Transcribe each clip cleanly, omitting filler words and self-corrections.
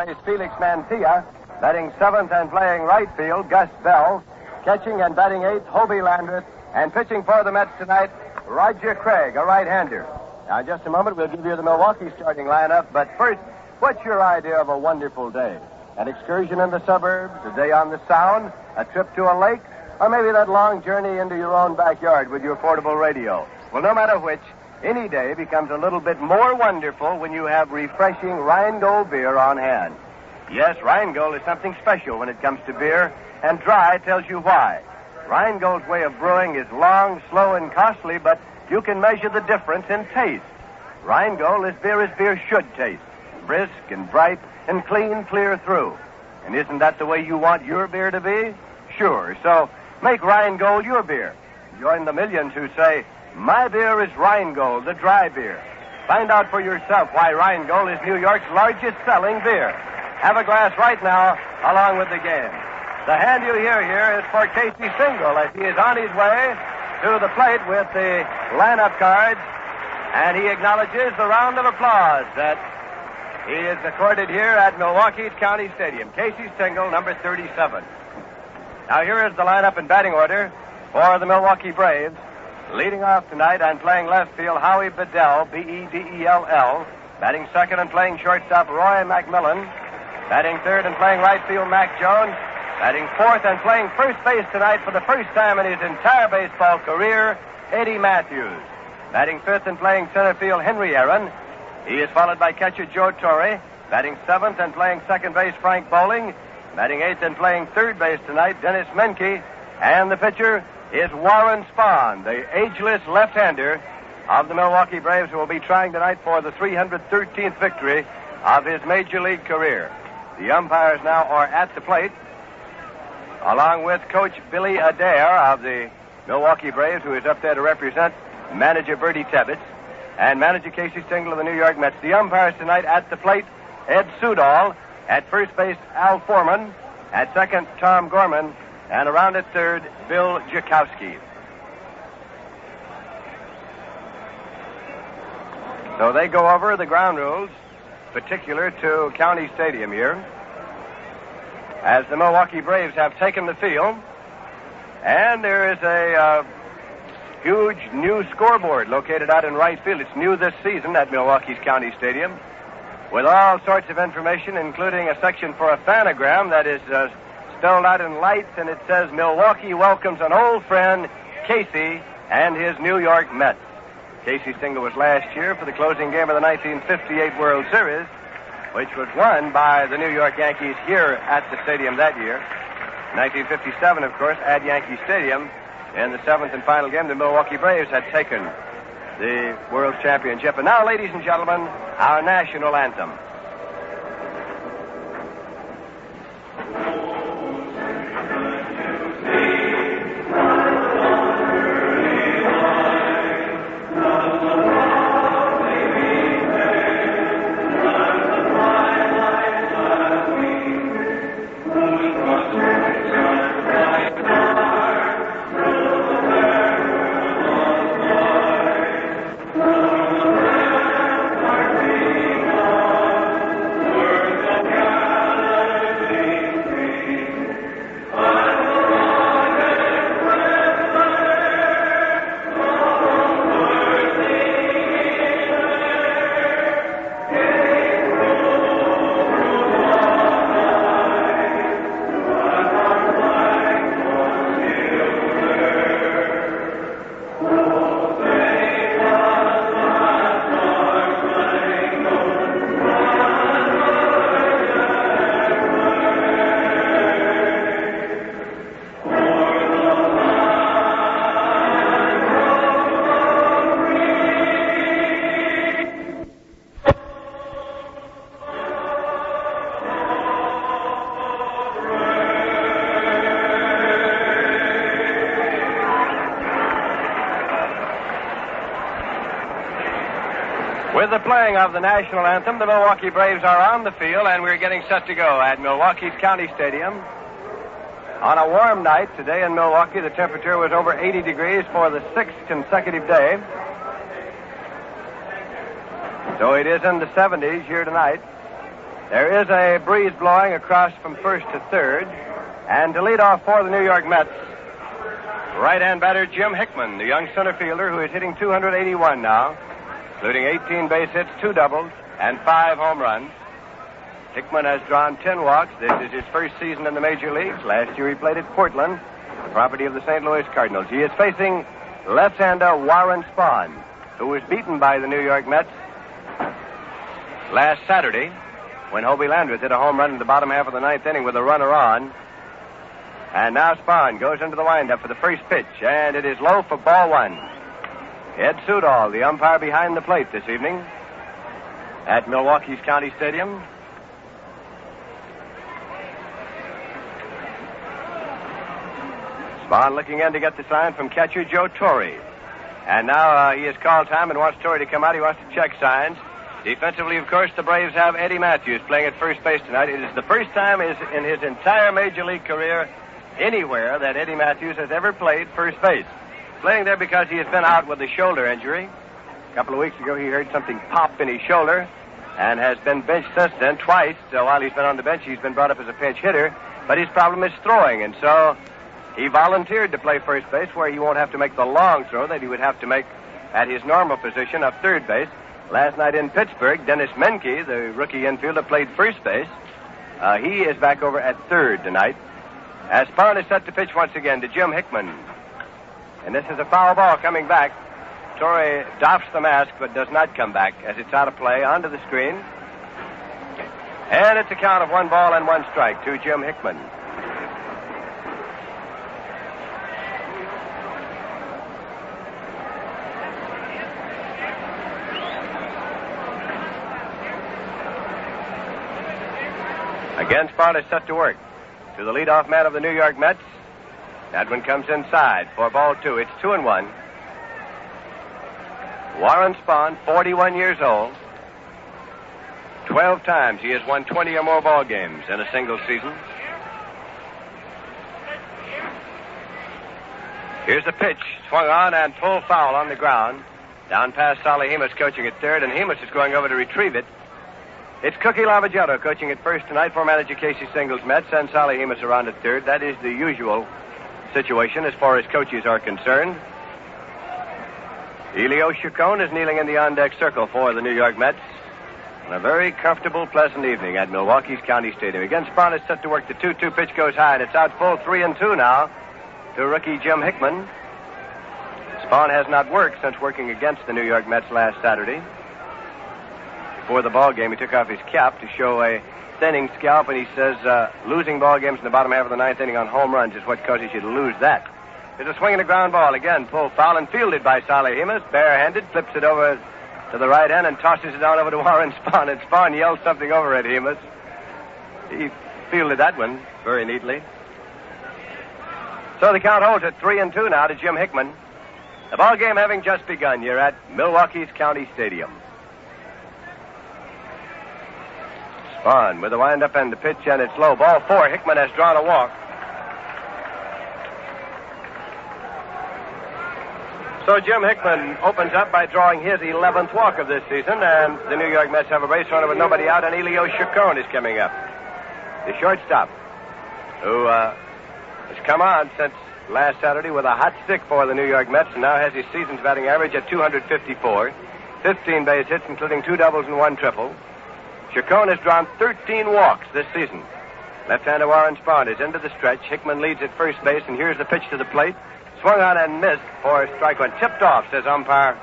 base, Felix Mantilla. Batting seventh and playing right field, Gus Bell. Catching and batting eighth, Hobie Landreth. And pitching for the Mets tonight, Roger Craig, a right-hander. Now, in just a moment, we'll give you the Milwaukee starting lineup. But first, what's your idea of a wonderful day? An excursion in the suburbs, a day on the Sound, a trip to a lake, or maybe that long journey into your own backyard with your portable radio? Well, no matter which, any day becomes a little bit more wonderful when you have refreshing Rheingold beer on hand. Yes, Rheingold is something special when it comes to beer, and Dry tells you why. Rheingold's way of brewing is long, slow, and costly, but you can measure the difference in taste. Rheingold is beer as beer should taste. Brisk and bright and clean clear through. And isn't that the way you want your beer to be? Sure. So make Rheingold your beer. Join the millions who say, my beer is Rheingold, the dry beer. Find out for yourself why Rheingold is New York's largest selling beer. Have a glass right now along with the game. The hand you hear here is for Casey Stengel as he is on his way to the plate with the lineup cards, and he acknowledges the round of applause that he is accorded here at Milwaukee's County Stadium. Casey Stengel, number 37. Now here is the lineup in batting order for the Milwaukee Braves. Leading off tonight and playing left field, Howie Bedell, Bedell. Batting second and playing shortstop, Roy McMillan. Batting third and playing right field, Mack Jones. Batting fourth and playing first base tonight for the first time in his entire baseball career, Eddie Mathews. Batting fifth and playing center field, Henry Aaron. He is followed by catcher Joe Torre. Batting seventh and playing second base, Frank Bowling. Batting eighth and playing third base tonight, Dennis Menke. And the pitcher is Warren Spahn, the ageless left-hander of the Milwaukee Braves, who will be trying tonight for the 313th victory of his major league career. The umpires now are at the plate, along with Coach Billy Adair of the Milwaukee Braves, who is up there to represent manager Bertie Tebbetts and manager Casey Stengel of the New York Mets. The umpires tonight at the plate, Ed Sudol. At first base, Al Foreman. At second, Tom Gorman. And around at third, Bill Jakowski. So they go over the ground rules particular to County Stadium here, as the Milwaukee Braves have taken the field. And there is a huge new scoreboard located out in right field. It's new this season at Milwaukee's County Stadium, with all sorts of information, including a section for a phanogram that is spelled out in lights, and it says, Milwaukee welcomes an old friend, Casey, and his New York Mets. Casey Stengel was last year for the closing game of the 1958 World Series, which was won by the New York Yankees here at the stadium that year. 1957, of course, at Yankee Stadium, in the seventh and final game, the Milwaukee Braves had taken the World Championship. And now, ladies and gentlemen, our national anthem. With the playing of the national anthem, the Milwaukee Braves are on the field, and we're getting set to go at Milwaukee's County Stadium. On a warm night today in Milwaukee, the temperature was over 80 degrees for the sixth consecutive day. So it is in the 70s here tonight. There is a breeze blowing across from first to third. And to lead off for the New York Mets, right-hand batter Jim Hickman, the young center fielder who is hitting 281 now, including 18 base hits, 2 doubles, and 5 home runs. Hickman has drawn 10 walks. This is his first season in the major leagues. Last year he played at Portland, the property of the St. Louis Cardinals. He is facing left-hander Warren Spahn, who was beaten by the New York Mets last Saturday when Hobie Landreth hit a home run in the bottom half of the ninth inning with a runner on. And now Spahn goes into the windup for the first pitch, and it is low for ball 1. Ed Sudol, the umpire behind the plate this evening at Milwaukee's County Stadium. Spahn looking in to get the sign from catcher Joe Torre. And now he has called time and wants Torre to come out. He wants to check signs. Defensively, of course, the Braves have Eddie Mathews playing at first base tonight. It is the first time in his entire major league career anywhere that Eddie Mathews has ever played first base. Playing there because he has been out with a shoulder injury. A couple of weeks ago, he heard something pop in his shoulder and has been benched since then twice. So while he's been on the bench, he's been brought up as a pinch hitter. But his problem is throwing, and so he volunteered to play first base where he won't have to make the long throw that he would have to make at his normal position of third base. Last night in Pittsburgh, Dennis Menke, the rookie infielder, played first base. He is back over at third tonight. As Spahn is set to pitch once again to Jim Hickman. And this is a foul ball coming back. Torre doffs the mask but does not come back as it's out of play onto the screen. And it's a count of 1 ball and 1 strike to Jim Hickman. Again, Spahn is set to work. To the leadoff man of the New York Mets. That one comes inside for ball 2. It's 2-1. Warren Spahn, 41 years old. 12 times he has won 20 or more ball games in a single season. Here's the pitch. Swung on and full foul on the ground. Down past Solly Hemus coaching at third, and Hemus is going over to retrieve it. It's Cookie Lavagetto coaching at first tonight for manager Casey Singles Mets, and Solly Hemus around at third. That is the usual situation as far as coaches are concerned. Elio Chacon is kneeling in the on-deck circle for the New York Mets. On a very comfortable, pleasant evening at Milwaukee's County Stadium. Again, Spahn is set to work. The 2-2 pitch goes high, and it's out full 3-2 now to rookie Jim Hickman. Spahn has not worked since working against the New York Mets last Saturday. Before the ball game, he took off his cap to show a thinning scalp, and he says losing ball games in the bottom half of the ninth inning on home runs is what causes you to lose that. There's a swing and a ground ball. Again, full foul and fielded by Solly Hemus. Barehanded, flips it over to the right end and tosses it down over to Warren Spahn. And Spahn yells something over at Hemus. He fielded that one very neatly. So the count holds at 3-2 now to Jim Hickman. The ball game having just begun. You're at Milwaukee's County Stadium. Spahn with the wind-up and the pitch, and it's low. Ball 4. Hickman has drawn a walk. So Jim Hickman opens up by drawing his 11th walk of this season, and the New York Mets have a base runner with nobody out, and Elio Chacon is coming up. The shortstop, who has come on since last Saturday with a hot stick for the New York Mets, and now has his season's batting average at 254. 15 base hits, including 2 doubles and 1 triple. Chacon has drawn 13 walks this season. Left-hander Warren Spahn is into the stretch. Hickman leads at first base, and here's the pitch to the plate. Swung on and missed for strike 1. Tipped off, says umpire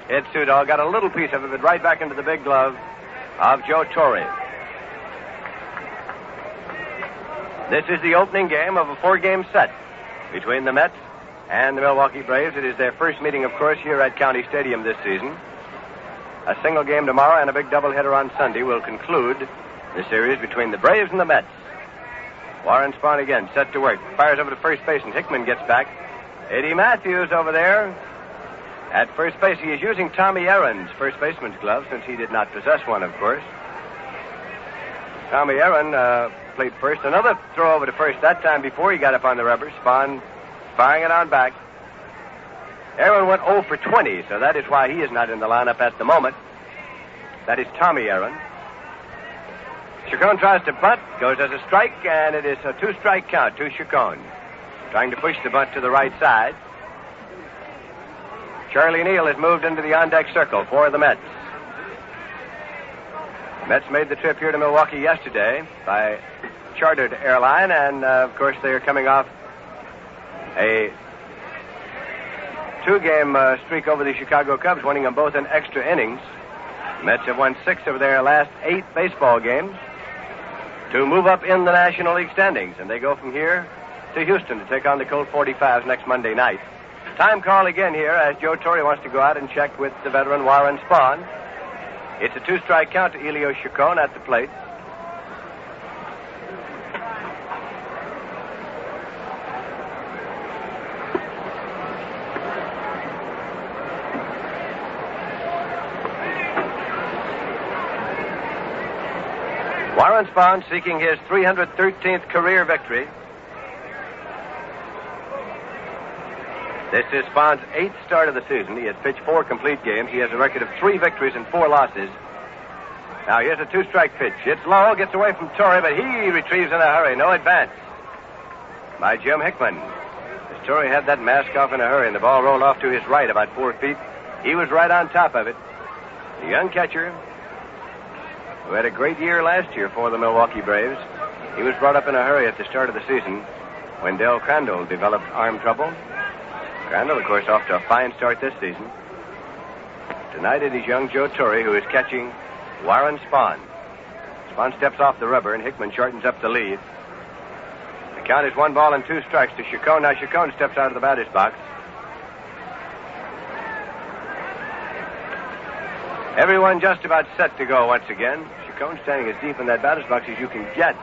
Ed Sudol. Got a little piece of it, but right back into the big glove of Joe Torre. This is the opening game of a 4-game set between the Mets and the Milwaukee Braves. It is their first meeting, of course, here at County Stadium this season. A single game tomorrow and a big doubleheader on Sunday will conclude the series between the Braves and the Mets. Warren Spahn again set to work. Fires over to first base, and Hickman gets back. Eddie Mathews over there at first base. He is using Tommy Aaron's first baseman's glove since he did not possess one, of course. Tommy Aaron played first. Another throw over to first, that time before he got up on the rubber. Spahn firing it on back. Aaron went 0 for 20, so that is why he is not in the lineup at the moment. That is Tommy Aaron. Chacon tries to bunt, goes as a strike, and it is a 2-strike count to Chacon. Trying to push the bunt to the right side. Charlie Neal has moved into the on-deck circle for the Mets. The Mets made the trip here to Milwaukee yesterday by chartered airline, and, of course, they are coming off a 2-game streak over the Chicago Cubs, winning them both in extra innings. The Mets have won 6 of their last 8 baseball games to move up in the National League standings, and they go from here to Houston to take on the Colt 45s next Monday night. Time call again here as Joe Torre wants to go out and check with the veteran Warren Spahn. It's a 2-strike count to Elio Chacon at the plate. Warren Spahn seeking his 313th career victory. This is Spahn's 8th start of the season. He has pitched 4 complete games. He has a record of 3 victories and 4 losses. Now here's a 2-strike pitch. It's low, gets away from Torre, but he retrieves in a hurry. No advance by Jim Hickman. As Torre had that mask off in a hurry, and the ball rolled off to his right about 4 feet. He was right on top of it. The young catcher, who had a great year last year for the Milwaukee Braves, he was brought up in a hurry at the start of the season when Del Crandall developed arm trouble. Crandall, of course, off to a fine start this season. Tonight it is young Joe Torre who is catching Warren Spahn. Spahn steps off the rubber, and Hickman shortens up the lead. The count is 1 ball and 2 strikes to Chacon. Now Chacon steps out of the batter's box. Everyone just about set to go once again. Chacon standing as deep in that batter's box as you can get.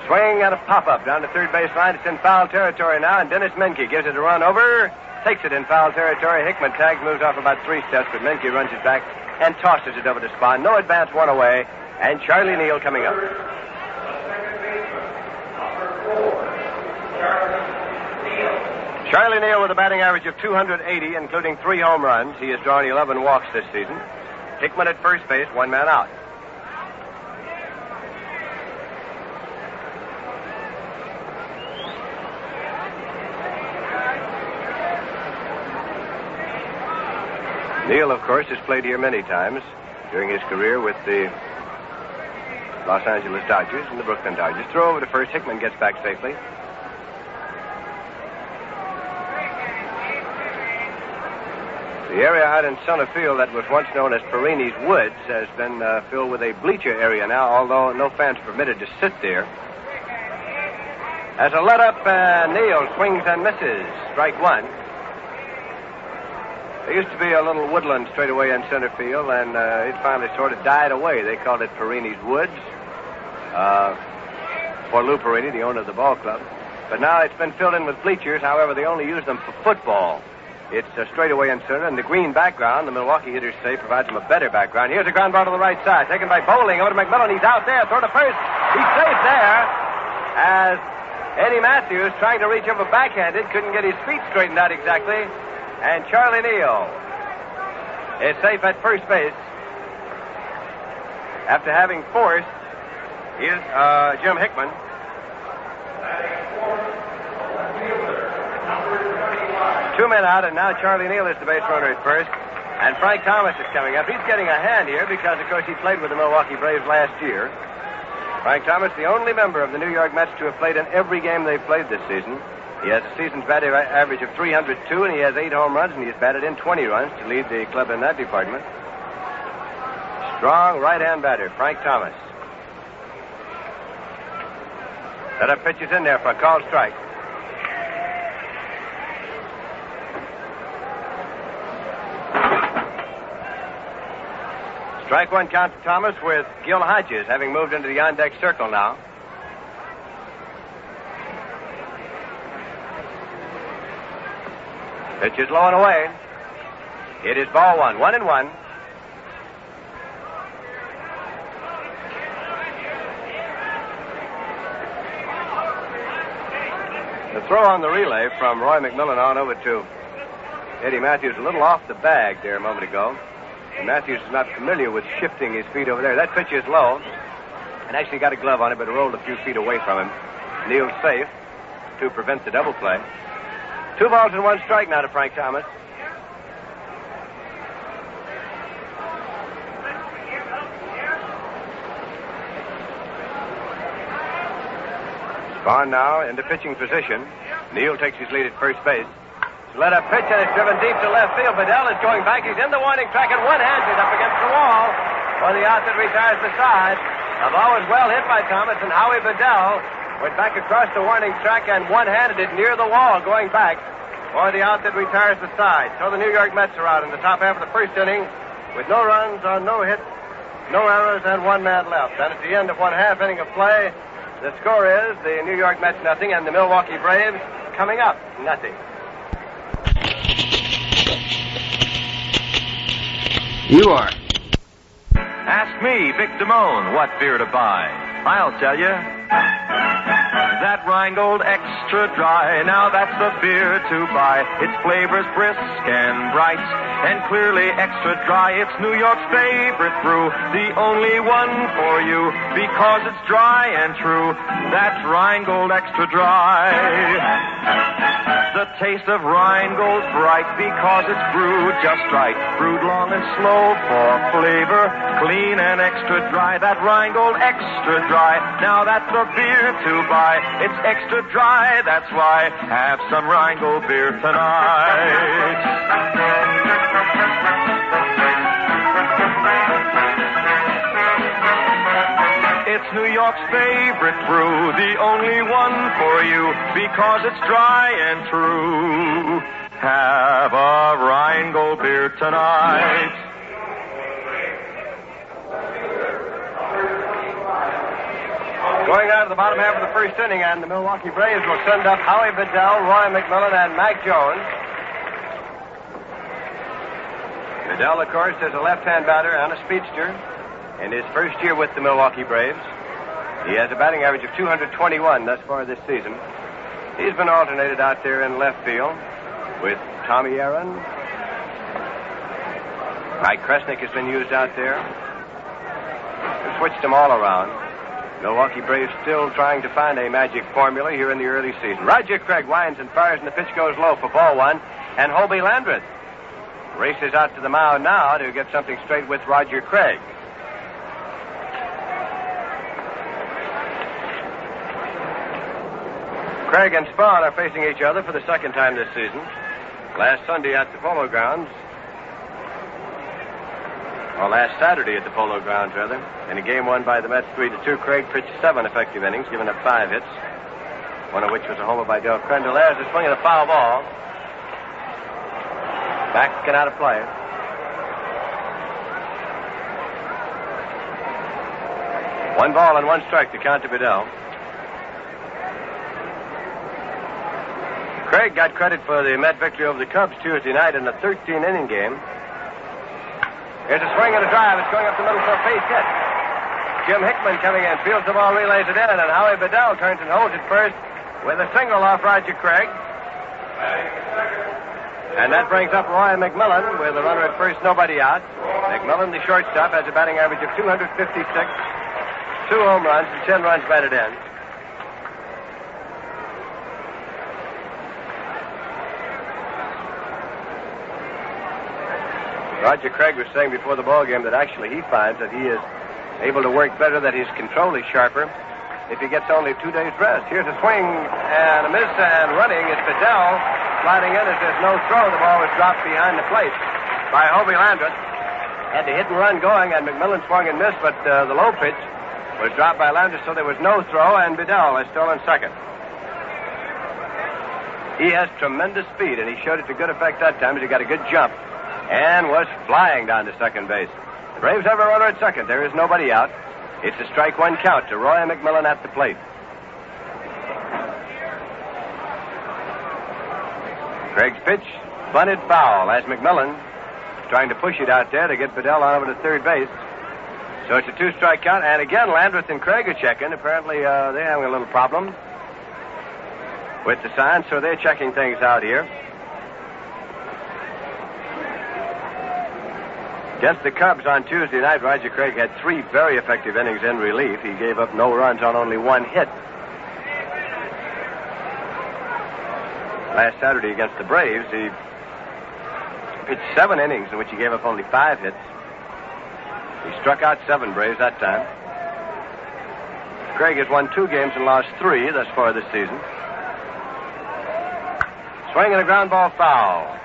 Swing and a pop-up down to third base line. It's in foul territory now, and Dennis Menke gives it a run over. Takes it in foul territory. Hickman tags, moves off about 3 steps, but Menke runs it back and tosses it over to Spahn. No advance, 1 away, and Charlie Neal coming up. Charlie Neal with a batting average of 280, including 3 home runs. He has drawn 11 walks this season. Hickman at first base, 1 man out. Neal, of course, has played here many times during his career with the Los Angeles Dodgers and the Brooklyn Dodgers. Throw over to first. Hickman gets back safely. The area out in center field that was once known as Perini's Woods has been filled with a bleacher area now, although no fans are permitted to sit there. As a let-up, Neal swings and misses. Strike 1. There used to be a little woodland straightaway in center field, and it finally sort of died away. They called it Perini's Woods for Lou Perini, the owner of the ball club. But now it's been filled in with bleachers. However, they only use them for football. It's straightaway in center, and the green background, the Milwaukee hitters say, provides them a better background. Here's a ground ball to the right side, taken by Bowling over to McMillan. He's out there. Throw to first. He's safe there as Eddie Mathews, trying to reach over backhanded, couldn't get his feet straightened out exactly. And Charlie Neal is safe at first base after having forced Jim Hickman. Two men out, and now Charlie Neal is the base runner at first. And Frank Thomas is coming up. He's getting a hand here because, of course, he played with the Milwaukee Braves last year. Frank Thomas, the only member of the New York Mets to have played in every game they've played this season. He has a season's batting average of 302, and he has 8 home runs, and he has batted in 20 runs to lead the club in that department. Strong right-hand batter, Frank Thomas. Setup pitch is in there for a called strike. Strike 1 count to Thomas with Gil Hodges having moved into the on-deck circle now. Pitch is low and away. It is ball 1, 1-1. The throw on the relay from Roy McMillan on over to Eddie Mathews, a little off the bag there a moment ago. Mathews is not familiar with shifting his feet over there. That pitch is low. And actually got a glove on it, but it rolled a few feet away from him. Neal's safe to prevent the double play. 2 balls and 1 strike now to Frank Thomas. Spahn now into pitching position. Neal takes his lead at first base. Let a pitch, and it's driven deep to left field. Bedell is going back. He's in the warning track, and one-handed up against the wall for the out that retires the side. The ball was well hit by Thomas, and Howie Bedell went back across the warning track and one-handed it near the wall, going back for the out that retires the side. So the New York Mets are out in the top half of the first inning with no runs on no hits, no errors, and 1 man left. And at the end of 1 half inning of play, the score is the New York Mets nothing and the Milwaukee Braves coming up nothing. You are. Ask me, Vic Damone, what beer to buy. I'll tell you. That Rheingold Extra Dry, now that's the beer to buy. Its flavor's brisk and bright, and clearly extra dry. It's New York's favorite brew, the only one for you, because it's dry and true. That's Rheingold Extra Dry. The taste of Rheingold's bright, because it's brewed just right. Brewed long and slow for flavor, clean and extra dry. That Rheingold Extra Dry, now that's the beer to buy. It's extra dry, that's why. Have some Rheingold beer tonight. It's New York's favorite brew, the only one for you, because it's dry and true. Have a Rheingold beer tonight. Going out to the bottom half of the first inning, and the Milwaukee Braves will send up Howie Bedell, Roy McMillan, and Mack Jones. Bedell, of course, is a left-hand batter and a speedster. In his first year with the Milwaukee Braves, he has a batting average of 221 thus far this season. He's been alternated out there in left field with Tommy Aaron. Mike Kresnick has been used out there. They've switched them all around. Milwaukee Braves still trying to find a magic formula here in the early season. Roger Craig winds and fires, and the pitch goes low for ball 1. And Hobie Landreth races out to the mound now to get something straight with Roger Craig. Craig and Spahn are facing each other for the second time this season. Last Sunday at the Polo Grounds. Or last Saturday at the Polo Grounds, rather. In a game won by the Mets 3-2, Craig pitched 7 effective innings, giving up 5 hits. One of which was a homer by Del Crendel. There's a swing of the foul ball. Back and out of play. One ball and 1 strike to count to Bedell. Craig got credit for the Met victory over the Cubs Tuesday night in the 13-inning game. Here's a swing and a drive. It's going up the middle for a base hit. Jim Hickman coming in, fields the ball, relays it in, and Howie Bedell turns and holds it first with a single off Roger Craig. And that brings up Roy McMillan with a runner at first, nobody out. McMillan, the shortstop, has a batting average of 256, 2 home runs, and 10 runs batted in. Roger Craig was saying before the ball game that actually he finds that he is able to work better, that his control is sharper if he gets only 2 days rest. Here's a swing and a miss, and running is Bedell sliding in as there's no throw. The ball was dropped behind the plate by Hobie Landreth. Had the hit and run going, and McMillan swung and missed, but the low pitch was dropped by Landreth, so there was no throw, and Bedell is still in second. He has tremendous speed, and he showed it to good effect that time as he got a good jump and was flying down to second base. The Braves have a runner at second. There is nobody out. It's a strike 1 count to Roy McMillan at the plate. Craig's pitch bunted foul as McMillan is trying to push it out there to get Bedell on over to third base. So it's a 2-strike count, and again Landreth and Craig are checking. Apparently they're having a little problem with the signs, so they're checking things out here. Against the Cubs on Tuesday night, Roger Craig had 3 very effective innings in relief. He gave up no runs on only 1 hit. Last Saturday against the Braves, he pitched 7 innings in which he gave up only 5 hits. He struck out 7 Braves that time. Craig has won 2 games and lost 3 thus far this season. Swing and a ground ball foul.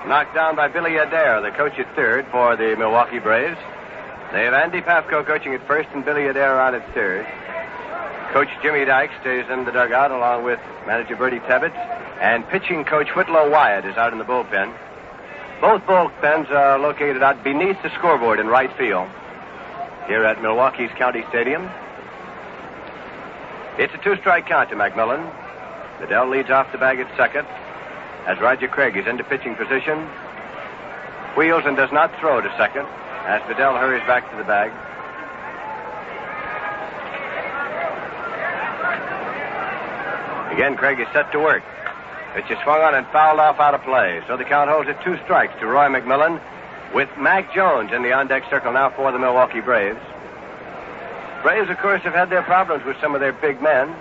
Knocked down by Billy Adair, the coach at third for the Milwaukee Braves. They have Andy Pafko coaching at first and Billy Adair on at third. Coach Jimmy Dyke stays in the dugout along with manager Bertie Tebbetts. And pitching coach Whitlow Wyatt is out in the bullpen. Both bullpens are located out beneath the scoreboard in right field here at Milwaukee's County Stadium. It's a 2-strike count to McMillan. Bedell leads off the bag at second as Roger Craig is into pitching position. Wheels and does not throw to second as Bedell hurries back to the bag. Again, Craig is set to work. Pitch is swung on and fouled off out of play. So the count holds at 2 strikes to Roy McMillan with Mack Jones in the on-deck circle now for the Milwaukee Braves. Braves, of course, have had their problems with some of their big men.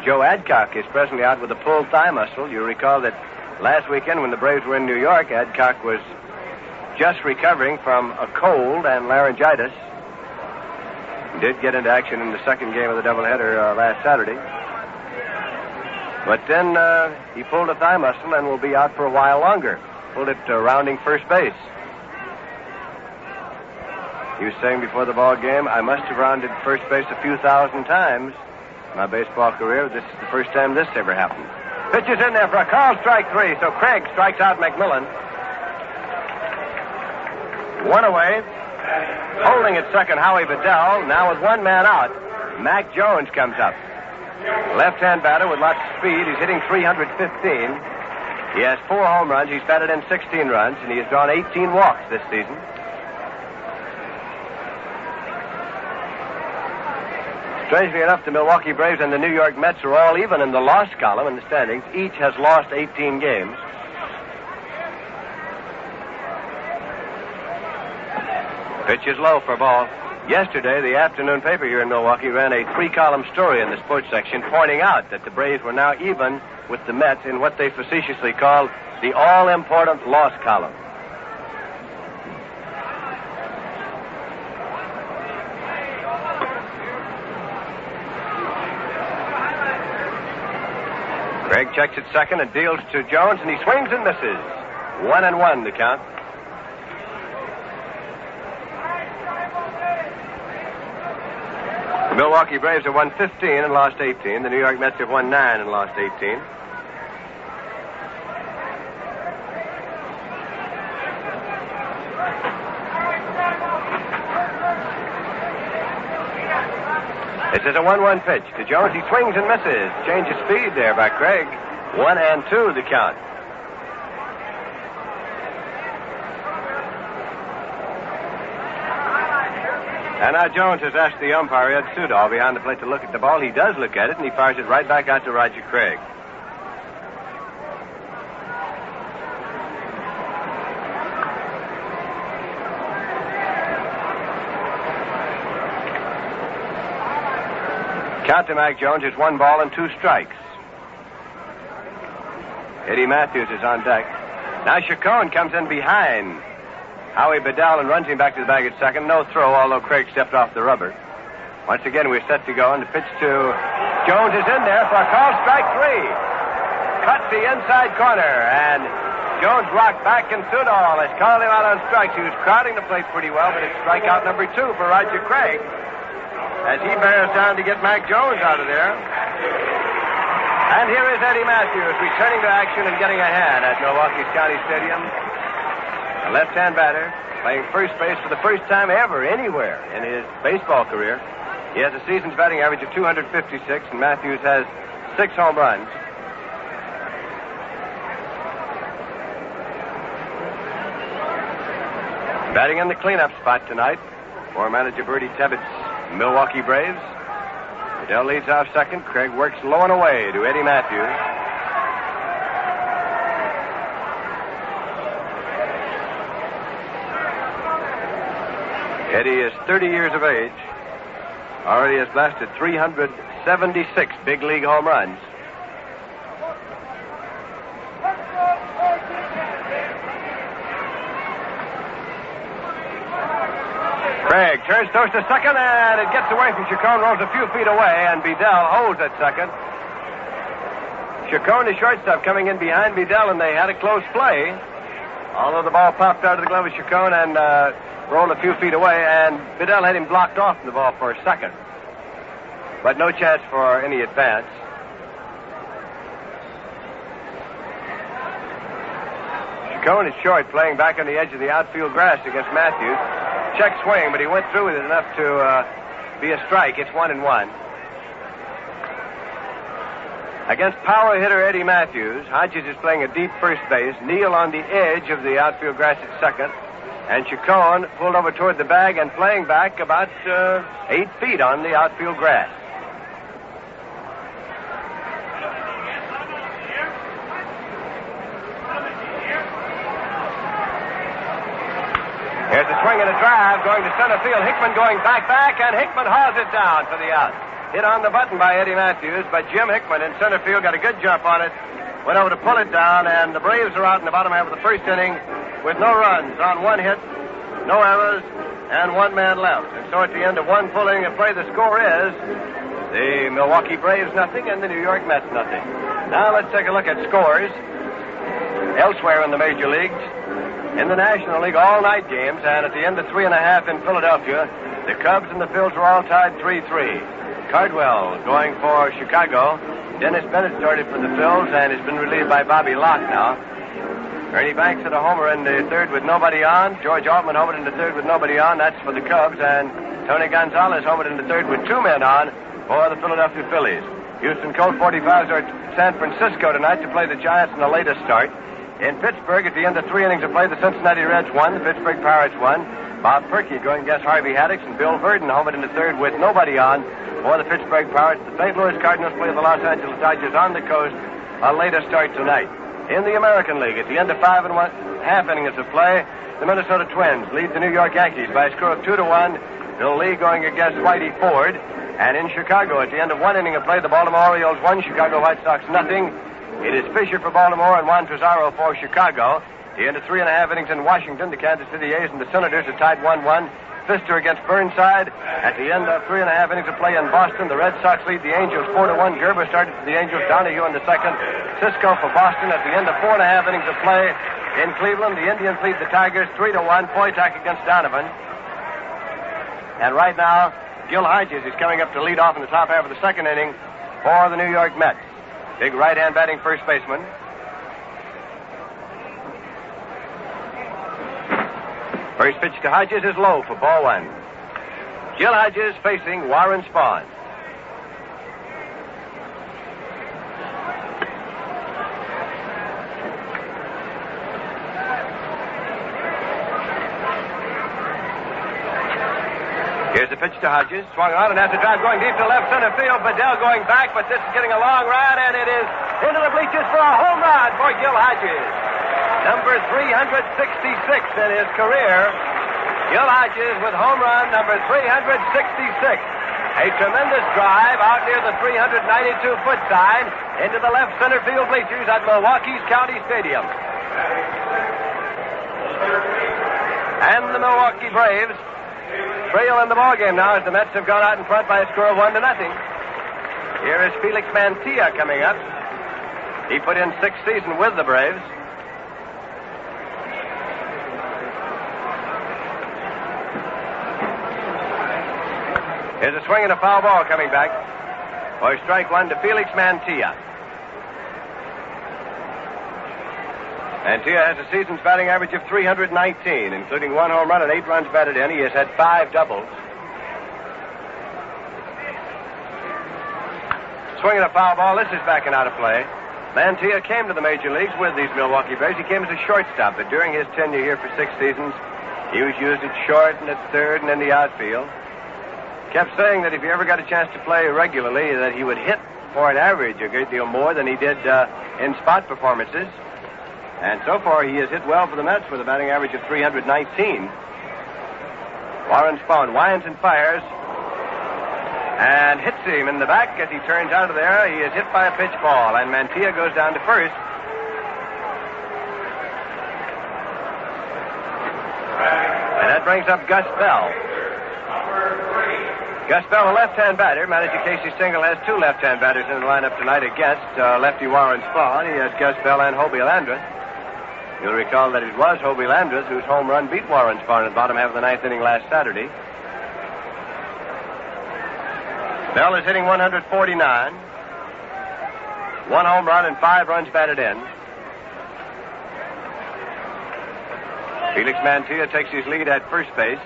Joe Adcock is presently out with a pulled thigh muscle. You recall that last weekend when the Braves were in New York, Adcock was just recovering from a cold and laryngitis. He did get into action in the second game of the doubleheader last Saturday. But then he pulled a thigh muscle and will be out for a while longer. Pulled it rounding first base. He was saying before the ball game, I must have rounded first base a few thousand times in my baseball career. This is the first time this ever happened. Pitch is in there for a call, strike 3. So Craig strikes out McMillan. 1 away. Holding at second, Howie Bedell. Now with 1 man out, Mack Jones comes up. Left-hand batter with lots of speed. He's hitting .315. He has 4 home runs. He's batted in 16 runs, and he has drawn 18 walks this season. Strangely enough, the Milwaukee Braves and the New York Mets are all even in the loss column in the standings. Each has lost 18 games. Pitch is low for ball. Yesterday, the afternoon paper here in Milwaukee ran a 3-column story in the sports section pointing out that the Braves were now even with the Mets in what they facetiously called the all-important loss column. Craig checks at second and deals to Jones, and he swings and misses. 1-1 the count. The Milwaukee Braves have won 15 and lost 18. The New York Mets have won 9 and lost 18. This is a 1-1 pitch to Jones. He swings and misses. Change of speed there by Craig. 1-2 the count. And now Jones has asked the umpire, Ed Sudol, behind the plate to look at the ball. He does look at it, and he fires it right back out to Roger Craig. Count to Mack Jones is 1 ball and 2 strikes. Eddie Mathews is on deck. Now Chacon comes in behind Howie Bedell and runs him back to the bag at second. No throw, although Craig stepped off the rubber. Once again, we're set to go, and the pitch to Jones is in there for a call, strike 3. Cuts the inside corner, and Jones rocked back, and Sudol has called him out on strikes. He was crowding the plate pretty well, but it's strikeout number 2 for Roger Craig as he bears down to get Mack Jones out of there. And here is Eddie Mathews returning to action and getting ahead at Milwaukee's County Stadium. A left-hand batter playing first base for the first time ever anywhere in his baseball career. He has a season's batting average of 256, and Mathews has 6 home runs. Batting in the cleanup spot tonight for manager Bertie Tebbett's Milwaukee Braves. Bedell leads off second. Craig works low and away to Eddie Mathews. Eddie is 30 years of age. Already has blasted 376 big league home runs. Craig turns towards the second, and it gets away from Chacon, rolls a few feet away, and Bedell holds at second. Chacon, the shortstop, coming in behind Bedell, and they had a close play. Although the ball popped out of the glove of Chacon and rolled a few feet away, and Bedell had him blocked off from the ball for a second. But no chance for any advance. Chacon is short, playing back on the edge of the outfield grass against Mathews. Check swing, but he went through with it enough to be a strike. It's 1-1. Against power hitter Eddie Mathews, Hodges is playing a deep first base. Neal on the edge of the outfield grass at second. And Chacon pulled over toward the bag and playing back about 8 feet on the outfield grass. Here's a swing and a drive going to center field. Hickman going back, and Hickman hauls it down for the out. Hit on the button by Eddie Mathews, but Jim Hickman in center field got a good jump on it. Went over to pull it down, and the Braves are out in the bottom half of the first inning with no runs on 1 hit, no errors, and 1 man left. And so at the end of 1 full inning of play, the score is the Milwaukee Braves 0 and the New York Mets 0. Now let's take a look at scores elsewhere in the major leagues. In the National League, all-night games, and at the end of 3.5 in Philadelphia, the Cubs and the Phils were all tied 3-3. Cardwell going for Chicago. Dennis Bennett started for the Phils and has been relieved by Bobby Locke now. Ernie Banks hit a homer in the third with nobody on. George Altman homered in the third with nobody on. That's for the Cubs. And Tony Gonzalez homered in the third with 2 men on for the Philadelphia Phillies. Houston Colt 45s are at San Francisco tonight to play the Giants in the latest start. In Pittsburgh, at the end of 3 innings of play, the Cincinnati Reds won. The Pittsburgh Pirates won. Bob Perky going against Harvey Haddix, and Bill Verdon homered in the third with nobody on for the Pittsburgh Pirates. The St. Louis Cardinals play the Los Angeles Dodgers on the coast. A later start tonight. In the American League, at the end of 5.5 innings of play, the Minnesota Twins lead the New York Yankees by a score of 2-1. Bill Lee going against Whitey Ford. And in Chicago, at the end of 1 inning of play, the Baltimore Orioles won, Chicago White Sox 0. It is Fisher for Baltimore and Juan Trezaro for Chicago. At the end of 3.5 innings in Washington, the Kansas City A's and the Senators are tied 1-1. Pfister against Burnside. At the end of 3.5 innings of play in Boston, the Red Sox lead the Angels 4-1. Gerber started for the Angels, Donahue in the second. Cisco for Boston. At the end of 4.5 innings of play in Cleveland, the Indians lead the Tigers 3-1. Poitak against Donovan. And right now, Gil Hodges is coming up to lead off in the top half of the second inning for the New York Mets. Big right-hand batting first baseman. First pitch to Hodges is low for ball 1. Gil Hodges facing Warren Spahn. Here's the pitch to Hodges. Swung on, and that's a drive going deep to left center field. Bedell going back, but this is getting a long ride, and it is into the bleachers for a home run for Gil Hodges. Number 366 in his career. Gil Hodges with home run number 366. A tremendous drive out near the 392-foot side into the left center field bleachers at Milwaukee's County Stadium. And the Milwaukee Braves trail in the ballgame now as the Mets have gone out in front by a score of 1-0. Here is Felix Mantilla coming up. He put in 6 seasons with the Braves. Here's a swing and a foul ball coming back for strike 1 to Felix Mantilla. Mantilla has a season's batting average of 319, including 1 home run and 8 runs batted in. He has had 5 doubles. Swing and a foul ball. This is backing out of play. Mantilla came to the major leagues with these Milwaukee Braves. He came as a shortstop, but during his tenure here for 6 seasons, he was used at short and at third and in the outfield. Kept saying that if he ever got a chance to play regularly, that he would hit for an average a great deal more than he did in spot performances. And so far, he has hit well for the Mets with a batting average of 319. Warren Spahn winds and fires and hits him in the back as he turns out of there. He is hit by a pitch ball, and Mantilla goes down to first. And that brings up Gus Bell. Gus Bell, a left-hand batter. Manager Casey Stengel has two left-hand batters in the lineup tonight against lefty Warren Spahn. He has Gus Bell and Hobie Landreth. You'll recall that it was Hobie Landreth whose home run beat Warren Spahn in the bottom half of the ninth inning last Saturday. Bell is hitting 149. One home run and 5 runs batted in. Felix Mantilla takes his lead at first base.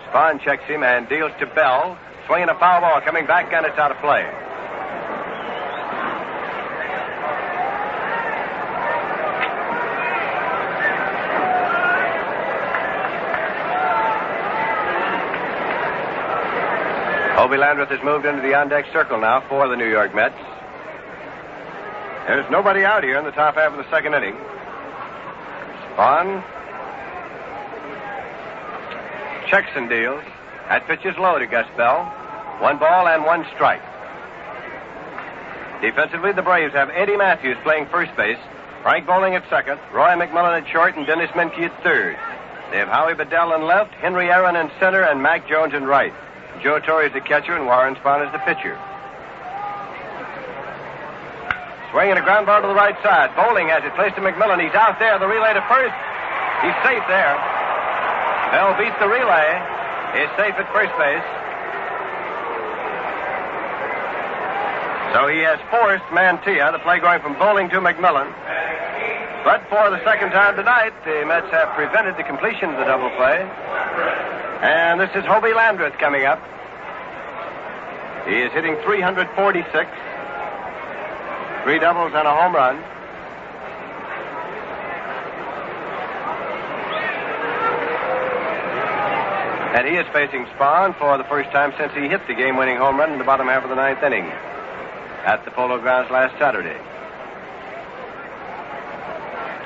Spahn checks him and deals to Bell. Swinging a foul ball coming back, and it's out of play. Hobie Landreth has moved into the on-deck circle now for the New York Mets. There's nobody out here in the top half of the second inning. Spahn checks and deals. That pitch is low to Gus Bell. 1 ball and 1 strike. Defensively, the Braves have Eddie Mathews playing first base, Frank Bowling at second, Roy McMillan at short, and Dennis Menke at third. They have Howie Bedell in left, Henry Aaron in center, and Mack Jones in right. Joe Torre is the catcher, and Warren Spahn is the pitcher. Swinging a ground ball to the right side. Bowling has it placed to McMillan. He's out there. The relay to first. He's safe there. Bell beats the relay. Is safe at first base. So he has forced Mantilla, the play going from Bowling to McMillan. But for the second time tonight, the Mets have prevented the completion of the double play. And this is Hobie Landreth coming up. He is hitting 346. 3 doubles and a home run. And he is facing Spahn for the first time since he hit the game-winning home run in the bottom half of the ninth inning at the Polo Grounds last Saturday.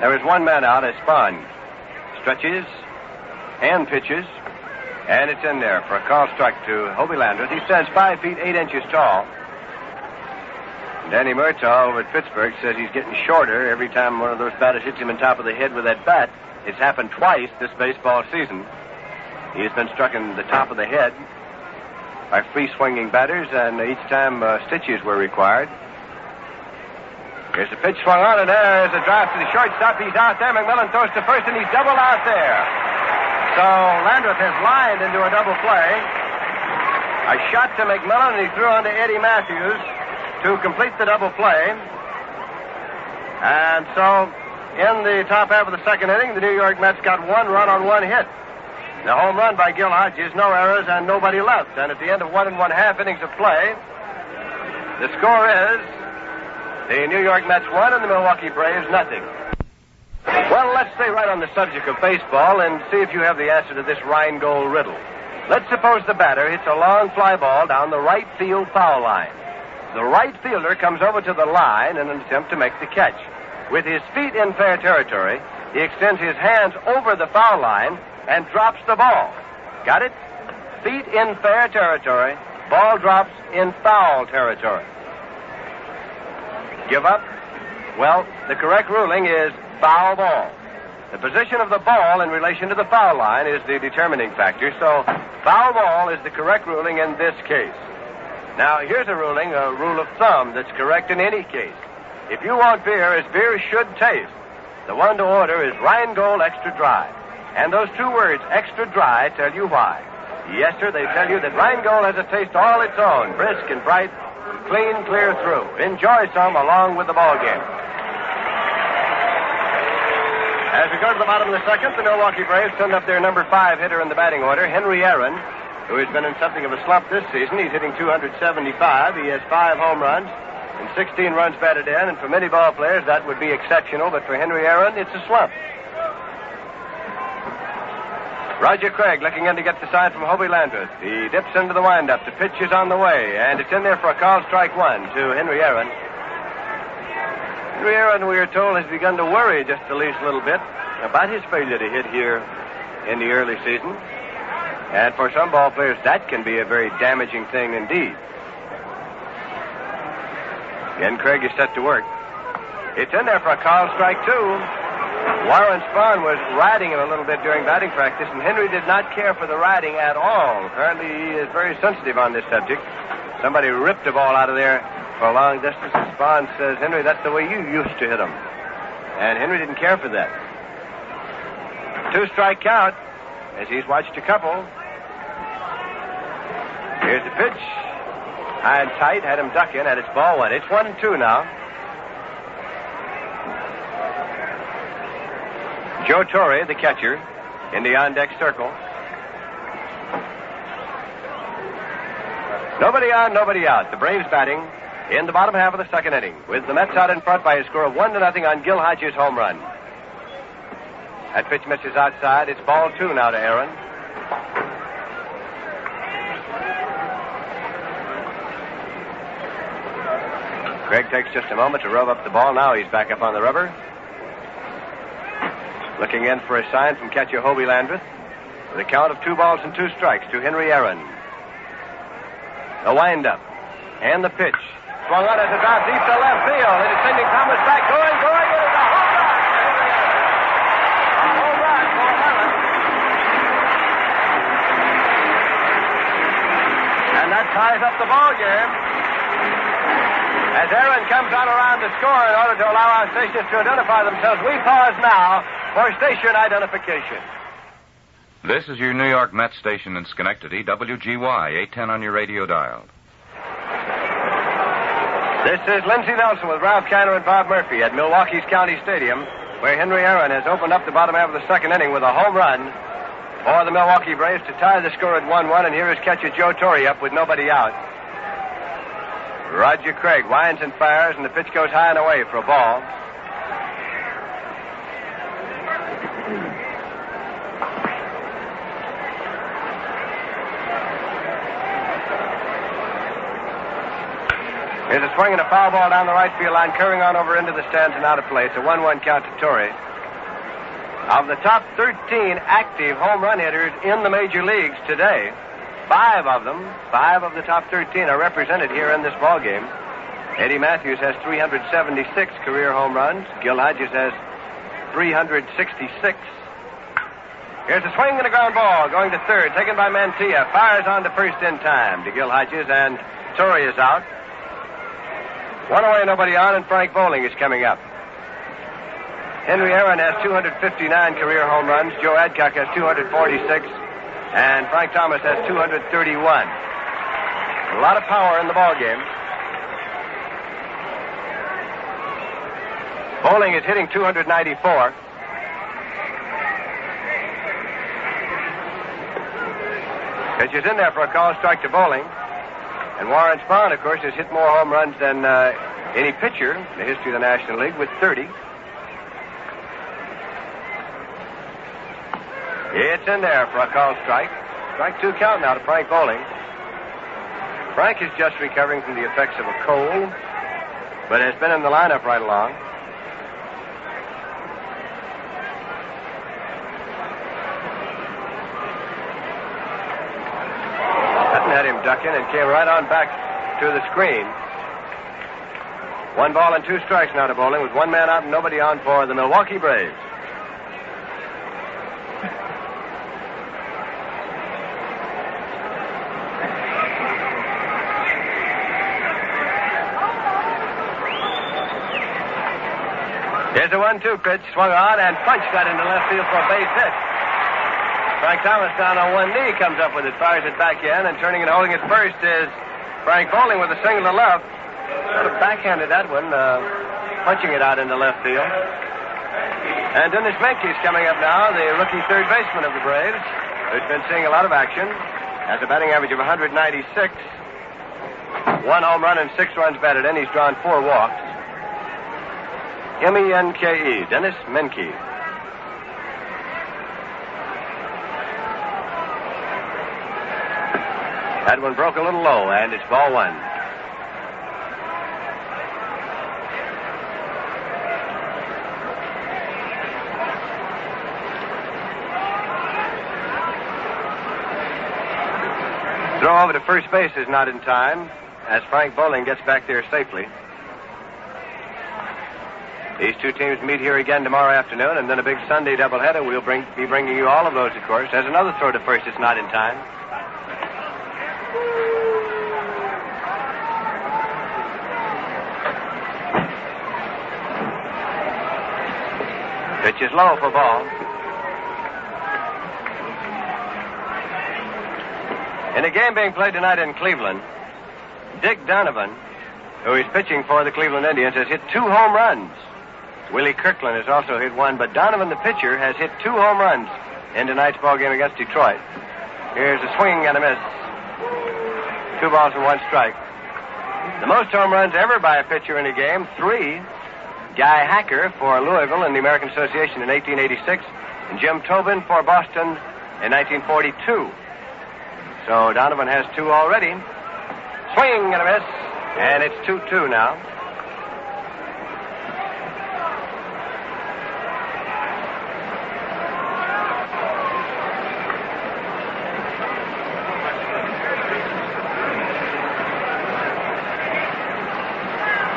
There is 1 man out as Spahn stretches and pitches, and it's in there for a call strike to Hobie Landreth. He stands 5 feet 8 inches tall. Danny Murtaugh over at Pittsburgh says he's getting shorter every time one of those batters hits him on top of the head with that bat. It's happened twice this baseball season. He's been struck in the top of the head by free-swinging batters, and each time stitches were required. Here's a pitch swung on, and there's a drive to the shortstop. He's out there. McMillan throws to first, and he's doubled out there. So Landreth has lined into a double play. A shot to McMillan, and he threw on to Eddie Mathews to complete the double play. And so in the top half of the second inning, the New York Mets got 1 run on 1 hit. The home run by Gil Hodges, no errors, and nobody left. And at the end of 1 1/2 innings of play, the score is the New York Mets 1 and the Milwaukee Braves nothing. Well, let's stay right on the subject of baseball and see if you have the answer to this Rheingold riddle. Let's suppose the batter hits a long fly ball down the right field foul line. The right fielder comes over to the line in an attempt to make the catch. With his feet in fair territory, he extends his hands over the foul line and drops the ball. Got it? Feet in fair territory, ball drops in foul territory. Give up? Well, the correct ruling is foul ball. The position of the ball in relation to the foul line is the determining factor, so foul ball is the correct ruling in this case. Now, here's a ruling, a rule of thumb that's correct in any case. If you want beer as beer should taste, the one to order is Rheingold Extra Dry. And those 2 words, extra dry, tell you why. Yes, sir, they tell you that Rheingold has a taste all its own, brisk and bright, clean, clear through. Enjoy some along with the ball game. As we go to the bottom of the second, the Milwaukee Braves send up their number 5 hitter in the batting order, Henry Aaron, who has been in something of a slump this season. He's hitting 275. He has 5 home runs and 16 runs batted in. And for many ball players, that would be exceptional. But for Henry Aaron, it's a slump. Roger Craig looking in to get the sign from Hobie Landreth. He dips into the windup. The pitch is on the way, and it's in there for a call strike 1 to Henry Aaron. Henry Aaron, we are told, has begun to worry just the least little bit about his failure to hit here in the early season. And for some ball players, that can be a very damaging thing indeed. Again, Craig is set to work. It's in there for a call strike, too. Warren Spahn was riding him a little bit during batting practice, and Henry did not care for the riding at all. Apparently, he is very sensitive on this subject. Somebody ripped the ball out of there for a long distance, and Spahn says, Henry, that's the way you used to hit him. And Henry didn't care for that. 2-strike count, as he's watched a couple. Here's the pitch. High and tight, had him duck in, and it's ball one. It's 1-2 now. Joe Torre, the catcher, in the on-deck circle. Nobody on, nobody out. The Braves batting in the bottom half of the second inning, with the Mets out in front by a score of 1-0 on Gil Hodges' home run. That pitch misses outside. It's ball 2 now to Aaron. Craig takes just a moment to rub up the ball. Now he's back up on the rubber. Looking in for a sign from catcher Hobie Landreth. With a count of 2 balls and 2 strikes to Henry Aaron. The windup. And the pitch. Swung on as a drop deep to left field. It is sending Thomas back. Going. It is a home run. A home run for Aaron. And that ties up the ball game. As Aaron comes on around to score in order to allow our stations to identify themselves, we pause now for station identification. This is your New York Mets station in Schenectady, WGY, 810 on your radio dial. This is Lindsey Nelson with Ralph Kiner and Bob Murphy at Milwaukee's County Stadium, where Henry Aaron has opened up the bottom half of the second inning with a home run for the Milwaukee Braves to tie the score at 1-1, and here is catcher Joe Torre up with nobody out. Roger Craig winds and fires, and the pitch goes high and away for a ball. Here's a swing and a foul ball down the right field line, curving on over into the stands and out of play. It's a 1-1 count to Torre. Of the top 13 active home run hitters in the major leagues today, 5 of the top 13 are represented here in this ball game. Eddie Mathews has 376 career home runs. Gil Hodges has 366. Here's a swing and a ground ball going to third, taken by Mantilla. Fires on to first in time to Gil Hodges, and Torre is out. 1 away, nobody on, and Frank Bowling is coming up. Henry Aaron has 259 career home runs. Joe Adcock has 246. And Frank Thomas has 231. A lot of power in the ball game. Bowling is hitting 294. Pitch is in there for a call strike to Bowling. And Warren Spahn, of course, has hit more home runs than any pitcher in the history of the National League with 30. It's in there for a call strike. Strike 2 count now to Frank Bowling. Frank is just recovering from the effects of a cold, but has been in the lineup right along. Hutton had him duck in and came right on back to the screen. 1 ball and 2 strikes now to Bowling, with 1 man out and nobody on for the Milwaukee Braves. Here's a 1-2 pitch, swung on and punched that into left field for a base hit. Frank Thomas down on one knee comes up with it, fires it back in, and turning and holding it first is Frank Bowling with a single to left. Sort of backhanded that one, punching it out into left field. And Dennis Menke's coming up now, the rookie third baseman of the Braves, who's been seeing a lot of action, has a batting average of 196, 1 home run and 6 runs batted in. He's drawn 4 walks. M-E-N-K-E, Dennis Menke. That one broke a little low, and it's ball 1. over to first base is not in time, as Frank Bowling gets back there safely. These two teams meet here again tomorrow afternoon, and then a big Sunday doubleheader. We'll be bringing you all of those, of course. There's another throw to first. It's not in time. Pitch is low for ball. In a game being played tonight in Cleveland, Dick Donovan, who is pitching for the Cleveland Indians, has hit 2 home runs. Willie Kirkland has also hit 1, but Donovan, the pitcher, has hit 2 home runs in tonight's ball game against Detroit. Here's a swing and a miss. 2 balls and 1 strike. The most home runs ever by a pitcher in a game, 3. Guy Hacker for Louisville in the American Association in 1886, and Jim Tobin for Boston in 1942. So Donovan has 2 already. Swing and a miss, and it's 2-2 now.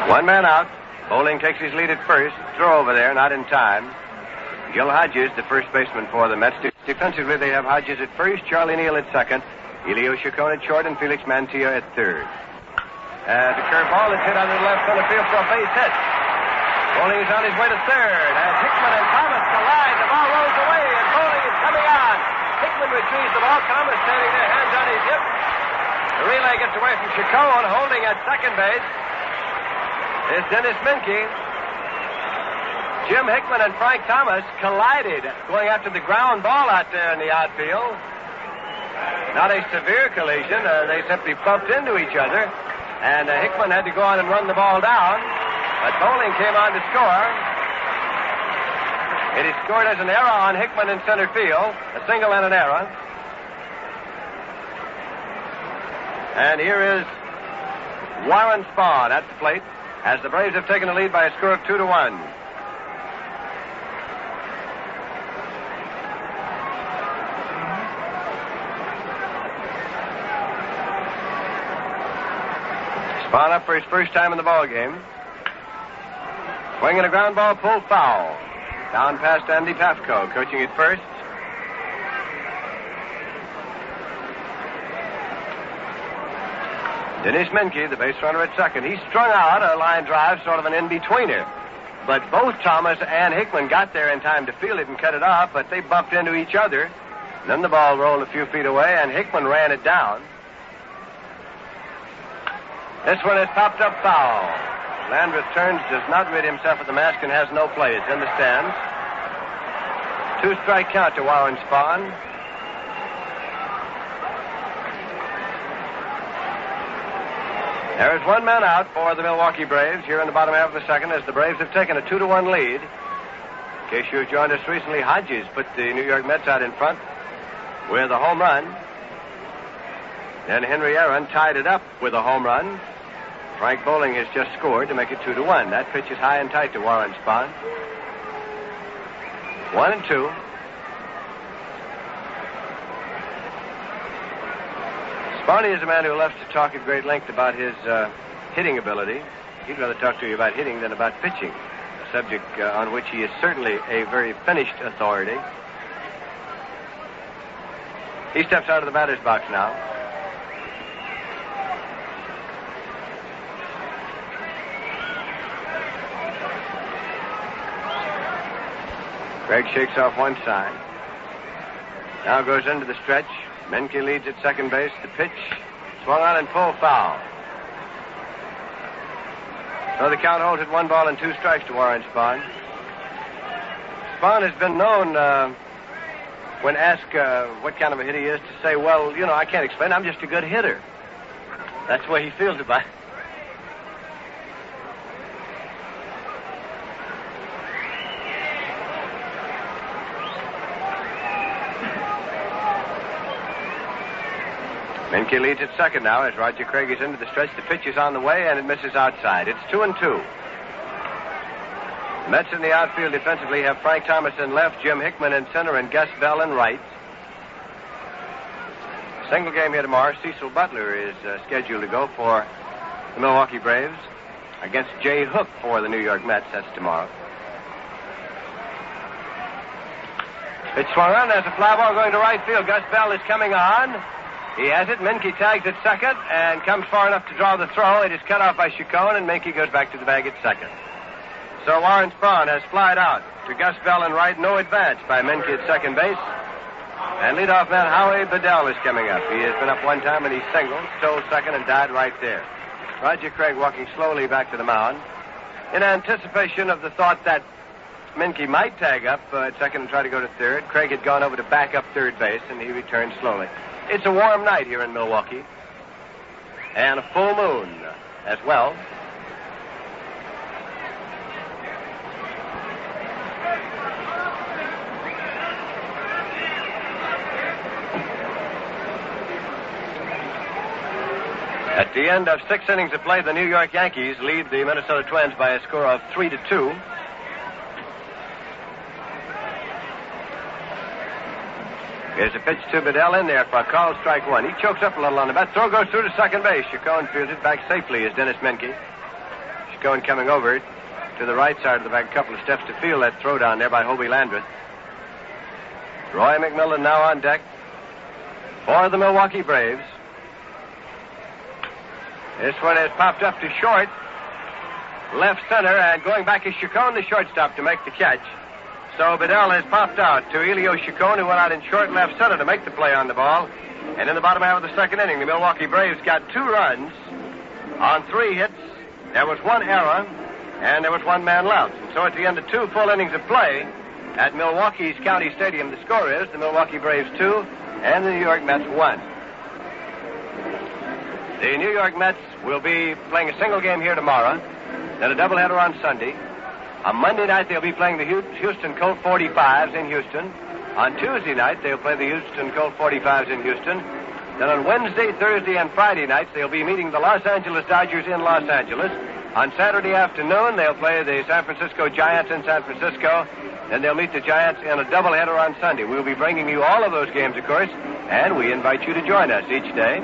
One man out. Bowling takes his lead at first. Throw over there, not in time. Gil Hodges, the first baseman for the Mets. Defensively, they have Hodges at first, Charlie Neal at second, Elio Chacon at short, and Felix Mantilla at third. The curve ball is hit under the left center field for a base hit. Bowling is on his way to third. As Hickman and Thomas collide, the ball rolls away, and Bowling is coming on. Hickman retrieves the ball. Thomas standing there, hands on his hip. The relay gets away from Chacon, holding at second base is Dennis Menke. Jim Hickman and Frank Thomas collided, going after the ground ball out there in the outfield. Not a severe collision. They simply bumped into each other, and Hickman had to go on and run the ball down, but Bowling came on to score. It is scored as an error on Hickman in center field, a single and an error. And here is Warren Spahn at the plate, as the Braves have taken the lead by a score of 2-1. Spahn up for his first time in the ball game. Swinging a ground ball, pulled foul. Down past Andy Pafko, coaching at first. Dennis Menke, the base runner at second. He strung out a line drive, sort of an in-betweener. But both Thomas and Hickman got there in time to field it and cut it off, but they bumped into each other. And then the ball rolled a few feet away, and Hickman ran it down. This one is popped up foul. Landreth turns, does not rid himself of the mask, and has no play. It's in the stands. 2-strike count to Warren Spahn. There is one man out for the Milwaukee Braves here in the bottom half of the second, as the Braves have taken a 2-1 lead. In case you have joined us recently, Hodges put the New York Mets out in front with a home run. Then Henry Aaron tied it up with a home run. Frank Bowling has just scored to make it 2-1. That pitch is high and tight to Warren Spahn. 1-2. Spahn is a man who loves to talk at great length about his hitting ability. He'd rather talk to you about hitting than about pitching, a subject on which he is certainly a very finished authority. He steps out of the batter's box now. Greg shakes off one side. Now goes into the stretch. Menke leads at second base. The pitch swung on and full foul. So the count holds at 1 ball and 2 strikes to Warren Spahn. Spahn has been known, when asked what kind of a hitter he is, to say, well, I can't explain. I'm just a good hitter. That's the way he feels about it. Menke leads at second now as Roger Craig is into the stretch. The pitch is on the way, and it misses outside. It's 2-2. The Mets in the outfield defensively have Frank Thomas in left, Jim Hickman in center, and Gus Bell in right. Single game here tomorrow. Cecil Butler is scheduled to go for the Milwaukee Braves against Jay Hook for the New York Mets. That's tomorrow. Pitch swung on. There's a fly ball going to right field. Gus Bell is coming on. He has it. Menke tags at second and comes far enough to draw the throw. It is cut off by Chacon, and Menke goes back to the bag at second. So Warren Spahn has flied out to Gus Bell in right. No advance by Menke at second base. And leadoff man Howie Bedell is coming up. He has been up one time, and he singled, stole second, and died right there. Roger Craig walking slowly back to the mound in anticipation of the thought that Menke might tag up at second and try to go to third. Craig had gone over to back up third base, and he returned slowly. It's a warm night here in Milwaukee, and a full moon as well. At the end of 6 innings of play, the New York Yankees lead the Minnesota Twins by a score of 3-2. Here's a pitch to Bedell in there for a call, strike one. He chokes up a little on the bat. Throw goes through to second base. Chacon fields it back safely as Dennis Menke. Chacon coming over to the right side of the bag, a couple of steps to field that throw down there by Hobie Landreth. Roy McMillan now on deck for the Milwaukee Braves. This one has popped up to short, left center, and going back is Chacon, the shortstop, to make the catch. So Bedell has popped out to Elio Chacon, who went out in short left center to make the play on the ball. And in the bottom half of the second inning, the Milwaukee Braves got 2 runs on 3 hits. There was 1 error, and there was 1 man left. And so at the end of 2 full innings of play at Milwaukee's County Stadium, the score is the Milwaukee Braves 2 and the New York Mets 1. The New York Mets will be playing a single game here tomorrow, then a doubleheader on Sunday. On Monday night, they'll be playing the Houston Colt 45s in Houston. On Tuesday night, they'll play the Houston Colt 45s in Houston. Then on Wednesday, Thursday, and Friday nights, they'll be meeting the Los Angeles Dodgers in Los Angeles. On Saturday afternoon, they'll play the San Francisco Giants in San Francisco. Then they'll meet the Giants in a doubleheader on Sunday. We'll be bringing you all of those games, of course, and we invite you to join us each day.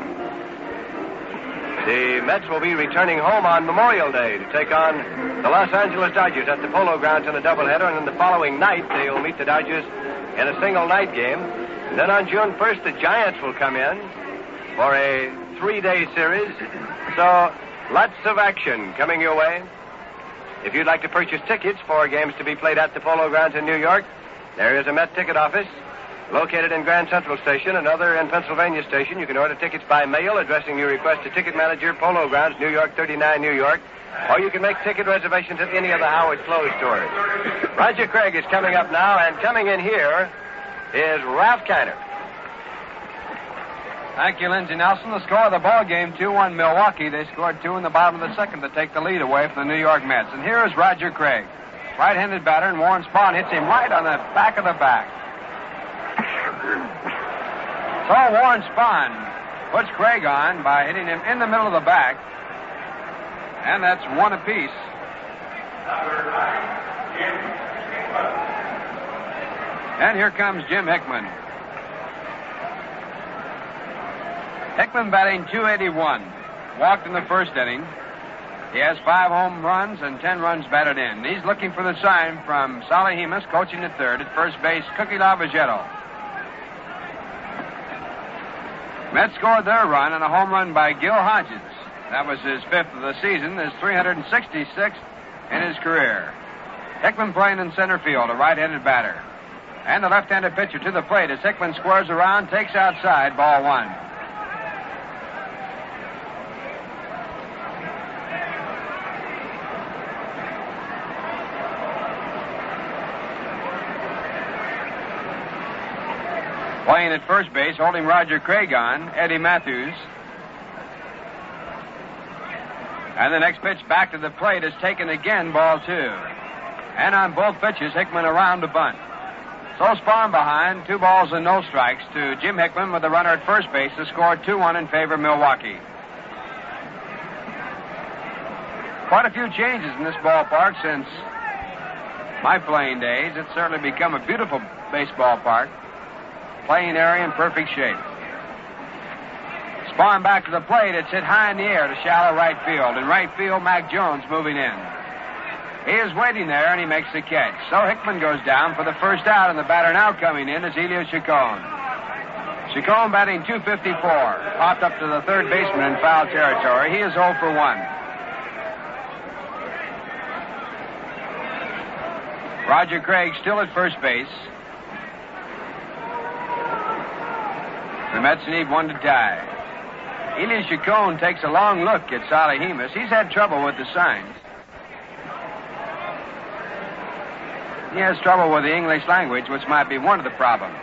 The Mets will be returning home on Memorial Day to take on the Los Angeles Dodgers at the Polo Grounds in a doubleheader, and then the following night they will meet the Dodgers in a single night game. And then on June 1st, the Giants will come in for a 3-day series. So lots of action coming your way. If you'd like to purchase tickets for games to be played at the Polo Grounds in New York, there is a Met ticket office located in Grand Central Station, another in Pennsylvania Station. You can order tickets by mail, addressing your request to Ticket Manager, Polo Grounds, New York 39, New York. Or you can make ticket reservations at any of the Howard Clothes stores. Roger Craig is coming up now, and coming in here is Ralph Kiner. Thank you, Lindsey Nelson. The score of the ball game, 2-1 Milwaukee. They scored 2 in the bottom of the second to take the lead away from the New York Mets. And here is Roger Craig. Right-handed batter, and Warren Spahn hits him right on the back of the back. So Warren Spahn puts Craig on by hitting him in the middle of the back. And that's 1 apiece. And here comes Jim Hickman. Hickman batting .281. Walked in the first inning. He has 5 home runs and 10 runs batted in. He's looking for the sign from Salahimas, coaching at third. At first base, Cookie Lavagetto. Mets scored their run on a home run by Gil Hodges. That was his 5th of the season, his 366th in his career. Hickman playing in center field, a right-handed batter. And the left-handed pitcher to the plate as Hickman squares around, takes outside, ball 1. Playing at first base, holding Roger Craig on, Eddie Mathews. And the next pitch back to the plate is taken again, ball 2. And on both pitches, Hickman around to bunt. So Spahn behind, 2 balls and no strikes to Jim Hickman with the runner at first base to score 2-1 in favor of Milwaukee. Quite a few changes in this ballpark since my playing days. It's certainly become a beautiful baseball park. Playing area in perfect shape. Spahn back to the plate. It's hit high in the air to shallow right field. In right field, Mack Jones moving in. He is waiting there, and he makes the catch. So Hickman goes down for the first out, and the batter now coming in is Elio Chacon. Chacon batting .254. Popped up to the third baseman in foul territory. He is 0 for 1. Roger Craig still at first base. The Mets need one to tie. Elio Chacon takes a long look at Salahimas. He's had trouble with the signs. He has trouble with the English language, which might be one of the problems.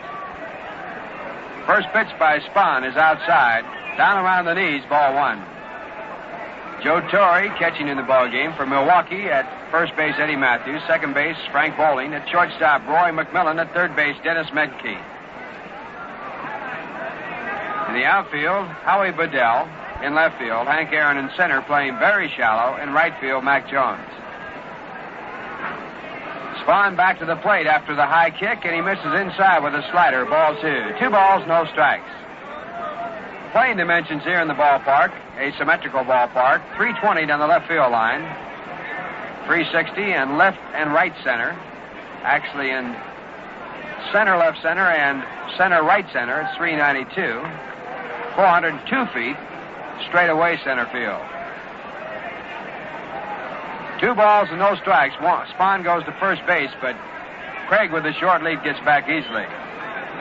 First pitch by Spahn is outside. Down around the knees, ball 1. Joe Torre catching in the ball game for Milwaukee. At first base, Eddie Mathews. Second base, Frank Bowling. At shortstop, Roy McMillan. At third base, Dennis Medke. In the outfield, Howie Bedell. In left field, Hank Aaron in center playing very shallow. In right field, Mack Jones. Spahn back to the plate after the high kick, and he misses inside with a slider. Ball 2. 2 balls, no strikes. Playing dimensions here in the ballpark, a symmetrical ballpark. 320 down the left field line. 360 in left and right center. Actually in center left center and center right center, it's 392. 402 feet straight away center field. 2 balls and no strikes. Spahn goes to first base, but Craig with the short lead gets back easily.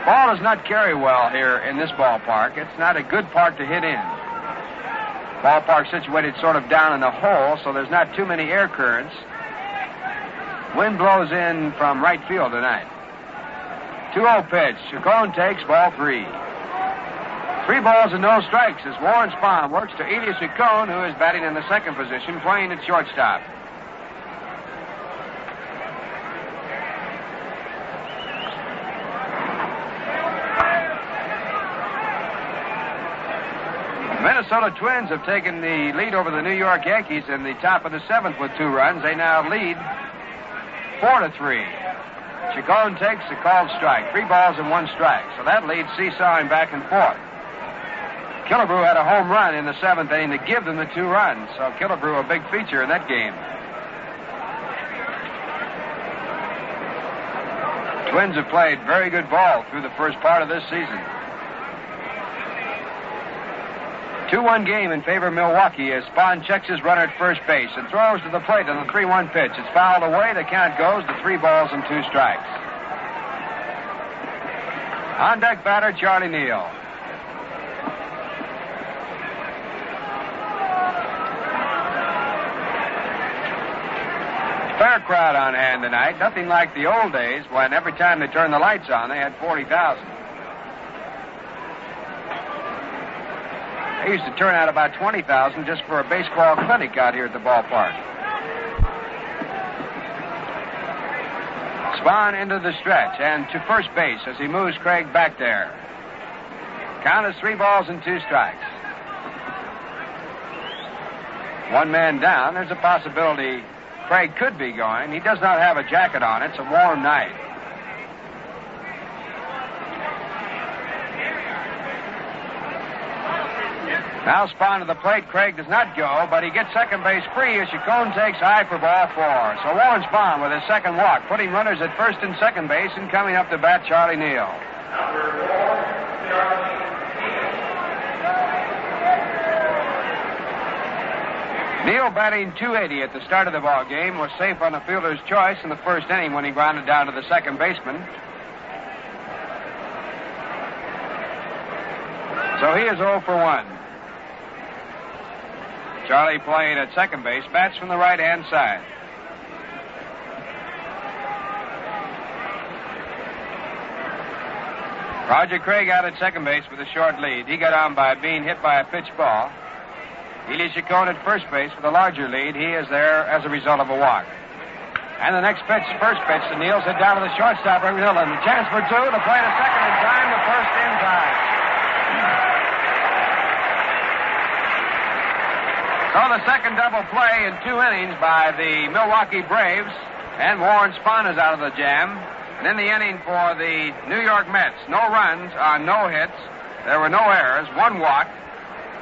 Ball does not carry well here in this ballpark. It's not a good park to hit in. Ballpark situated sort of down in the hole, so there's not too many air currents. Wind blows in from right field tonight. 2-0 pitch. Chacon takes ball 3. 3 balls and no strikes as Warren Spahn works to Elio Chacon, who is batting in the second position, playing at shortstop. Minnesota Twins have taken the lead over the New York Yankees in the top of the 7th with 2 runs. They now lead 4-3. Chacon takes a called strike. 3 balls and 1 strike. So that leads seesawing back and forth. Killebrew had a home run in the 7th inning to give them the 2 runs. So Killebrew a big feature in that game. Twins have played very good ball through the first part of this season. 2-1 game in favor of Milwaukee as Spahn checks his runner at first base and throws to the plate on the 3-1 pitch. It's fouled away. The count goes to 3 balls and 2 strikes. On deck batter, Charlie Neal. Fair crowd on hand tonight. Nothing like the old days when every time they turned the lights on, they had 40,000. They used to turn out about 20,000 just for a baseball clinic out here at the ballpark. Spahn into the stretch and to first base as he moves Craig back there. Count is 3 balls and 2 strikes. 1 man down. There's a possibility Craig could be going. He does not have a jacket on. It's a warm night. Now Spahn to the plate. Craig does not go, but he gets second base free as Chacon takes high for ball 4. So Warren Spahn with his second walk, putting runners at first and second base, and coming up to bat, Charlie Neal. Neal batting .280 at the start of the ball game, was safe on the fielder's choice in the first inning when he grounded down to the second baseman. So he is 0 for 1. Charlie playing at second base, bats from the right-hand side. Roger Craig out at second base with a short lead. He got on by being hit by a pitch ball. Elio Chacon at first base with a larger lead. He is there as a result of a walk. And the next pitch, first pitch to Neal's hit down to the shortstop, Irving Hilton. The chance for 2, the play to second in time, the first in time. So the second double play in 2 innings by the Milwaukee Braves, and Warren Spahn is out of the jam. And in the inning for the New York Mets, no runs on no hits. There were no errors, 1 walk,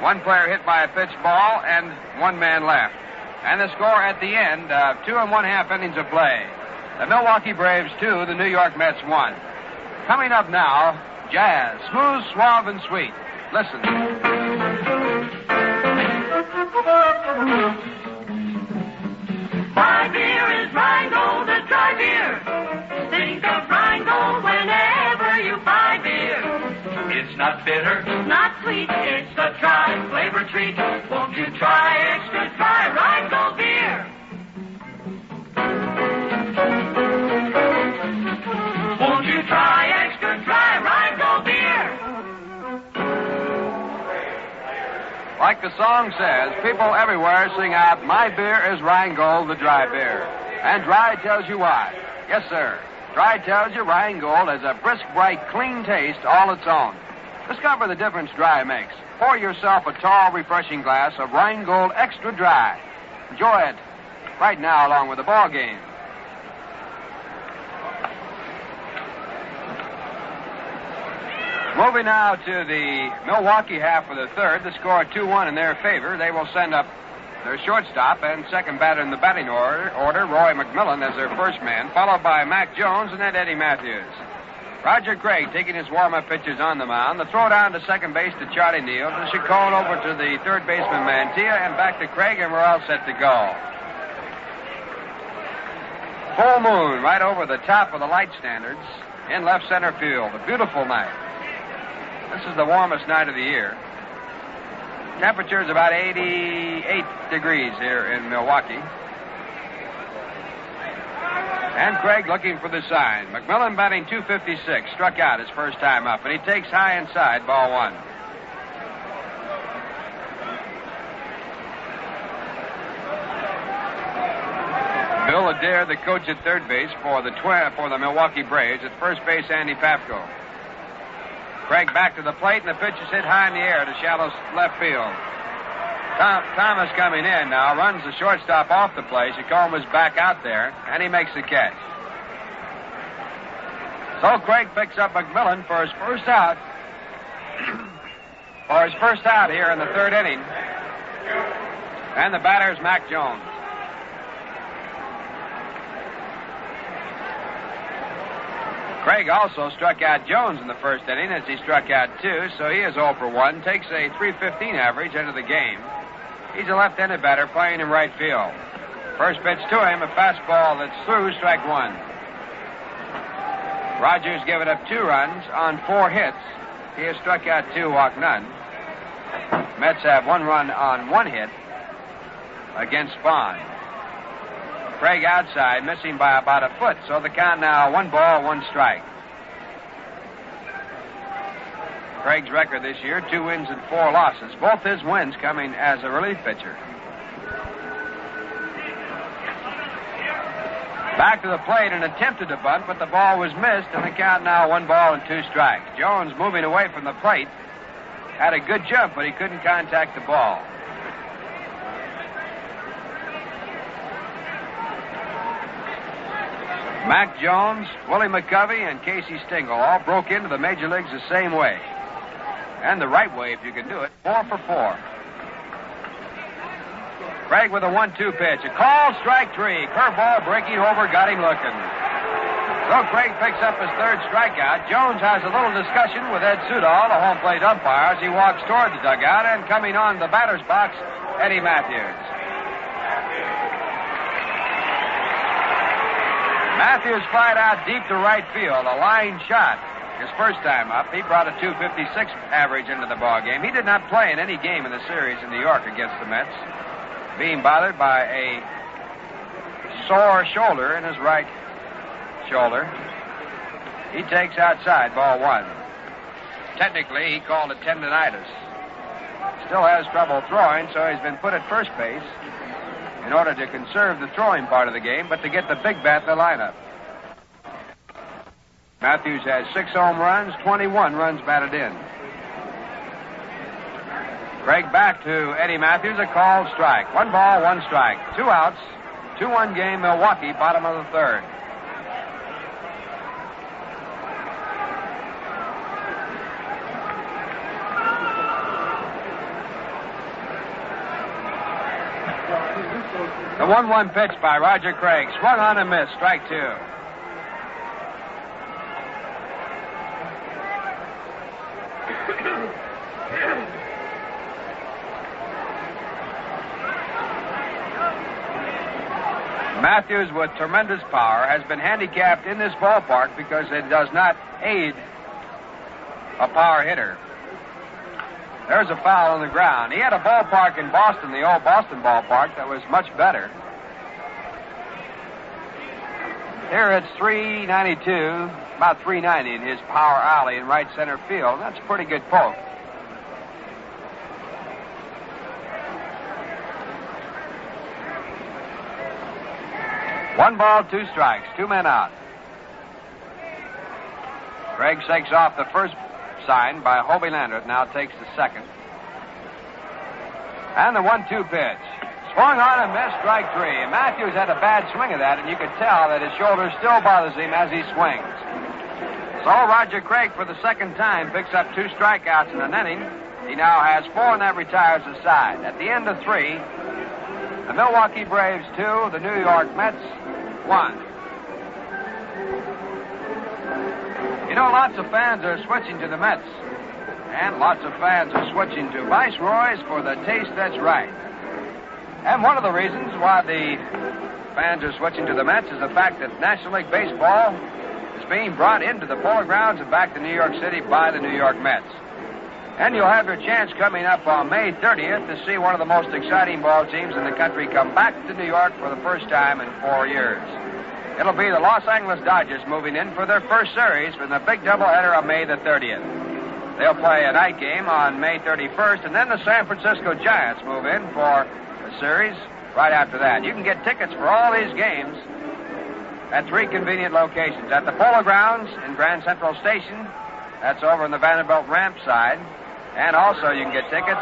One player hit by a pitch ball, and one man left. And the score at the end of 2 1/2 innings of play. The Milwaukee Braves 2, the New York Mets 1. Coming up now, jazz, smooth, suave, and sweet. Listen. My beer is Rheingold, a dry beer. Think of Rheingold whenever you buy beer. It's not bitter, Not sweet, it's a dry flavor treat. won't you try extra dry Rheingold beer? Won't you try extra dry Rheingold beer? Like the song says, people everywhere sing out, my beer is Rheingold, the dry beer. And dry tells you why. Yes, sir. Dry tells you Rheingold has a brisk, bright, clean taste all its own. Discover the difference dry makes. Pour yourself a tall, refreshing glass of Rheingold Extra Dry. Enjoy it right now along with the ball game. Moving now to the Milwaukee half of the third. The score 2-1 in their favor. They will send up their shortstop and second batter in the batting order, Roy McMillan as their first man, followed by Mack Jones and then Eddie Mathews. Roger Craig taking his warm-up pitches on the mound. The throw down to second base to Charlie Neal. To Chacon over to the third baseman Mantilla and back to Craig, and we're all set to go. Full moon right over the top of the light standards in left center field. A beautiful night. This is the warmest night of the year. Temperature is about 88 degrees here in Milwaukee. And Craig looking for the sign. McMillan batting .256, struck out his first time up, and he takes high inside, ball one. Bill Adair, the coach at third base for the Milwaukee Braves. At first base, Andy Pafko. Craig back to the plate, and the pitch is hit high in the air to shallow left field. Thomas coming in now, runs the shortstop off the play. Chacon was back out there, and he makes the catch. So Craig picks up McMillan for his first out. Here in the third inning. And the batter is Mack Jones. Craig also struck out Jones in the first inning as he struck out two, so he is 0 for 1, takes a .315 average into the game. He's a left-handed batter playing in right field. First pitch to him, a fastball that's through, strike one. Rogers given up 2 runs on 4 hits. He has struck out 2, walked none. Mets have 1 run on 1 hit against Spahn. Craig outside, missing by about a foot, so the count now 1 ball, 1 strike. Craig's record this year, 2 wins and 4 losses. Both his wins coming as a relief pitcher. Back to the plate and attempted to bunt, but the ball was missed, and the count now 1 ball and 2 strikes. Jones moving away from the plate. Had a good jump, but he couldn't contact the ball. Mack Jones, Willie McCovey, and Casey Stengel all broke into the major leagues the same way. And the right way, if you can do it. 4 for 4. Craig with a 1-2 pitch. A call, strike 3. Curveball breaking over, got him looking. So Craig picks up his third strikeout. Jones has a little discussion with Ed Sudol, the home plate umpire, as he walks toward the dugout, and coming on the batter's box, Eddie Mathews. Mathews flied out deep to right field, a line shot. His first time up, he brought a .256 average into the ball game. He did not play in any game in the series in New York against the Mets, being bothered by a sore shoulder in his right shoulder. He takes outside, ball one. Technically, he called it tendonitis. Still has trouble throwing, so he's been put at first base in order to conserve the throwing part of the game, but to get the big bat in the lineup. Mathews has 6 home runs, 21 runs batted in. Craig back to Eddie Mathews, a called strike. 1 ball, 1 strike. 2 outs, 2-1 game, Milwaukee, bottom of the third. The 1-1 pitch by Roger Craig. Swung on and missed. Strike 2. Mathews, with tremendous power, has been handicapped in this ballpark because it does not aid a power hitter. There's a foul on the ground. He had a ballpark in Boston, the old Boston ballpark, that was much better. Here it's 392, about 390 in his power alley in right center field. That's a pretty good poke. One ball, 2 strikes, 2 men out. Craig shakes off the first sign by Hobie Landreth, now takes the second. And the 1-2 pitch. Swung on and missed, strike 3. And Mathews had a bad swing of that, and you could tell that his shoulder still bothers him as he swings. So Roger Craig, for the second time, picks up 2 strikeouts in an inning. He now has 4, and that retires the side. At the end of 3, the Milwaukee Braves 2, the New York Mets 1. You know, lots of fans are switching to the Mets. And lots of fans are switching to Viceroys for the taste that's right. And one of the reasons why the fans are switching to the Mets is the fact that National League Baseball is being brought into the Polo Grounds and back to New York City by the New York Mets. And you'll have your chance coming up on May 30th to see one of the most exciting ball teams in the country come back to New York for the first time in 4 years. It'll be the Los Angeles Dodgers moving in for their first series from the big doubleheader on May the 30th. They'll play a night game on May 31st, and then the San Francisco Giants move in for a series right after that. You can get tickets for all these games at 3 convenient locations. At the Polo Grounds in Grand Central Station, that's over in the Vanderbilt ramp side, and also you can get tickets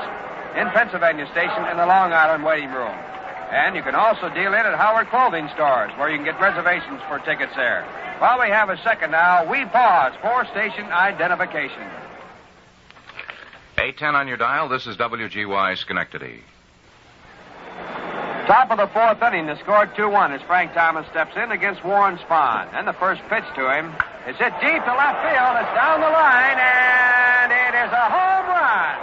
in Pennsylvania Station in the Long Island waiting room. And you can also deal in at Howard Clothing Stores, where you can get reservations for tickets there. While we have a second now, we pause for station identification. 810 on your dial. This is WGY Schenectady. Top of the 4th inning, the score 2-1 as Frank Thomas steps in against Warren Spahn. And the first pitch to him is hit deep to left field. It's down the line, and it is a home run.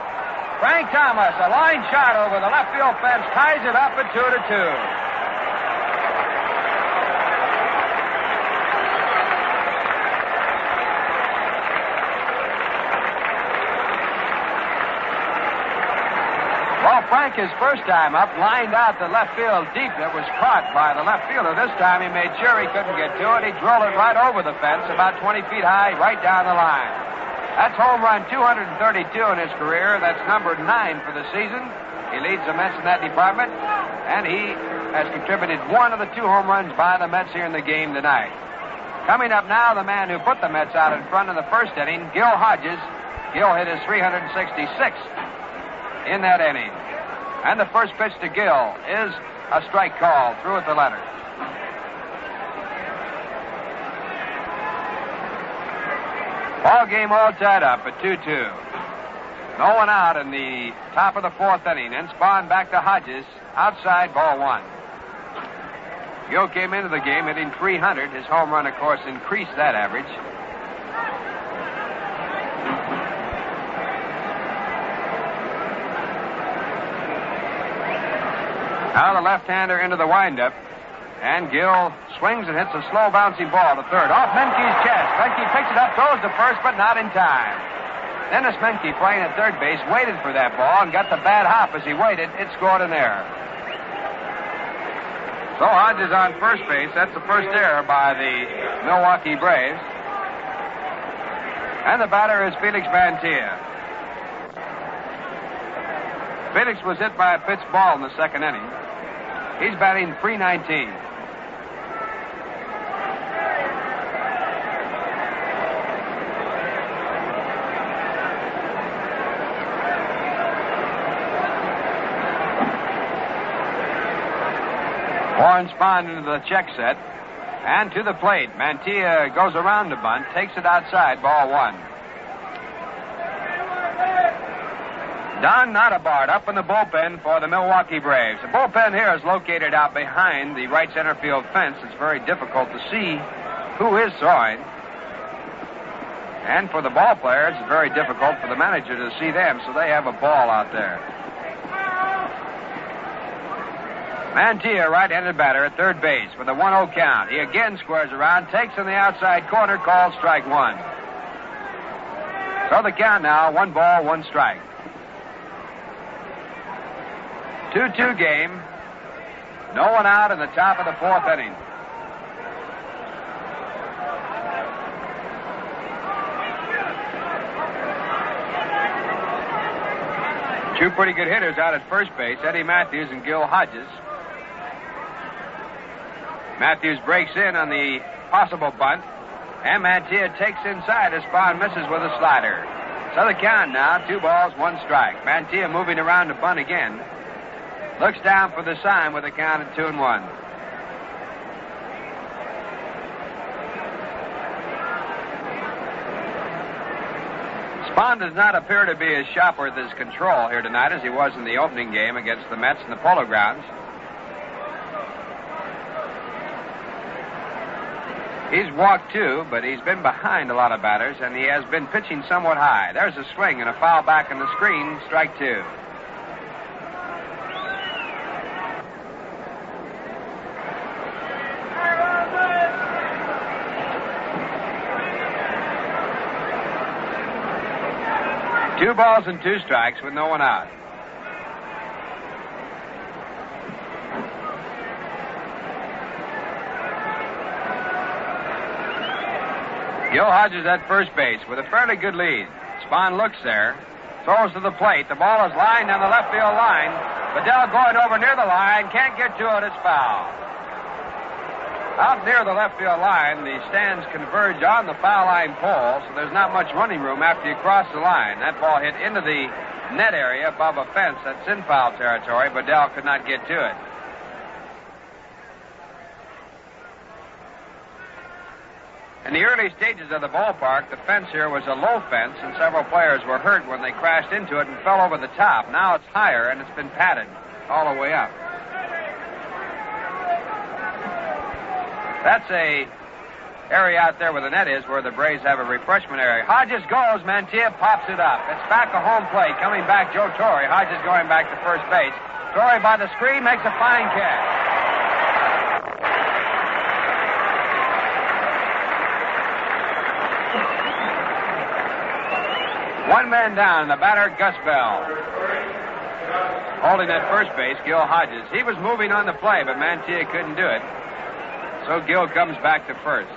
Frank Thomas, a line shot over the left field fence, ties it up at 2-2. Well, Frank, his first time up, lined out the left field deep. It was caught by the left fielder. This time he made sure he couldn't get to it. He drilled it right over the fence, about 20 feet high, right down the line. That's home run 232 in his career. That's number 9 for the season. He leads the Mets in that department, and he has contributed 1 of the 2 home runs by the Mets here in the game tonight. Coming up now, the man who put the Mets out in front in the first inning, Gil Hodges. Gil hit his 366th in that inning. And the first pitch to Gil is a strike call through at the letter. Ball game all tied up at 2-2. No one out in the top of the 4th inning. And Spahn back to Hodges. Outside, ball 1. Gil came into the game hitting 300. His home run, of course, increased that average. Now the left-hander into the windup. And Gil swings and hits a slow bouncing ball to third. Off Menke's chest. Menke picks it up, throws to first, but not in time. Dennis Menke, playing at third base, waited for that ball and got the bad hop as he waited. It scored an error. So Hodges on first base. That's the first error by the Milwaukee Braves. And the batter is Felix Mantilla. Felix was hit by a pitch ball in the second inning. He's batting .319. Warren Spahn into the check set. And to the plate. Mantilla goes around the bunt, takes it outside, ball 1. Don Notabart up in the bullpen for the Milwaukee Braves. The bullpen here is located out behind the right center field fence. It's very difficult to see who is throwing. And for the ball players, it's very difficult for the manager to see them, so they have a ball out there. Mantilla, right-handed batter at third base with a 1-0 count. He again squares around, takes in the outside corner, calls strike one. So the count now, 1 ball, 1 strike. 2-2 game. No one out in the top of the 4th inning. Two pretty good hitters out at first base, Eddie Mathews and Gil Hodges. Mathews breaks in on the possible bunt, and Mantilla takes inside as Spahn misses with a slider. So the count now, 2 balls, 1 strike. Mantilla moving around to bunt again. Looks down for the sign with a count at 2-1. Spahn does not appear to be as sharp with his control here tonight as he was in the opening game against the Mets in the Polo Grounds. He's walked 2, but he's been behind a lot of batters, and he has been pitching somewhat high. There's a swing and a foul back on the screen, strike 2. Two balls and 2 strikes with no one out. Gil Hodges at first base with a fairly good lead. Spahn looks there, throws to the plate. The ball is lined down the left field line. Bedell going over near the line, can't get to it, it's foul. Out near the left field line, the stands converge on the foul line pole, so there's not much running room after you cross the line. That ball hit into the net area above a fence that's in foul territory. Bedell could not get to it. In the early stages of the ballpark, the fence here was a low fence, and several players were hurt when they crashed into it and fell over the top. Now it's higher, and it's been padded all the way up. That's a area out there where the net is where the Braves have a refreshment area. Hodges goes, Mantilla pops it up. It's back to home plate. Coming back, Joe Torre. Hodges going back to first base. Torre by the screen makes a fine catch. One man down, the batter, Gus Bell. Holding at first base, Gil Hodges. He was moving on the play, but Mantilla couldn't do it. So Gil comes back to first.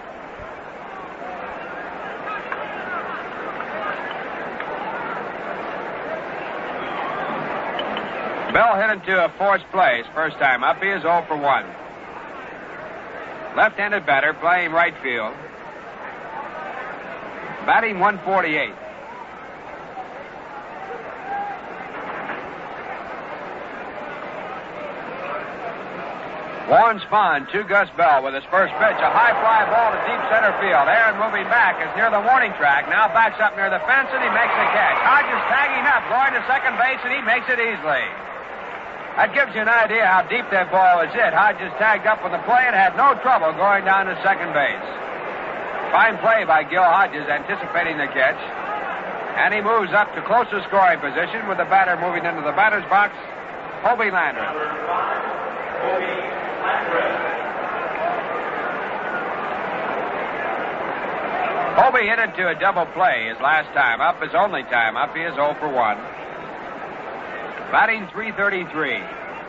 Bell hit into a forced play his first time up. He is 0 for 1. Left-handed batter playing right field. Batting 148. Warren Spahn to Gus Bell with his first pitch. A high fly ball to deep center field. Aaron moving back is near the warning track. Now backs up near the fence and he makes the catch. Hodges tagging up, going to second base, and he makes it easily. That gives you an idea how deep that ball is hit. Hodges tagged up with the play and had no trouble going down to second base. Fine play by Gil Hodges, anticipating the catch. And he moves up to closer scoring position with the batter moving into the batter's box, Hobie Landry. Hobie hit into a double play his last time up, his only time up. He is 0 for 1. Batting .333.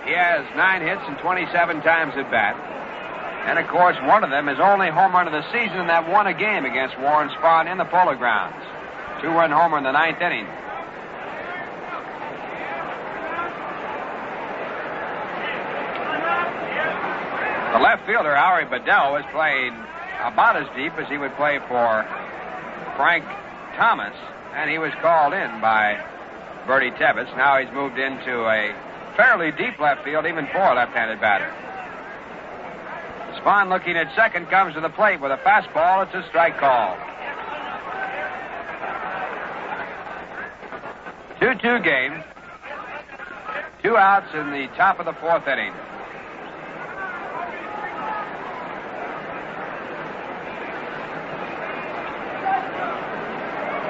He has 9 hits and 27 times at bat. And, of course, one of them is only home run of the season, and that won a game against Warren Spahn in the Polo Grounds. 2-run homer in the 9th inning. The left fielder, Howie Bedell, was playing about as deep as he would play for Frank Thomas, and he was called in by Bertie Tebbetts. Now he's moved into a fairly deep left field, even for a left-handed batter. Spahn looking at second, comes to the plate with a fastball. It's a strike call. 2-2 game. 2 outs in the top of the 4th inning.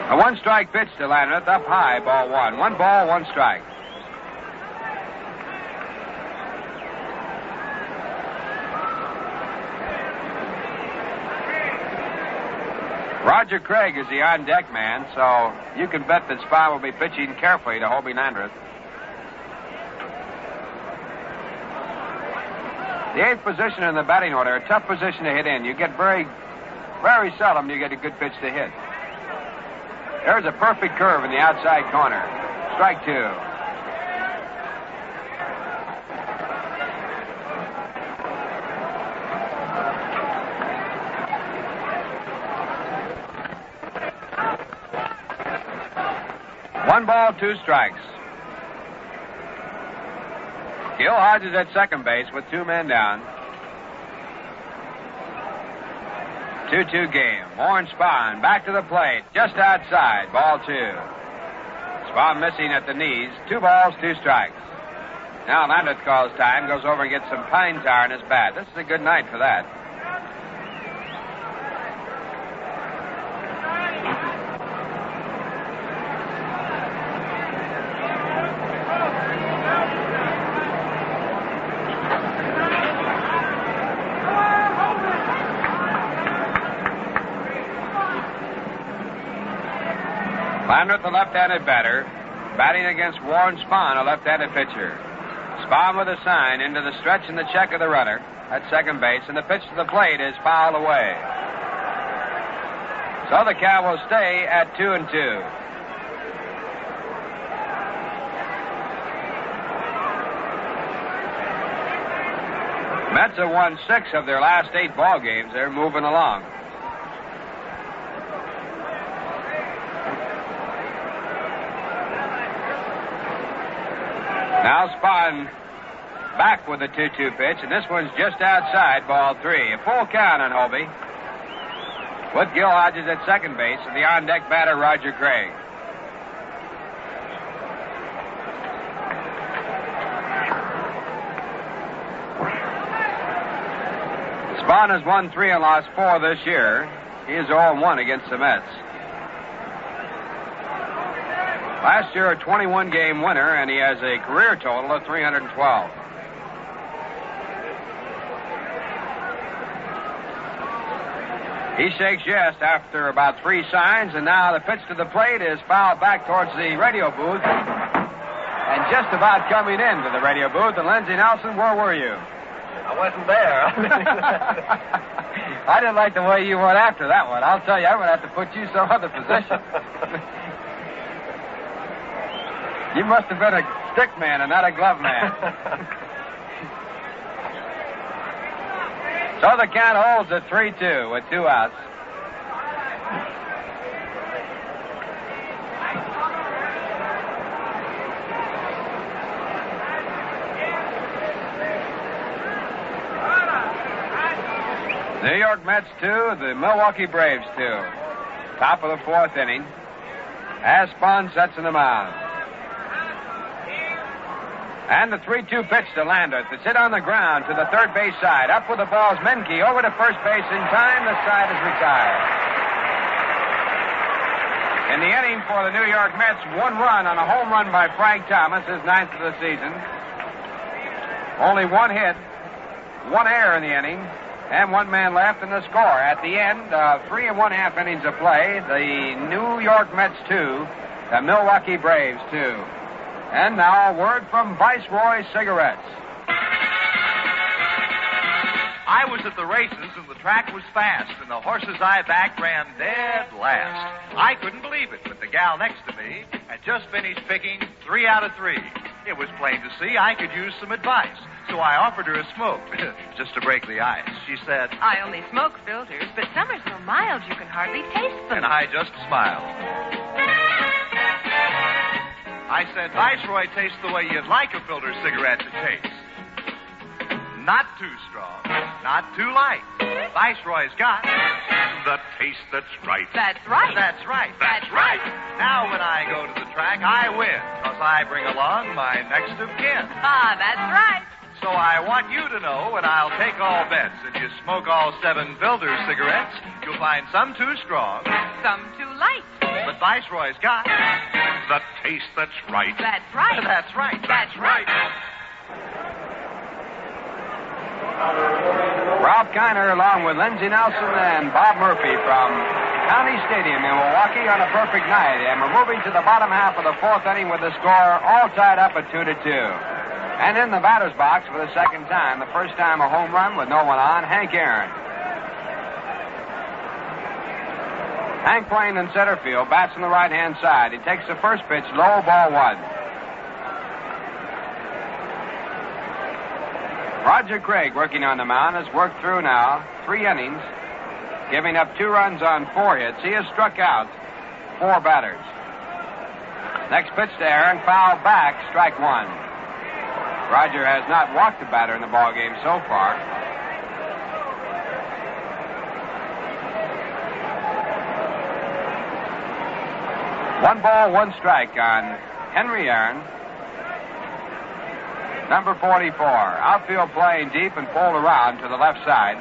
A 1-strike pitch to Landreth, up high, ball 1. 1 ball, 1 strike. Roger Craig is the on-deck man, so you can bet that Spahn will be pitching carefully to Hobie Landreth. The 8th position in the batting order, a tough position to hit in. You get very seldom you get a good pitch to hit. There's a perfect curve in the outside corner. Strike 2. One ball, 2 strikes. Gil Hodges at second base with 2 men down. 2-2 game. Warren Spahn back to the plate, just outside. Ball 2. Spahn missing at the knees. 2 balls, 2 strikes. Now Landreth calls time, goes over and gets some pine tar in his bat. This is a good night for that. Landreth, the left-handed batter, batting against Warren Spahn, a left-handed pitcher. Spahn with a sign into the stretch and the check of the runner at second base, and the pitch to the plate is fouled away. So the count will stay at 2-2. Mets have won 6 of their last 8 ball games. They're moving along. Now Spahn back with a 2-2 pitch, and this one's just outside, ball 3. A full count on Hobie. With Gil Hodges at second base and the on-deck batter, Roger Craig. Spahn has won 3 and lost 4 this year. He is 0-1 against the Mets. Last year, a 21-game winner, and he has a career total of 312. He shakes yes after about 3 signs, and now the pitch to the plate is fouled back towards the radio booth. And just about coming into the radio booth, and Lindsey Nelson, where were you? I wasn't there. I didn't like the way you went after that one. I'll tell you, I'm going to have to put you some other position. You must have been a stick man and not a glove man. So the count holds at 3-2 with 2 outs. New York Mets 2, the Milwaukee Braves 2. Top of the 4th inning. As Spahn sets in the mound. And the 3-2 pitch to Landreth. It's hit on the ground to the third base side. Up with the ball's Menke. Over to first base in time. The side is retired. In the inning for the New York Mets, 1 run on a home run by Frank Thomas, his 9th of the season. Only 1 hit, 1 error in the inning, and 1 man left in the score. At the end of 3 1/2 innings of play, the New York Mets 2, the Milwaukee Braves 2. And now a word from Viceroy Cigarettes. I was at the races and the track was fast and the horses I backed ran dead last. I couldn't believe it, but the gal next to me had just finished picking 3 out of 3. It was plain to see I could use some advice, so I offered her a smoke just to break the ice. She said, I only smoke filters, but some are so mild you can hardly taste them. and I just smiled. I said, Viceroy tastes the way you'd like a filter cigarette to taste. Not too strong, not too light. Viceroy's got the taste that's right. That's right. That's right. That's right. Now when I go to the track, I win, because I bring along my next of kin. Ah, that's right. So I want you to know when I'll take all bets and you smoke all 7 Builder cigarettes, you'll find some too strong, Some too light. but Viceroy's got The taste that's right. That's right. That's right. That's right. Ralph Kiner along with Lindsey Nelson and Bob Murphy from County Stadium in Milwaukee on a perfect night. And we're moving to the bottom half of the 4th inning with the score all tied up at 2-2. And in the batter's box for the second time, the first time a home run with no one on, Hank Aaron. Hank playing in center field, bats on the right-hand side. He takes the first pitch, low, ball 1. Roger Craig working on the mound has worked through now 3 innings, giving up 2 runs on 4 hits. He has struck out 4 batters. Next pitch to Aaron, foul back, strike 1. Roger has not walked a batter in the ballgame so far. One ball, 1 strike on Henry Aaron. Number 44. Outfield playing deep and pulled around to the left side.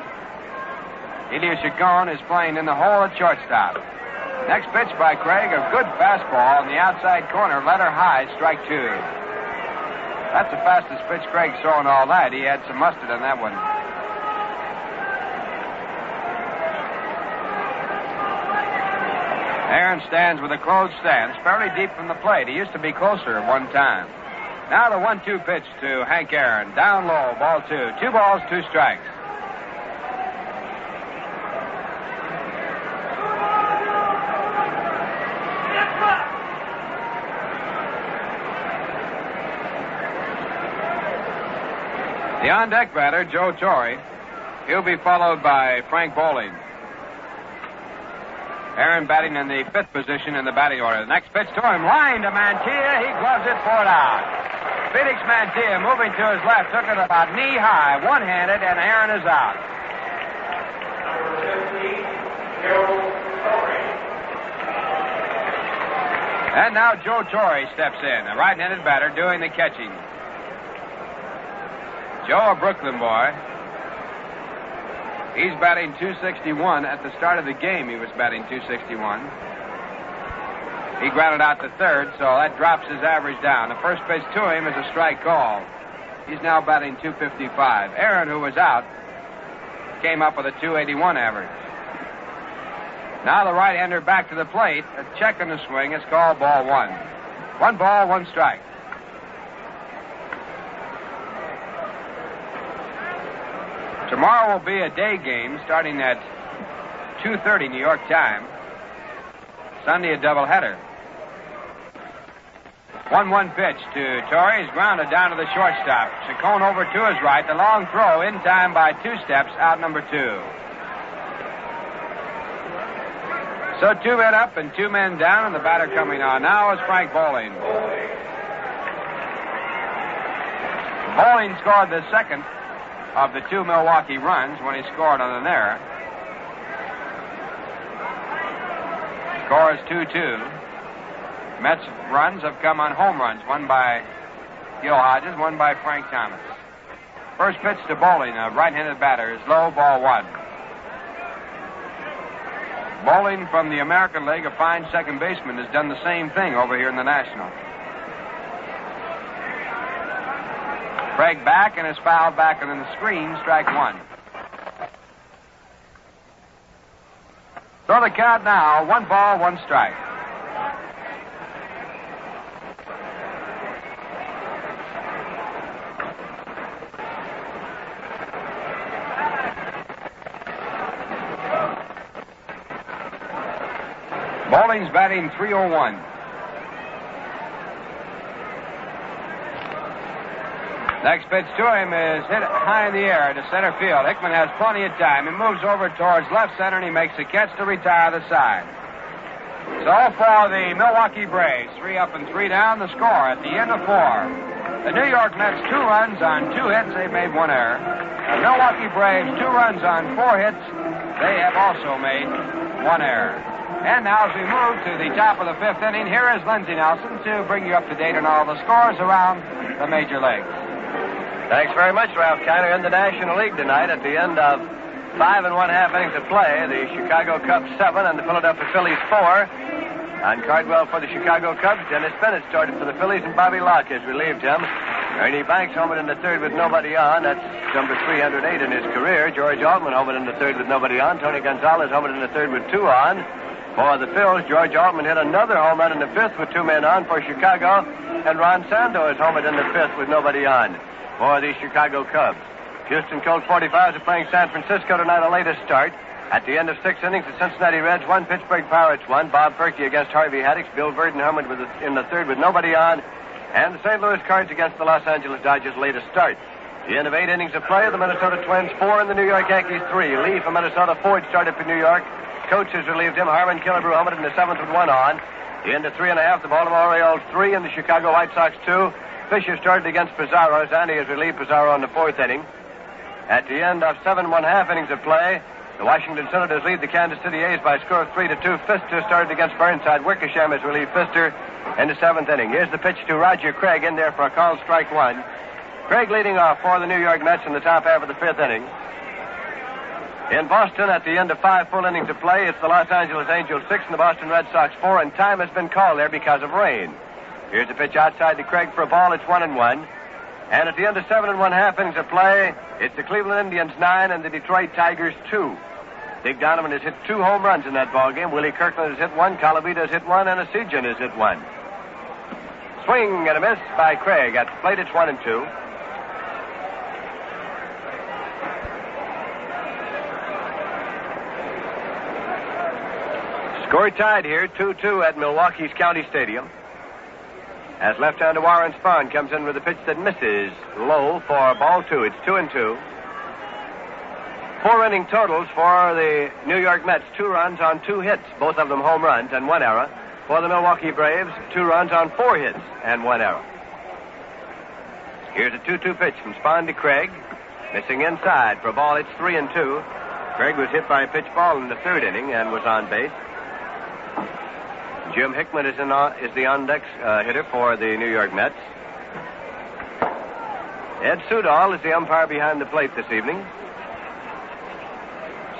Elio Chacon is playing in the hole at shortstop. Next pitch by Craig, a good fastball on the outside corner, letter high, strike 2. That's the fastest pitch Craig's thrown all night. He had some mustard on that one. Aaron stands with a closed stance, fairly deep from the plate. He used to be closer at one time. Now the 1-2 pitch to Hank Aaron. Down low, ball 2. 2 balls, 2 strikes. The on-deck batter, Joe Torrey. He'll be followed by Frank Bowling. Aaron batting in the 5th position in the batting order. The next pitch to him, line to Mantilla. He gloves it for it out. Felix Mantilla moving to his left, took it about knee high, one-handed, and Aaron is out. And now Joe Torrey steps in, a right-handed batter doing the catching. Joe, a Brooklyn boy. He's batting .261. At the start of the game, he was batting .261. He grounded out to third, so that drops his average down. The first pitch to him is a strike call. He's now batting .255. Aaron, who was out, came up with a .281 average. Now the right-hander back to the plate. A check on the swing. It's called ball 1. 1 ball, 1 strike. Tomorrow will be a day game starting at 2:30 New York time. Sunday, a doubleheader. 1-1 pitch to Torrey. He's grounded down to the shortstop. Chacon over to his right. The long throw in time by 2 steps, out number 2. So 2 men up and 2 men down, and the batter coming on now is Frank Bowling. Bowling scored the second of the 2 Milwaukee runs when he scored on an error. Score is 2-2. Mets runs have come on home runs, one by Gil Hodges, one by Frank Thomas. First pitch to Bowling, a right-handed batter, is low, ball 1. Bowling from the American League, a fine second baseman, has done the same thing over here in the National. Craig back and is fouled back and in the screen, strike 1. So the count now, 1 ball, 1 strike. Bowling's batting .301. Next pitch to him is hit high in the air to center field. Hickman has plenty of time. He moves over towards left center, and he makes a catch to retire the side. So for the Milwaukee Braves, 3 up and 3 down, the score at the end of 4. The New York Mets 2 runs on 2 hits. They made 1 error. The Milwaukee Braves 2 runs on 4 hits. They have also made one error. And now, as we move to the top of the fifth inning, here is Lindsey Nelson to bring you up to date on all the scores around the major leagues. Thanks very much, Ralph Kiner. In the National League tonight, at the end of 5 1/2 innings of play, the Chicago Cubs 7 and the Philadelphia Phillies 4. On Cardwell for the Chicago Cubs, Dennis Bennett started for the Phillies, and Bobby Locke has relieved him. Ernie Banks homered in the third with nobody on. That's number 308 in his career. George Altman homered in the third with nobody on. Tony Gonzalez homered in the third with 2 on. For the Phils, George Altman hit another home run in the fifth with 2 men on for Chicago. And Ron Santo is homered in the fifth with nobody on for the Chicago Cubs. Houston Colt 45s are playing San Francisco tonight, a latest start. At the end of 6 innings, the Cincinnati Reds 1, Pittsburgh Pirates 1. Bob Ferky against Harvey Haddix. Bill Verdon homered in the third with nobody on. And the St. Louis Cards against the Los Angeles Dodgers' latest start. At the end of 8 innings of play, the Minnesota Twins 4 and the New York Yankees 3. Lee from Minnesota, Ford started for New York. Coach has relieved him. Harmon Killebrew homered in the seventh with 1 on. At the end of 3 1/2, the Baltimore Orioles 3 and the Chicago White Sox 2. Fisher started against Pizarro. Zanny has relieved Pizarro in the 4th inning. At the end of 7 1/2 innings of play, the Washington Senators lead the Kansas City A's by a score of 3-2. Pfister started against Burnside. Wickersham has relieved Pfister in the 7th inning. Here's the pitch to Roger Craig, in there for a called strike 1. Craig leading off for the New York Mets in the top half of the 5th inning. In Boston, at the end of 5 full innings of play, it's the Los Angeles Angels 6 and the Boston Red Sox 4, and time has been called there because of rain. Here's a pitch outside to Craig for a ball. It's 1-1. And at the end of 7 1/2 innings of play, it's the Cleveland Indians 9 and the Detroit Tigers 2. Dick Donovan has hit 2 home runs in that ball game. Willie Kirkland has hit 1. Calavita has hit 1. And Asijan has hit 1. Swing and a miss by Craig. At the plate, it's 1-2. Score tied here, 2-2 at Milwaukee's County Stadium. As left-hander Warren Spahn comes in with a pitch that misses low for ball 2. It's 2-2. 4 inning totals for the New York Mets. 2 runs on 2 hits, both of them home runs, and 1 error. For the Milwaukee Braves, 2 runs on 4 hits and 1 error. Here's a 2-2 pitch from Spahn to Craig. Missing inside for a ball. It's 3-2. Craig was hit by a pitch ball in the 3rd inning and was on base. Jim Hickman is the on-deck hitter for the New York Mets. Ed Sudol is the umpire behind the plate this evening.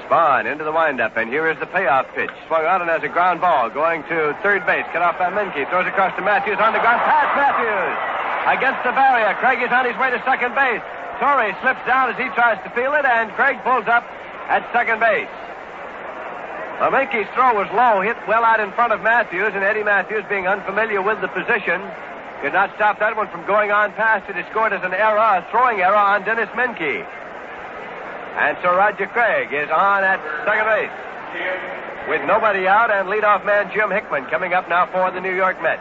Spahn into the windup, and here is the payoff pitch. Swung out and has a ground ball going to third base. Cut off by Menke. Throws across to Mathews on the ground. Past Mathews against the barrier. Craig is on his way to second base. Torrey slips down as he tries to field it, and Craig pulls up at second base. Menke's throw was low, hit well out in front of Mathews, and Eddie Mathews, being unfamiliar with the position, could not stop that one from going on past it. He scored as an error, a throwing error on Dennis Menke. And so Roger Craig is on at second base with nobody out, and leadoff man Jim Hickman coming up now for the New York Mets.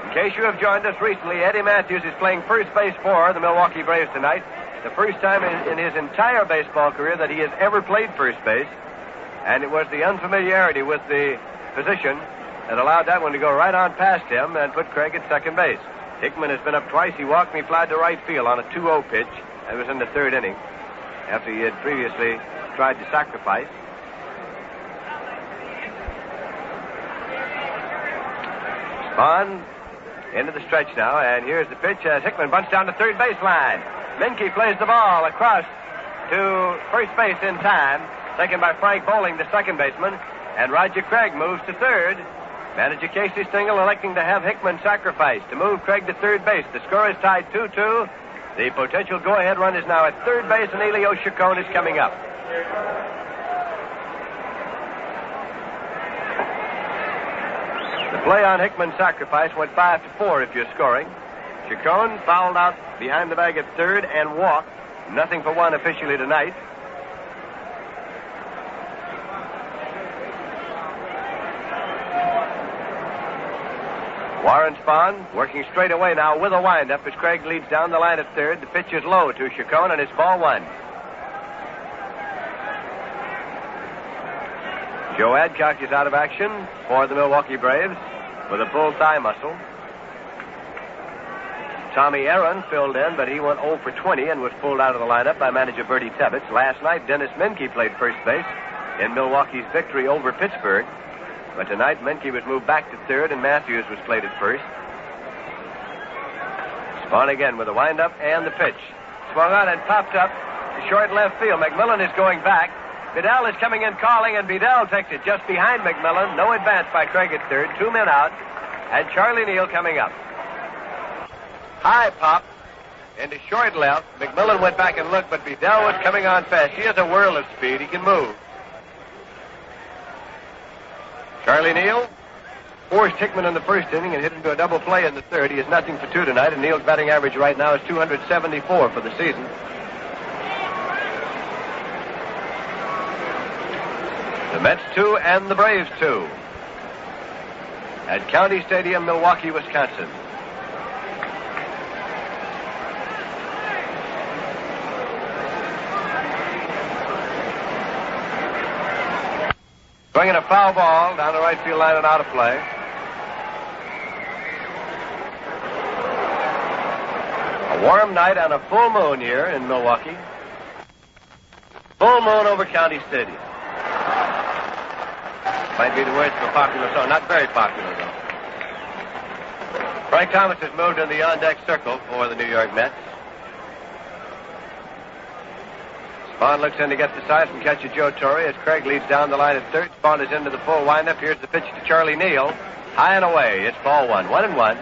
In case you have joined us recently, Eddie Mathews is playing first base for the Milwaukee Braves tonight. The first time in his entire baseball career that he has ever played first base. And it was the unfamiliarity with the position that allowed that one to go right on past him and put Craig at second base. Hickman has been up twice. He walked and he flied to right field on a 2-0 pitch. That was in the 3rd inning after he had previously tried to sacrifice. Spahn into the stretch now, and here's the pitch as Hickman bunts down the third baseline. Menke plays the ball across to first base in time. Taken by Frank Bowling, the second baseman, and Roger Craig moves to third. Manager Casey Stengel electing to have Hickman sacrificed to move Craig to third base. The score is tied 2-2. The potential go-ahead run is now at third base, and Elio Chacon is coming up. The play on Hickman's sacrifice went 5-4 if you're scoring. Chacon fouled out behind the bag at third and walked. Nothing for 1 officially tonight. Warren Spahn working straight away now with a windup as Craig leads down the line at third. The pitch is low to Chacon, and it's ball 1. Joe Adcock is out of action for the Milwaukee Braves with a bull thigh muscle. Tommy Aaron filled in, but he went 0 for 20 and was pulled out of the lineup by manager Bertie Tebbetts. Last night, Dennis Menke played first base in Milwaukee's victory over Pittsburgh. But tonight, Menke was moved back to third, and Mathews was played at first. Spahn again with a windup and the pitch. Swung on and popped up to short left field. McMillan is going back. Bedell is coming in calling, and Bedell takes it just behind McMillan. No advance by Craig at third. 2 men out. And Charlie Neal coming up. High pop into short left. McMillan went back and looked, but Bedell was coming on fast. He has a whirl of speed. He can move. Charlie Neal forced Hickman in the first inning and hit into a double play in the third. He is nothing for two tonight, and Neal's batting average right now is 274 for the season. The Mets 2 and the Braves 2 at County Stadium, Milwaukee, Wisconsin. Swinging a foul ball down the right field line and out of play. A warm night on a full moon here in Milwaukee. Full moon over County Stadium. Might be the words of a popular song. Not very popular, though. Frank Thomas has moved in the on-deck circle for the New York Mets. Spahn looks in to get the side from catcher Joe Torre as Craig leads down the line at third. Spahn is into the full windup. Here's the pitch to Charlie Neal. High and away. It's ball one. 1-1.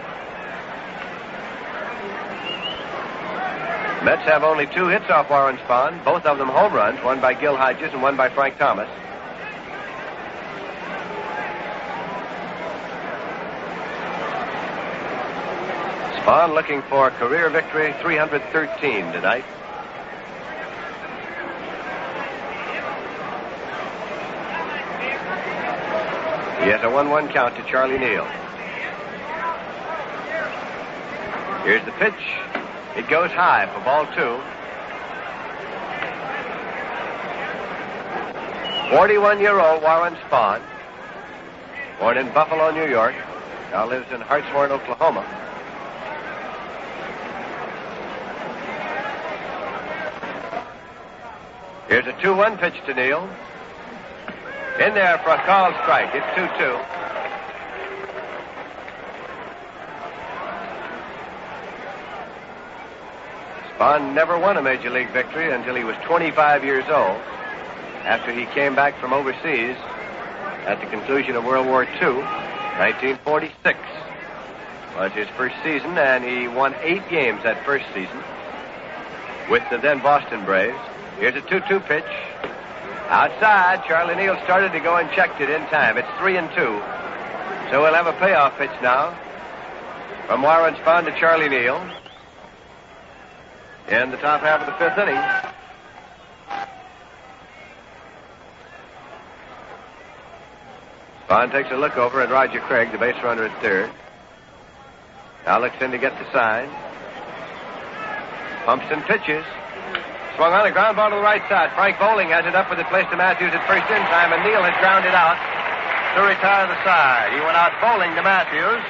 Mets have only 2 hits off Warren Spahn, both of them home runs, one by Gil Hodges and one by Frank Thomas. Spahn looking for career victory 313 tonight. He has a 1-1 count to Charlie Neal. Here's the pitch. It goes high for ball 2. 41-year-old Warren Spahn, born in Buffalo, New York, now lives in Hartshorn, Oklahoma. Here's a 2-1 pitch to Neal. In there for a called strike. It's 2-2. Spahn never won a Major League victory until he was 25 years old, after he came back from overseas at the conclusion of World War II. 1946 was his first season, and he won 8 games that first season with the then Boston Braves. Here's a 2-2 pitch. Outside, Charlie Neal started to go and checked it in time. It's 3-2. So we'll have a payoff pitch now from Warren Spahn to Charlie Neal in the top half of the 5th inning. Spahn takes a look over at Roger Craig, the base runner at third. Now looks in to get the sign. Pumps and pitches. Swung on a ground ball to the right side. Frank Bowling has it up with it placed to Mathews at first in time, and Neal has grounded out to retire the side. He went out bowling to Mathews,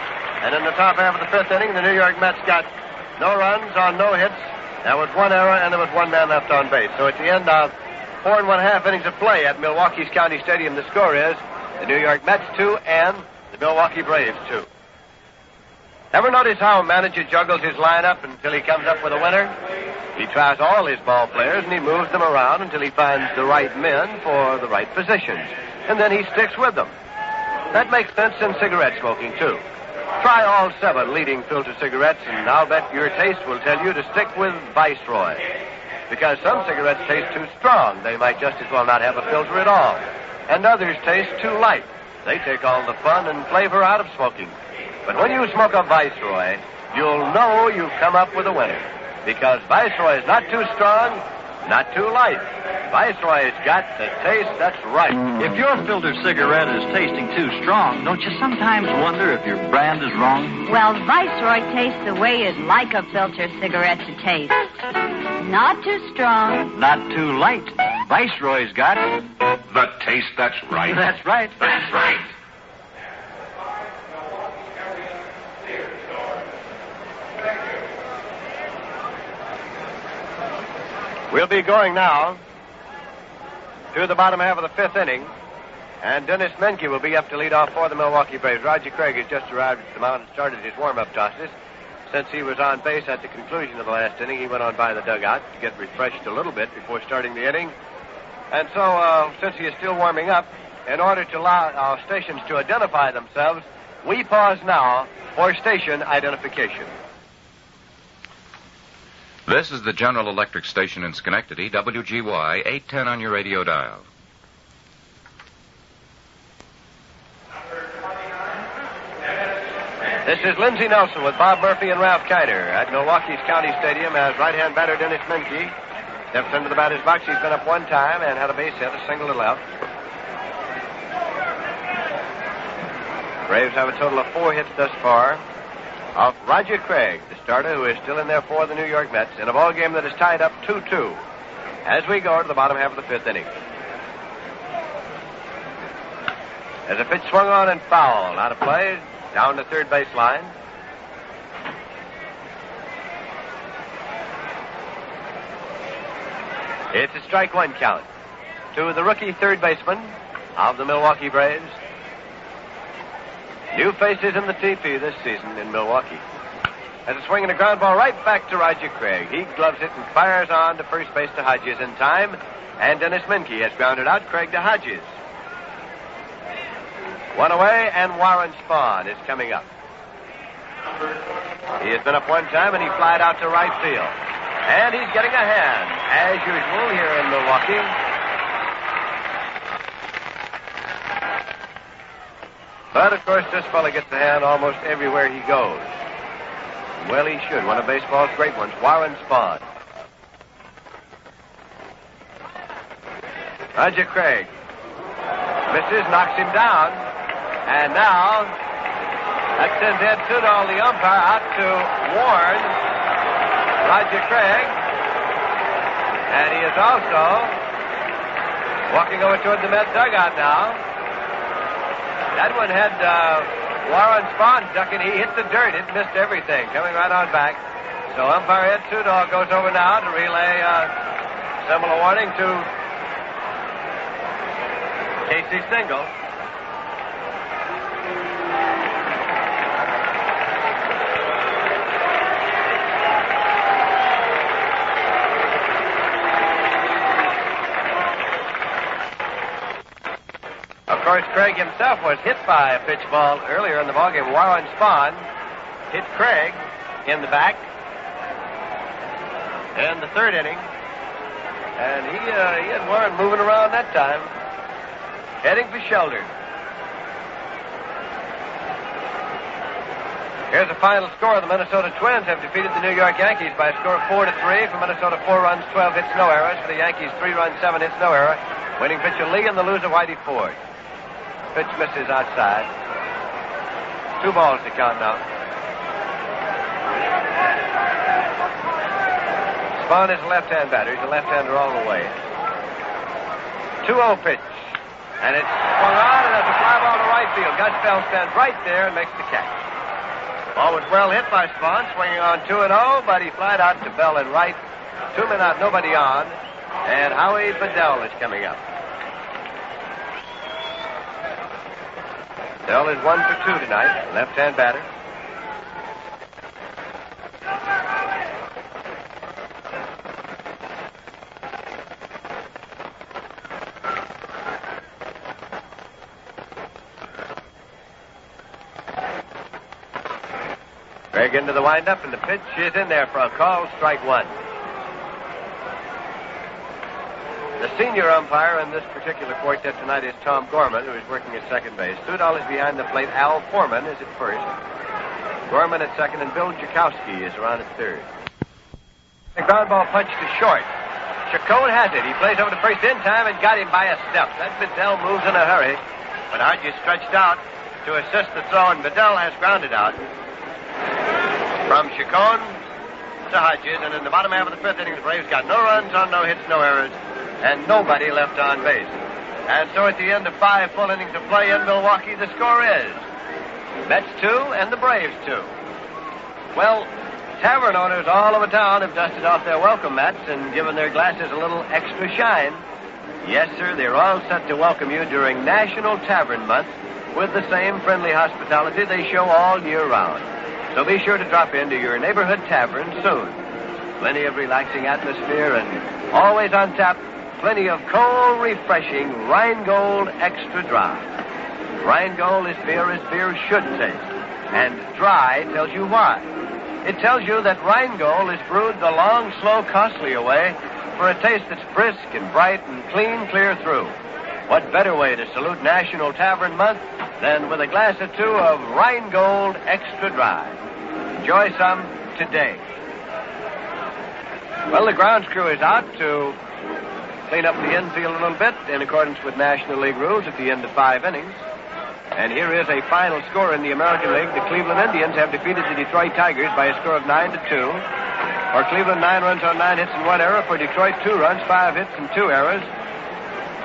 and in the top half of the 5th inning, the New York Mets got no runs on no hits. There was 1 error, and there was 1 man left on base. So at the end of 4 1/2 innings of play at Milwaukee's County Stadium, the score is the New York Mets 2 and the Milwaukee Braves 2. Ever notice how a manager juggles his lineup until he comes up with a winner? He tries all his ball players, and he moves them around until he finds the right men for the right positions. And then he sticks with them. That makes sense in cigarette smoking, too. Try all 7 leading filter cigarettes, and I'll bet your taste will tell you to stick with Viceroy. Because some cigarettes taste too strong. They might just as well not have a filter at all. And others taste too light. They take all the fun and flavor out of smoking. But when you smoke a Viceroy, you'll know you've come up with a winner. Because Viceroy is not too strong, not too light. Viceroy's got the taste that's right. If your filter cigarette is tasting too strong, don't you sometimes wonder if your brand is wrong? Well, Viceroy tastes the way you'd like a filter cigarette to taste. Not too strong. Not too light. Viceroy's got The taste that's right. That's right. That's right. We'll be going now to the bottom half of the fifth inning. And Dennis Menke will be up to lead off for the Milwaukee Braves. Roger Craig has just arrived at the mound and started his warm-up tosses. Since he was on base at the conclusion of the last inning, he went on by the dugout to get refreshed a little bit before starting the inning. And so, since he is still warming up, in order to allow our stations to identify themselves, we pause now for station identification. This is the General Electric station in Schenectady, WGY, 810 on your radio dial. This is Lindsey Nelson with Bob Murphy and Ralph Kiner at Milwaukee's County Stadium as right-hand batter Dennis Menke steps into the batter's box. He's been up one time and had a base hit, a single to left. Braves have a total of 4 hits thus far off Roger Craig, the starter, who is still in there for the New York Mets in a ball game that is tied up 2-2 as we go to the bottom half of the fifth inning. As a pitch swung on and fouled, out of play, down the third baseline. It's a strike one count to the rookie third baseman of the Milwaukee Braves. New faces in the teepee this season in Milwaukee. As a swing and a ground ball right back to Roger Craig. He gloves it and fires on to first base to Hodges in time. And Dennis Menke has grounded out Craig to Hodges. One away, and Warren Spahn is coming up. He has been up one time, and he flied out to right field. And he's getting a hand, as usual, here in Milwaukee. But, of course, this fella gets a hand almost everywhere he goes. Well, he should. One of baseball's great ones, Warren Spahn. Roger Craig misses, knocks him down. And now, that sends Ed Tudall, the umpire, out to warn Roger Craig. And he is also walking over toward the Met dugout now. That one had Warren Spahn ducking. He hit the dirt. It missed everything, coming right on back. So umpire Ed Tudall goes over now to relay similar warning to Casey Stengel. Of course, Craig himself was hit by a pitch ball earlier in the ballgame. Warren Spahn hit Craig in the back in the third inning. And he had Warren moving around that time, heading for shelter. Here's the final score. The Minnesota Twins have defeated the New York Yankees by a score of 4-3. For Minnesota, 4 runs, 12 hits, no errors. For the Yankees, 3 runs, 7 hits, no error. Winning pitcher Lee and the loser Whitey Ford. Pitch misses outside. 2 balls to count now. Spahn is a left-hand batter. He's a left-hander all the way. 2-0 pitch. And it's swung on, and there's a fly ball to right field. Gus Bell stands right there and makes the catch. Ball was well hit by Spahn, swinging on 2-0, but he flied out to Bell in right. 2 men out, nobody on. And Howie Bedell is coming up. Bell is 1 for 2 tonight, left-hand batter. Craig into the windup, and the pitch is in there for a call, strike one. The senior umpire in this particular quartet tonight is Tom Gorman, who is working at second base. $2 behind the plate. Al Foreman is at first. Gorman at second, and Bill Jakowski is around at third. The ground ball punch to short. Chacon has it. He plays over to first in time and got him by a step. That Bedell moves in a hurry, but Hodges stretched out to assist the throw, and Bedell has grounded out. From Chacon to Hodges, and in the bottom half of the fifth inning, the Braves got no runs on no hits, no errors, and nobody left on base. And so at the end of 5 full innings of play in Milwaukee, the score is Mets 2 and the Braves 2. Well, tavern owners all over town have dusted off their welcome mats and given their glasses a little extra shine Yes, sir, they're all set to welcome you during National Tavern Month with the same friendly hospitality they show all year round. So be sure to drop into your neighborhood tavern soon. Plenty of relaxing atmosphere and always on tap, plenty of cold, refreshing Rheingold Extra Dry. Rheingold is beer as beer should taste. And dry tells you why. It tells you that Rheingold is brewed the long, slow, costlier way for a taste that's brisk and bright and clean clear through. What better way to salute National Tavern Month than with a glass or two of Rheingold Extra Dry? Enjoy some today. Well, the grounds crew is out to clean up the infield a little bit in accordance with National League rules at the end of 5 innings. And here is a final score in the American League. The Cleveland Indians have defeated the Detroit Tigers by a score of 9-2. For Cleveland, 9 runs on 9 hits and 1 error. For Detroit, 2 runs, 5 hits and 2 errors.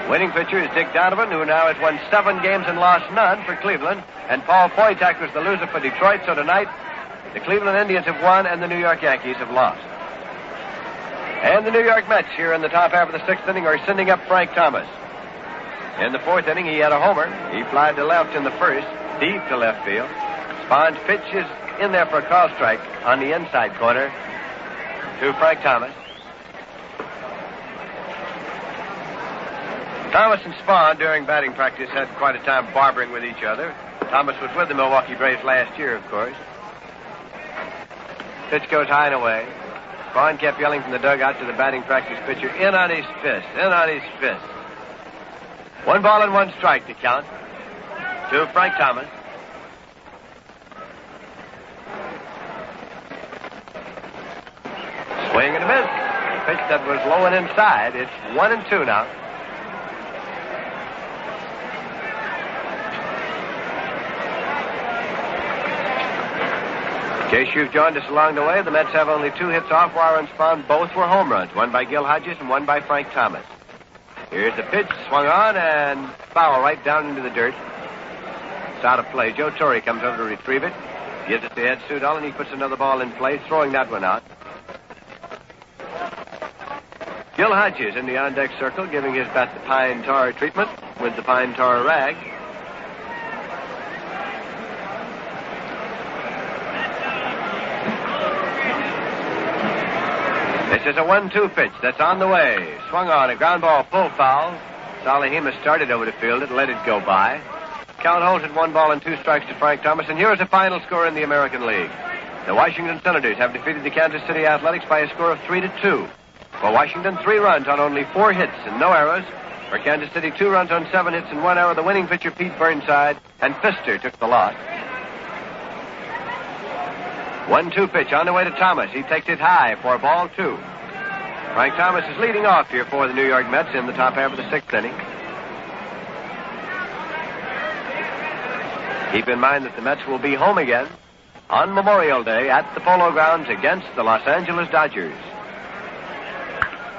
Winning pitcher is Dick Donovan, who now has won 7 games and lost none for Cleveland. And Paul Poitak was the loser for Detroit. So tonight, the Cleveland Indians have won and the New York Yankees have lost. And the New York Mets here in the top half of the 6th inning are sending up Frank Thomas. In the 4th inning, he had a homer. He flied to left in the 1st, deep to left field. Spahn's pitch is in there for a call strike on the inside corner to Frank Thomas. Thomas and Spahn, during batting practice, had quite a time barbering with each other. Thomas was with the Milwaukee Braves last year, of course. Pitch goes high and away. Spahn kept yelling from the dugout to the batting practice pitcher, in on his fist, in on his fist. 1 ball and 1 strike to count to Frank Thomas. Swing and a miss. Pitch that was low and inside. It's 1-2 now. In case you've joined us along the way, the Mets have only 2 hits off Warren Spahn. Both were home runs, one by Gil Hodges and one by Frank Thomas. Here's the pitch, swung on, and foul right down into the dirt. It's out of play. Joe Torre comes over to retrieve it. Gives it to Ed Sudol, and he puts another ball in play, throwing that one out. Gil Hodges in the on-deck circle, giving his bat the pine tar treatment with the pine tar rag. This is a 1-2 pitch that's on the way. Swung on, a ground ball, full foul. Salahima started over to field it, let it go by. Count holds at 1 ball and 2 strikes to Frank Thomas, and here is the final score in the American League. The Washington Senators have defeated the Kansas City Athletics by a score of 3-2. For Washington, 3 runs on only 4 hits and no errors. For Kansas City, 2 runs on 7 hits and 1 error. The winning pitcher, Pete Burnside, and Pfister took the loss. 1-2 pitch on the way to Thomas. He takes it high for ball 2. Frank Thomas is leading off here for the New York Mets in the top half of the 6th inning. Keep in mind that the Mets will be home again on Memorial Day at the Polo Grounds against the Los Angeles Dodgers.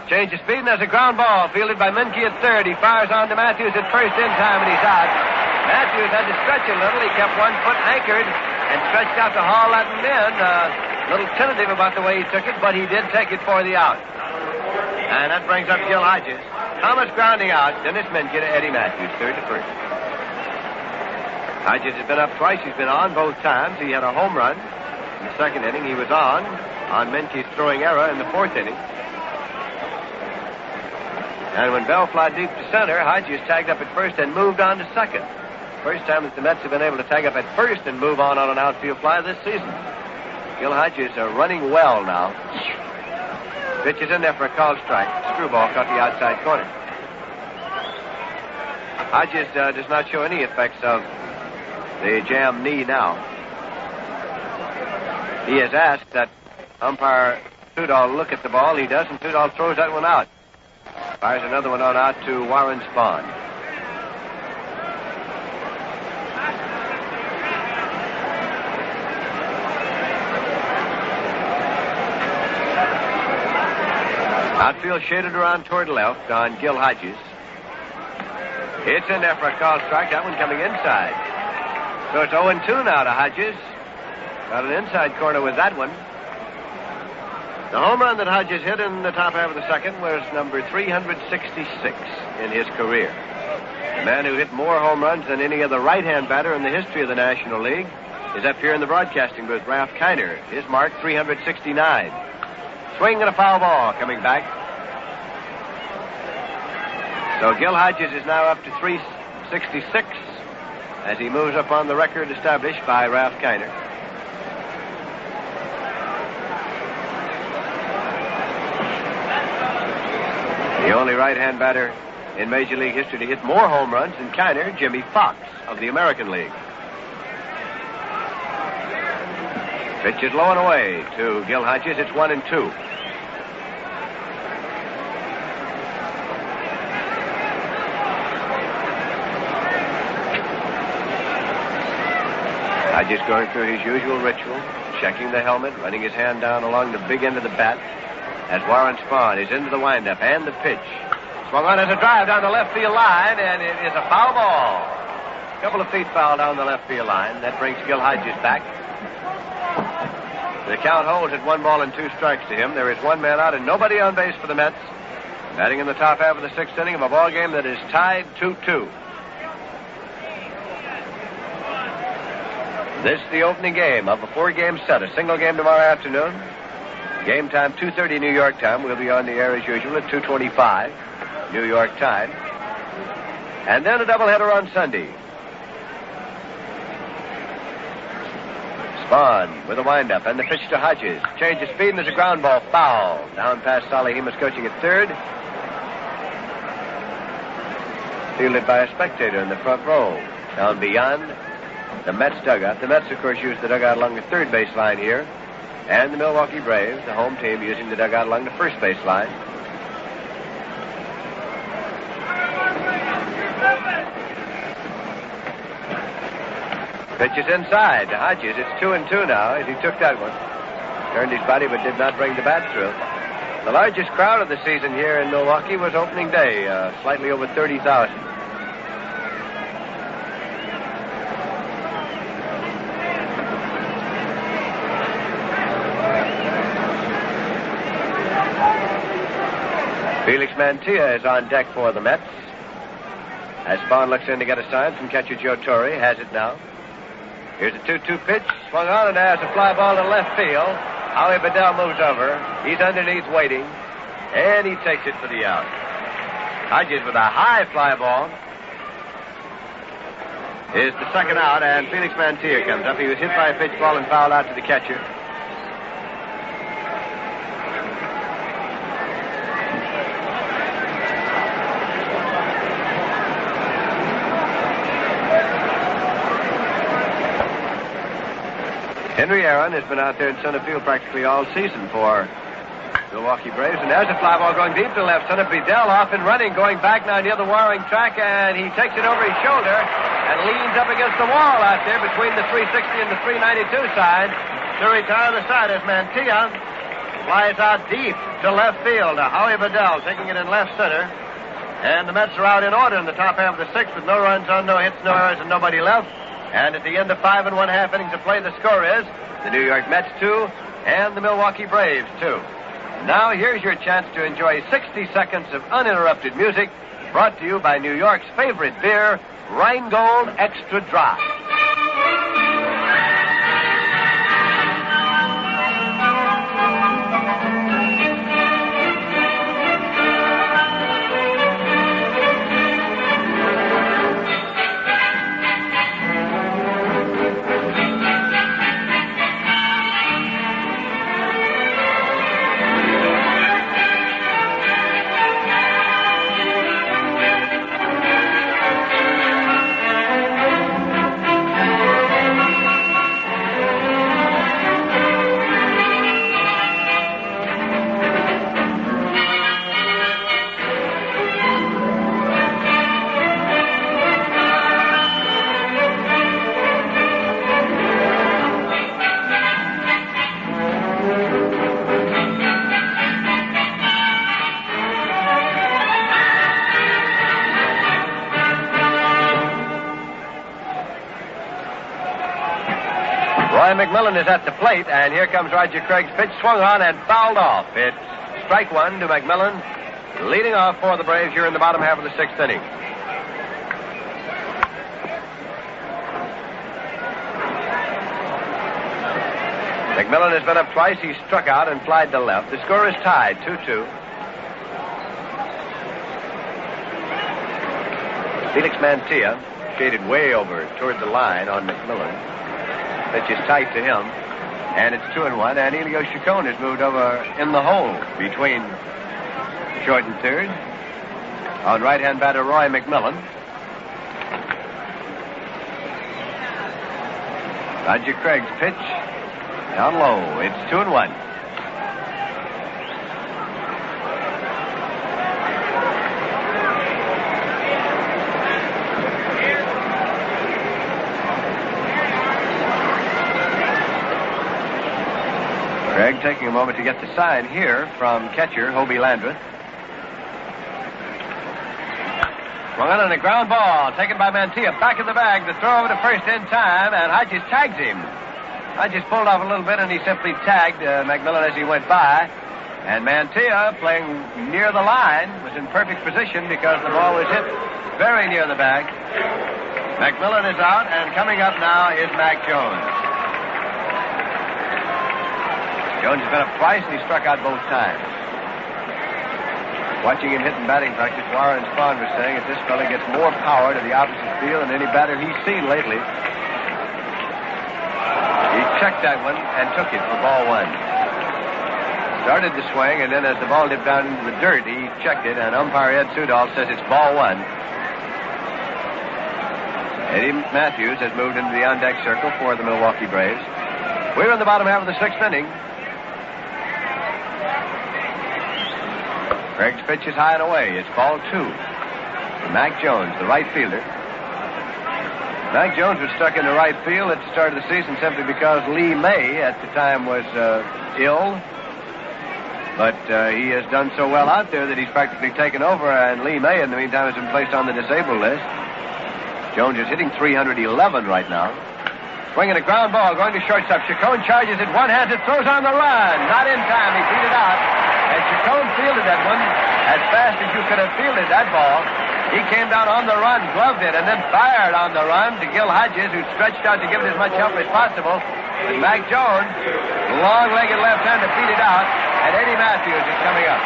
Change of speed, and there's a ground ball fielded by Menke at third. He fires on to Mathews at first in time, and he's out. Matthews had to stretch a little. He kept 1 foot anchored and stretched out to haul that one in. A little tentative about the way he took it, but he did take it for the out. And that brings up Gil Hodges. Thomas grounding out. Dennis Menke to Eddie Mathews, third to first. Hodges has been up twice. He's been on both times. He had a home run in the 2nd inning. He was on Menke's throwing error in the 4th inning. And when Bell fly deep to center, Hodges tagged up at first and moved on to second. First time that the Mets have been able to tag up at first and move on an outfield fly this season. Gil Hodges are running well now. Pitch is in there for a call strike. Screwball caught the outside corner. Hodges does not show any effects of the jammed knee now. He has asked that umpire Sudol look at the ball. He does, and Sudol throws that one out. Fires another one on out to Warren Spahn. Outfield shaded around toward left on Gil Hodges. It's in there for a call strike. That one coming inside. So it's 0-2 now to Hodges. Got an inside corner with that one. The home run that Hodges hit in the top half of the second was number 366 in his career. The man who hit more home runs than any other right-hand batter in the history of the National League is up here in the broadcasting booth, Ralph Kiner. His mark, 369. Swing and a foul ball coming back. So Gil Hodges is now up to 366 as he moves up on the record established by Ralph Kiner. The only right-hand batter in Major League history to hit more home runs than Kiner, Jimmy Fox of the American League. Pitch is low and away to Gil Hodges. It's 1-2. Hodges going through his usual ritual, checking the helmet, running his hand down along the big end of the bat as Warren Spahn is into the windup and the pitch. Swung on as a drive down the left field line, and it is a foul ball. A couple of feet foul down the left field line. That brings Gil Hodges back. The count holds at 1-2 strikes to him. There is one man out and nobody on base for the Mets. Batting in the top half of the sixth inning of a ball game that is tied 2-2. This is the opening game of a 4-game set. A single game tomorrow afternoon. Game time 2:30 New York time. We'll be on the air as usual at 2:25 New York time. And then a doubleheader on Sunday. Spahn with a windup and the pitch to Hodges. Change of speed and there's a ground ball foul. Down past Salihimas coaching at third. Fielded by a spectator in the front row. Down beyond the Mets dugout. The Mets, of course, use the dugout along the third base line here. And the Milwaukee Braves, the home team, using the dugout along the first base line. Pitch is inside to Hodges. It's 2-2 now as he took that one. Turned his body but did not bring the bat through. The largest crowd of the season here in Milwaukee was opening day, slightly over 30,000. Felix Mantilla is on deck for the Mets. As Spahn looks in to get a sign from catcher Joe Torre, has it now. Here's a 2-2 pitch. Swung on and there's a fly ball to left field. Howie Bedell moves over. He's underneath waiting. And he takes it for the out. Hodges with a high fly ball is the second out, and Felix Mantilla comes up. He was hit by a pitch ball and fouled out to the catcher. Henry Aaron has been out there in center field practically all season for Milwaukee Braves. And there's a fly ball going deep to left center. Bedell off and running, going back now near the wiring track, and he takes it over his shoulder and leans up against the wall out there between the 360 and the 392 side to retire the side as Mantilla flies out deep to left field. Howie Bedell taking it in left center. And the Mets are out in order in the top half of the sixth with no runs on, no hits, no errors, and nobody left. And at the end of 5 1/2 innings of play, the score is the New York Mets 2 and the Milwaukee Braves 2. Now here's your chance to enjoy 60 seconds of uninterrupted music brought to you by New York's favorite beer, Rheingold Extra Dry. Roy McMillan is at the plate, and here comes Roger Craig's pitch, swung on and fouled off. It's strike one to McMillan, leading off for the Braves here in the bottom half of the sixth inning. McMillan has been up twice. He struck out and flied to left. The score is tied, 2-2. Felix Mantilla shaded way over toward the line on McMillan. Pitch is tight to him, and it's 2-1. And Elio Chacon has moved over in the hole between short and third on right-hand batter Roy McMillan. Roger Craig's pitch down low. It's 2-1. Craig taking a moment to get the sign here from catcher Hobie Landreth. Swung on a ground ball taken by Mantilla. Back in the bag. The throw over to first in time, and Hodges tags him. Hodges pulled off a little bit, and he simply tagged McMillan as he went by. And Mantilla, playing near the line, was in perfect position because the ball was hit very near the bag. McMillan is out, and coming up now is Mack Jones. Jones has been up twice, and he struck out both times. Watching him hit in batting practice, Warren Spahn was saying that this fella gets more power to the opposite field than any batter he's seen lately. He checked that one and took it for ball one. Started the swing, and then as the ball dipped down into the dirt, he checked it, and umpire Ed Sudol says it's ball one. Eddie Mathews has moved into the on-deck circle for the Milwaukee Braves. We're in the bottom half of the sixth inning. Craig's pitch is high and away. It's ball two for Mack Jones, the right fielder. Mack Jones was stuck in the right field at the start of the season simply because Lee May at the time was ill. But he has done so well out there that he's practically taken over, and Lee May, in the meantime, has been placed on the disabled list. Jones is hitting .311 right now. Swinging a ground ball, going to shortstop. Chacon charges it one-handed, throws on the run. Not in time. He beat it out. And Chacon fielded that one as fast as you could have fielded that ball. He came down on the run, gloved it, and then fired on the run to Gil Hodges, who stretched out to give it as much help as possible. But Mack Jones, long-legged left-hander, beat it out, and Eddie Mathews is coming up.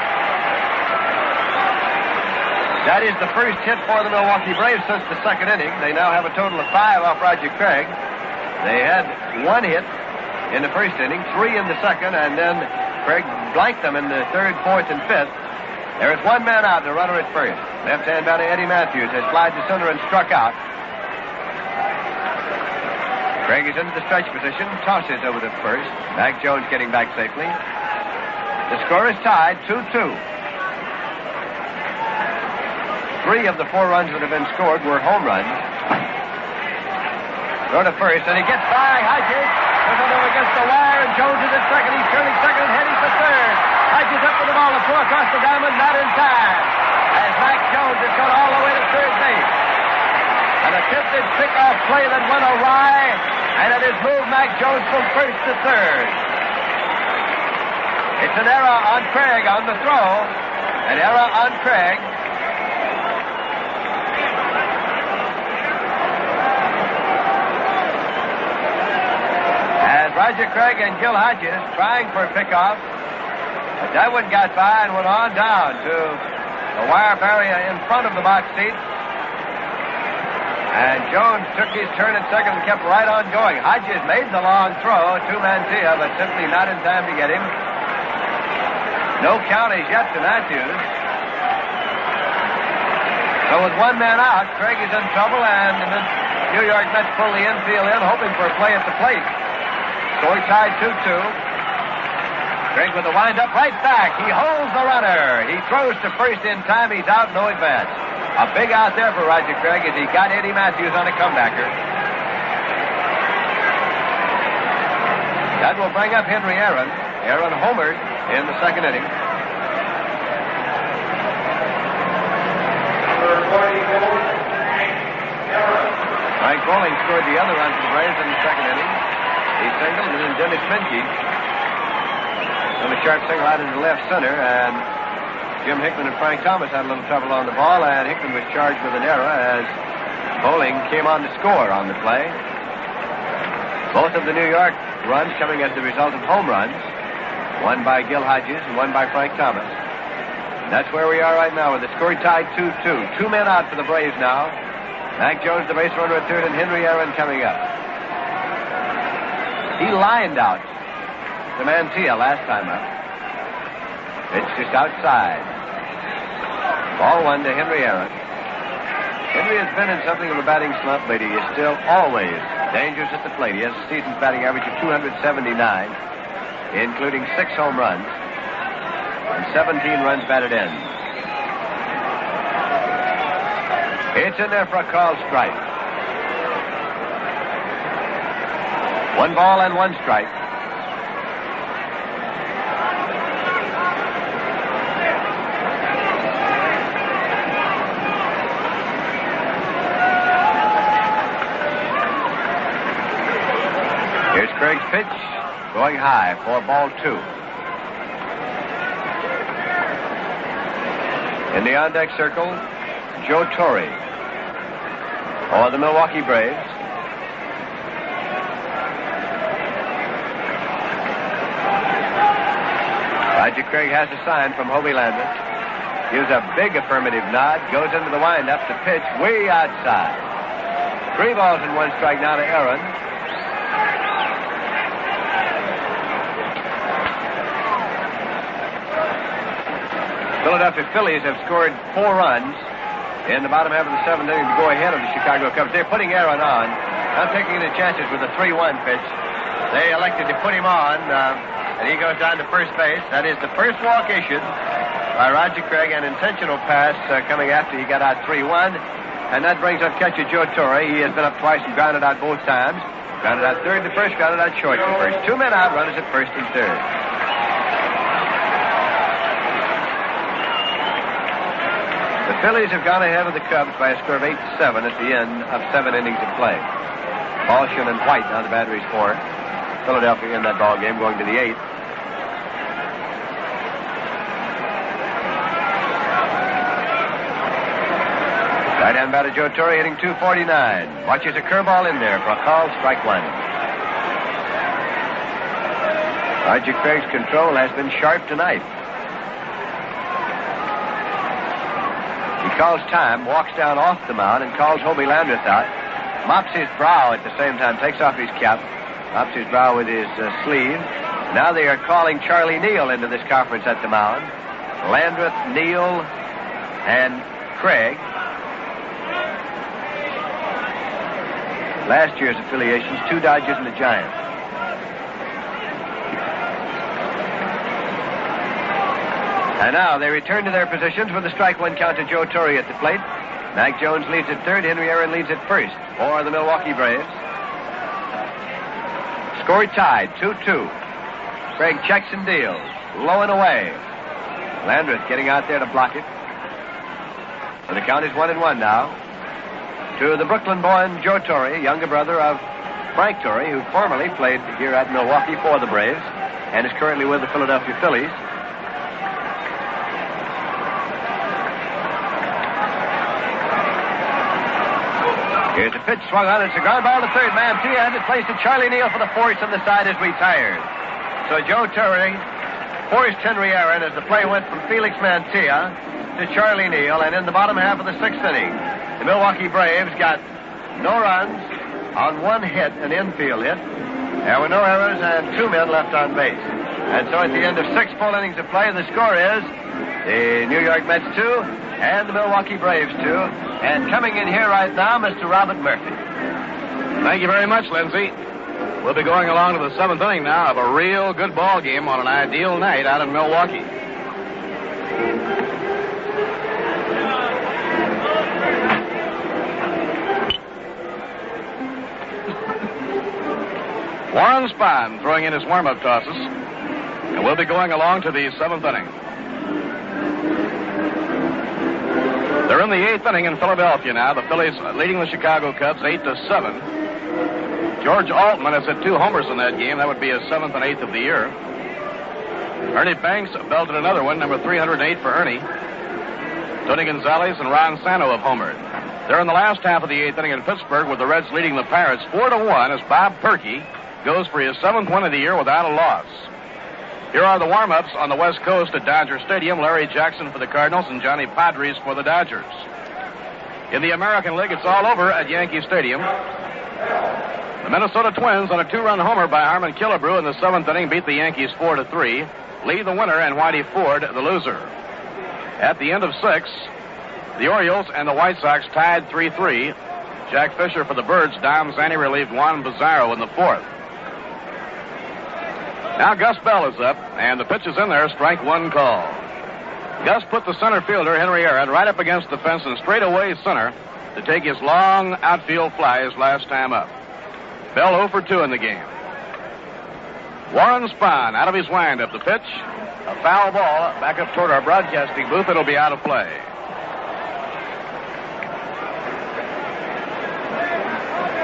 That is the first hit for the Milwaukee Braves since the second inning. They now have a total of 5 off Roger Craig. They had 1 hit in the first inning, 3 in the second, and then Craig blanked them in the third, fourth, and fifth. There is 1 man out, the runner at first. Left-hand batter Eddie Mathews has flied to center and struck out. Craig is into the stretch position, tosses over to first. Mack Jones getting back safely. The score is tied, 2-2. 3 of the 4 runs that have been scored were home runs. Throw to first, and he gets by. Hodges goes over against the wire, and Jones is at second. He's turning second and heading for third. Hodges up with the ball, a throw across the diamond, not in time. As Mack Jones has gone all the way to third base. An attempted pickoff play that went awry, and it has moved Mack Jones from first to third. It's an error on Craig on the throw. An error on Craig. Roger Craig and Gil Hodges trying for a pickoff. But that one got by and went on down to the wire barrier in front of the box seats. And Jones took his turn at second and kept right on going. Hodges made the long throw to Mantilla, but simply not in time to get him. No count as yet to Mathews. So with 1 man out, Craig is in trouble, and the New York Mets pull the infield in, hoping for a play at the plate. So he tied 2-2. Craig with the windup right back. He holds the runner. He throws to first in time. He's out, no advance. A big out there for Roger Craig as he got Eddie Mathews on a comebacker. That will bring up Henry Aaron. Aaron homered in the second inning. Mike Bowling scored the other run for the Braves in the second inning. He singled, and then Dennis Menke from a sharp single out into left center, and Jim Hickman and Frank Thomas had a little trouble on the ball, and Hickman was charged with an error as Bowling came on to score on the play. Both of the New York runs coming as the result of home runs, one by Gil Hodges and one by Frank Thomas. And that's where we are right now with the score tied 2-2. 2 men out for the Braves now. Mack Jones, the base runner at third, and Henry Aaron coming up. He lined out the Mantilla last time up. It's just outside. Ball one to Henry Aaron. Henry has been in something of a batting slump, but he is still always dangerous at the plate. He has a season's batting average of 279, including 6 home runs and 17 runs batted in. It's in there for a called strike. 1 ball and 1 strike. Here's Craig's pitch, going high for ball 2. In the on-deck circle, Joe Torre for the Milwaukee Braves. Roger Craig has a sign from Hobie Landreth. Gives a big affirmative nod, goes into the windup to pitch way outside. 3 balls and 1 strike now to Aaron. Philadelphia Phillies have scored 4 runs in the bottom half of the 7th inning to go ahead of the Chicago Cubs. They're putting Aaron on. Not taking any chances with a 3-1 pitch. They elected to put him on, and he goes down to first base. That is the first walk issued by Roger Craig, an intentional pass coming after he got out 3-1. And that brings up catcher Joe Torre. He has been up twice and grounded out both times. Grounded out third to first, grounded out short to first. 2 men out, runners at first and third. The Phillies have gone ahead of the Cubs by a score of 8-7 at the end of 7 innings of play. Paulson and White now the batteries for Philadelphia in that ball game, going to the 8th. Right-hand batter Joe Torre hitting .249. Watches a curveball in there for a call, strike 1. Roger Craig's control has been sharp tonight. He calls time, walks down off the mound, and calls Hobie Landreth out. Mops his brow at the same time, takes off his cap, mops his brow with his sleeve. Now they are calling Charlie Neal into this conference at the mound. Landreth, Neal, and Craig. Last year's affiliations, 2 Dodgers and the Giants. And now they return to their positions with a strike 1 count to Joe Torre at the plate. Mack Jones leads at third. Henry Aaron leads at first for the Milwaukee Braves. Score tied, 2-2. Craig checks and deals. Low and away. Landreth getting out there to block it. So the count is 1-1 now. To the Brooklyn-born Joe Torre, younger brother of Frank Torre, who formerly played here at Milwaukee for the Braves and is currently with the Philadelphia Phillies. Here's a pitch swung on. It's a ground ball to third. Mantilla has it placed to Charlie Neal for the force, and the side is retired. So Joe Torre forced Henry Aaron as the play went from Felix Mantilla to Charlie Neal, and in the bottom half of the 6th inning, the Milwaukee Braves got no runs on 1 hit, an infield hit. There were no errors and 2 men left on base. And so at the end of 6 full innings of play, the score is the New York Mets 2 and the Milwaukee Braves 2. And coming in here right now, Mr. Robert Murphy. Thank you very much, Lindsay. We'll be going along to the 7th inning now of a real good ball game on an ideal night out in Milwaukee. Warren Spahn throwing in his warm-up tosses. And we'll be going along to the 7th inning. They're in the 8th inning in Philadelphia now. The Phillies leading the Chicago Cubs 8-7. George Altman has hit 2 homers in that game. That would be his 7th and 8th of the year. Ernie Banks belted another one, number 308 for Ernie. Tony Gonzalez and Ron Santo have homered. They're in the last half of the 8th inning in Pittsburgh with the Reds leading the Pirates 4-1 as Bob Perky goes for his 7th win of the year without a loss. Here are the warm-ups on the West Coast at Dodger Stadium. Larry Jackson for the Cardinals and Johnny Padres for the Dodgers. In the American League, it's all over at Yankee Stadium. The Minnesota Twins on a 2-run homer by Harmon Killebrew in the 7th inning beat the Yankees 4-3. Lee the winner and Whitey Ford the loser. At the end of 6, the Orioles and the White Sox tied 3-3. Jack Fisher for the Birds. Dom Zanny relieved Juan Pizarro in the 4th. Now Gus Bell is up, and the pitch is in there, strike 1 call. Gus put the center fielder, Henry Aaron, right up against the fence and straight away center to take his long outfield fly his last time up. Bell 0 for 2 in the game. Warren Spahn out of his windup. The pitch, a foul ball back up toward our broadcasting booth. It'll be out of play.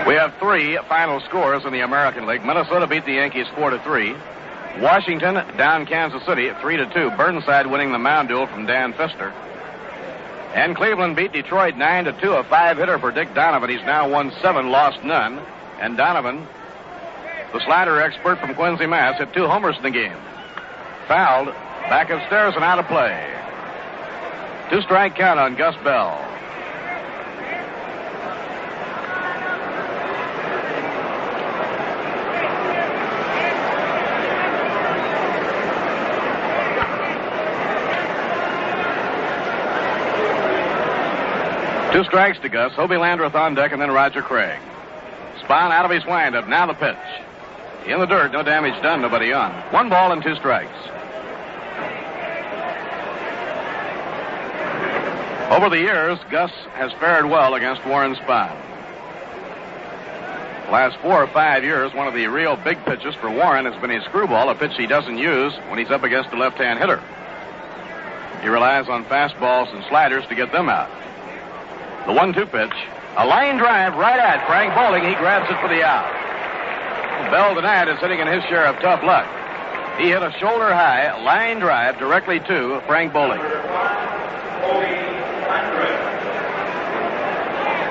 We have 3 final scores in the American League. Minnesota beat the Yankees 4-3. Washington down Kansas City 3-2. Burnside winning the mound duel from Dan Pfister. And Cleveland beat Detroit 9-2. A 5-hitter for Dick Donovan. He's now won 7, lost none. And Donovan, the slider expert from Quincy, Mass, hit 2 homers in the game. Fouled, back upstairs and out of play. 2-strike count on Gus Bell. Two strikes to Gus. Hobie Landreth on deck, and then Roger Craig. Spahn out of his windup. Now the pitch. In the dirt, no damage done, nobody on. 1 ball and 2 strikes. Over the years, Gus has fared well against Warren Spahn. The last 4 or 5 years, one of the real big pitches for Warren has been his screwball, a pitch he doesn't use when he's up against a left-hand hitter. He relies on fastballs and sliders to get them out. The 1-2 pitch, a line drive right at Frank Bowling. He grabs it for the out. Bell tonight is hitting in his share of tough luck. He hit a shoulder-high line drive directly to Frank Bowling.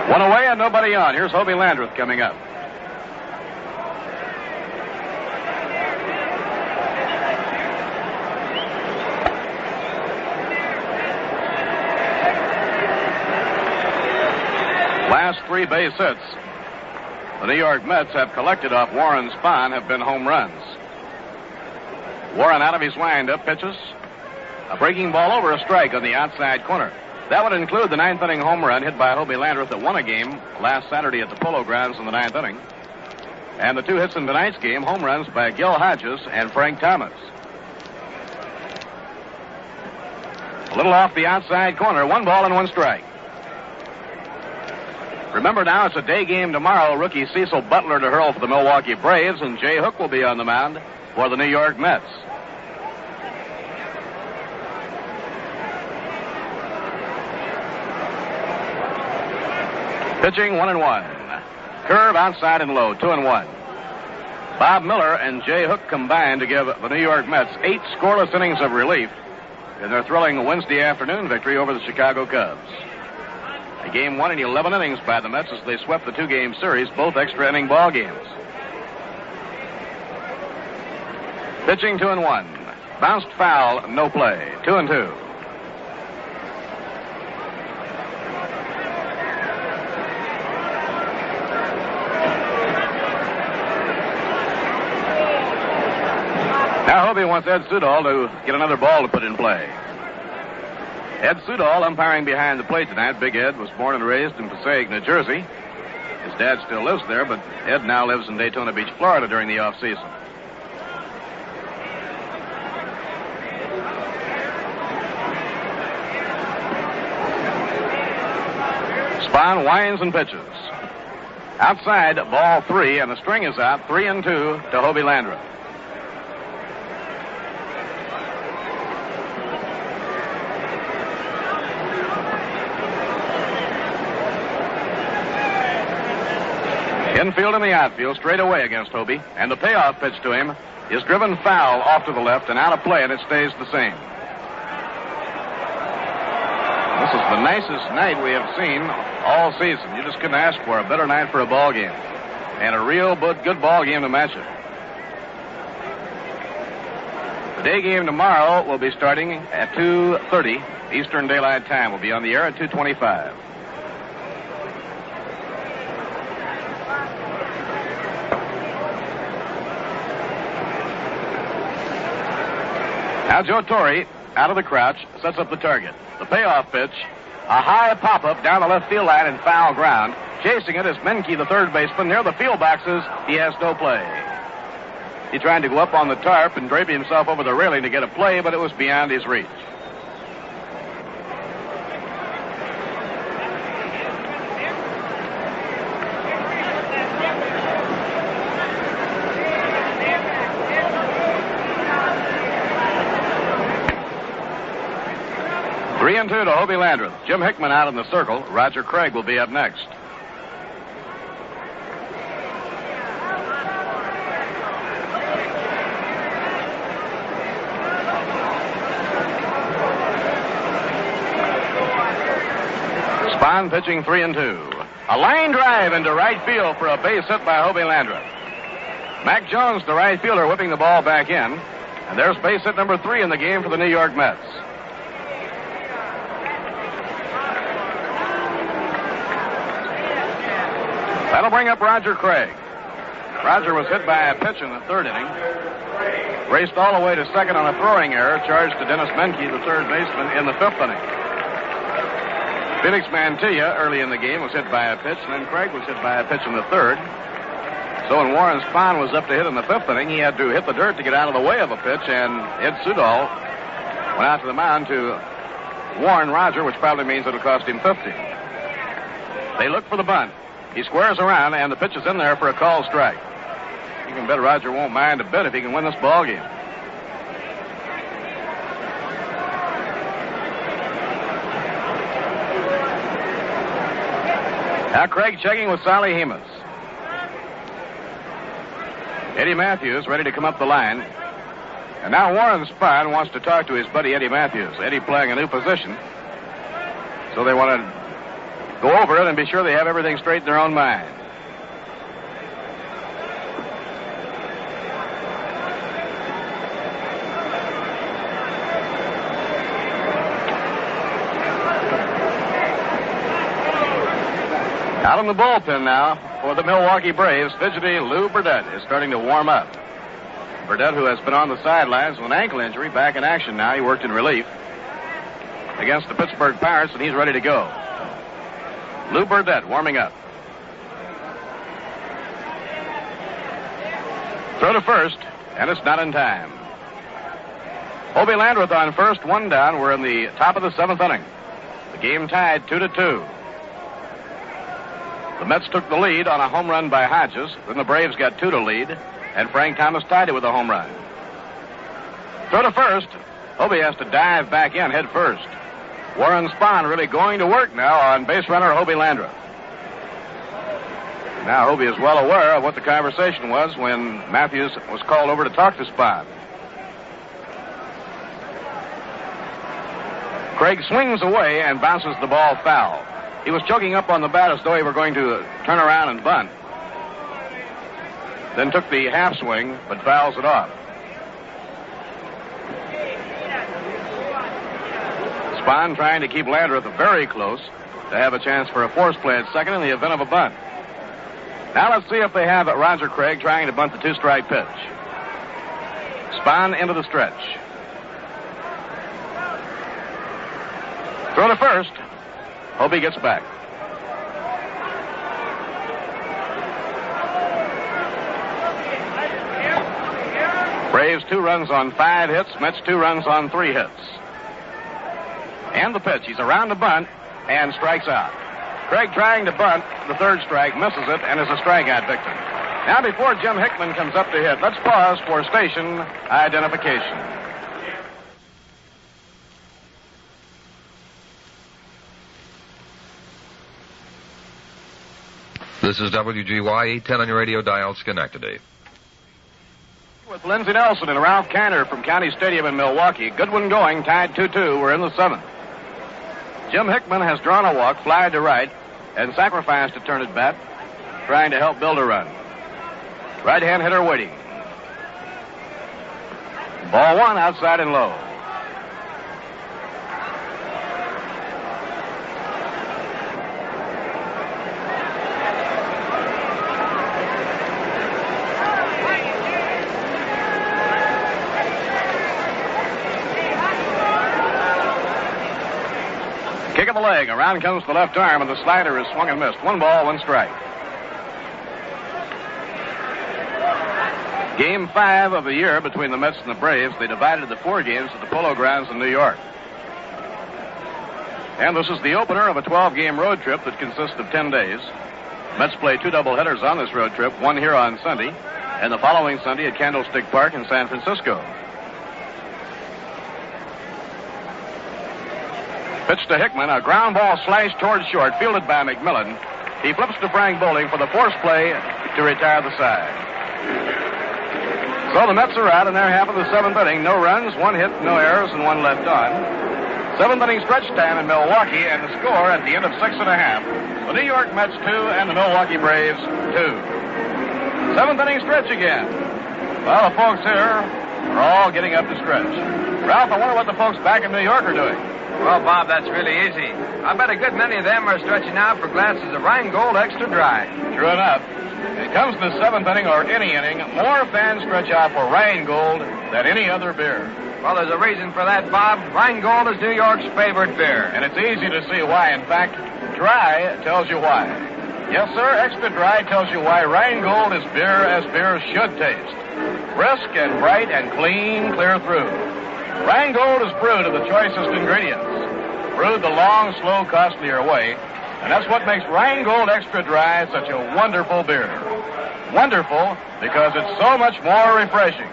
1 away and nobody on. Here's Hobie Landreth coming up. Last 3 base hits the New York Mets have collected off Warren Spahn have been home runs. Warren out of his windup pitches. A breaking ball over a strike on the outside corner. That would include the 9th inning home run hit by Hobie Landreth that won a game last Saturday at the Polo Grounds in the 9th inning. And the 2 hits in tonight's game, home runs by Gil Hodges and Frank Thomas. A little off the outside corner, 1 ball and 1 strike. Remember now, it's a day game tomorrow. Rookie Cecil Butler to hurl for the Milwaukee Braves, and Jay Hook will be on the mound for the New York Mets. Pitching 1-1. Curve outside and low, 2-1. Bob Miller and Jay Hook combined to give the New York Mets 8 scoreless innings of relief in their thrilling Wednesday afternoon victory over the Chicago Cubs. A game won in 11 innings by the Mets as they swept the 2-game series, both extra inning ball games. Pitching 2-1. Bounced foul, no play. 2-2. Now Hobie wants Ed Sudol to get another ball to put in play. Ed Sudol umpiring behind the plate tonight. Big Ed was born and raised in Passaic, New Jersey. His dad still lives there, but Ed now lives in Daytona Beach, Florida during the off-season. Spahn winds and pitches. Outside, ball 3, and the string is out. 3-2 to Hobie Landreth. Infield and the outfield straight away against Hobie, and the payoff pitch to him is driven foul off to the left and out of play, and it stays the same. This is the nicest night we have seen all season. You just couldn't ask for a better night for a ball game, and a real good ball game to match it. The day game tomorrow will be starting at 2:30 Eastern Daylight Time. We'll be on the air at 2:25. Now Joe Torre, out of the crouch, sets up the target. The payoff pitch, a high pop-up down the left field line and foul ground. Chasing it is Menke, the third baseman. Near the field boxes, he has no play. He tried to go up on the tarp and drape himself over the railing to get a play, but it was beyond his reach. Three and two to Hobie Landreth. Jim Hickman out in the circle. Roger Craig will be up next. Spahn pitching 3-2. A line drive into right field for a base hit by Hobie Landreth. Mack Jones, the right fielder, whipping the ball back in. And there's base hit number 3 in the game for the New York Mets. That'll bring up Roger Craig. Roger was hit by a pitch in the third inning. Raced all the way to second on a throwing error, charged to Dennis Menke, the third baseman, in the fifth inning. Felix Mantilla, early in the game, was hit by a pitch, and then Craig was hit by a pitch in the third. So when Warren Spahn was up to hit in the fifth inning, he had to hit the dirt to get out of the way of a pitch, and Ed Sudol went out to the mound to warn Roger, which probably means it'll cost him 50. They look for the bunt. He squares around, and the pitch is in there for a called strike. You can bet Roger won't mind a bit if he can win this ball game. Now Craig checking with Sally Hemus. Eddie Mathews ready to come up the line. And now Warren Spahn wants to talk to his buddy Eddie Mathews. Eddie playing a new position. So they want to go over it and be sure they have everything straight in their own mind. Out in the bullpen now for the Milwaukee Braves, fidgety Lou Burdett is starting to warm up. Burdett, who has been on the sidelines with an ankle injury, back in action now. He worked in relief against the Pittsburgh Pirates, and he's ready to go. Lou Burdett warming up. Throw to first, and it's not in time. Hobie Landreth on first, one down. We're in the top of the seventh inning. The game tied 2-2. The Mets took the lead on a home run by Hodges. Then the Braves got 2 to lead, and Frank Thomas tied it with a home run. Throw to first. Hobie has to dive back in head first. Warren Spahn really going to work now on base runner Hobie Landreth. Now Hobie is well aware of what the conversation was when Mathews was called over to talk to Spahn. Craig swings away and bounces the ball foul. He was choking up on the bat as though he were going to turn around and bunt. Then took the half swing, but fouls it off. Spahn trying to keep Landreth very close to have a chance for a force play at second in the event of a bunt. Now let's see if they have Roger Craig trying to bunt the 2-strike pitch. Spahn into the stretch. Throw to first. Hobie gets back. Braves 2 runs on 5 hits. Mets 2 runs on 3 hits. And the pitch. He's around the bunt and strikes out. Craig trying to bunt. The third strike, misses it, and is a strikeout victim. Now before Jim Hickman comes up to hit, let's pause for station identification. This is WGY 810 on your radio dial, Schenectady. With Lindsey Nelson and Ralph Kanner from County Stadium in Milwaukee. Good one going, tied 2-2. We're in the 7th. Jim Hickman has drawn a walk, fly to right, and sacrificed to turn at bat, trying to help build a run. Right-hand hitter waiting. Ball one, outside and low. Kick of the leg. Around comes the left arm, and the slider is swung and missed. 1 ball, 1 strike. Game 5 of the year between the Mets and the Braves. They divided the 4 games at the Polo Grounds in New York. And this is the opener of a 12-game road trip that consists of 10 days. Mets play 2 doubleheaders on this road trip, one here on Sunday, and the following Sunday at Candlestick Park in San Francisco. Pitch to Hickman, a ground ball slashed towards short, fielded by McMillan. He flips to Frank Bowling for the force play to retire the side. So the Mets are out in their half of the 7th inning. No runs, 1 hit, no errors, and 1 left on. 7th inning stretch time in Milwaukee, and the score at the end of 6.5. The New York Mets 2 and the Milwaukee Braves 2. 7th inning stretch again. Well, the folks here are all getting up to stretch. Ralph, I wonder what the folks back in New York are doing. Well, Bob, that's really easy. I bet a good many of them are stretching out for glasses of Rheingold Extra Dry. True enough. When it comes to the 7th inning or any inning, more fans stretch out for Rheingold than any other beer. Well, there's a reason for that, Bob. Rheingold is New York's favorite beer. And it's easy to see why. In fact, dry tells you why. Yes, sir, Extra Dry tells you why Rheingold is beer as beer should taste. Brisk and bright and clean clear through. Rheingold is brewed of the choicest ingredients, brewed the long, slow, costlier way, and that's what makes Rheingold Extra Dry such a wonderful beer. Wonderful because it's so much more refreshing,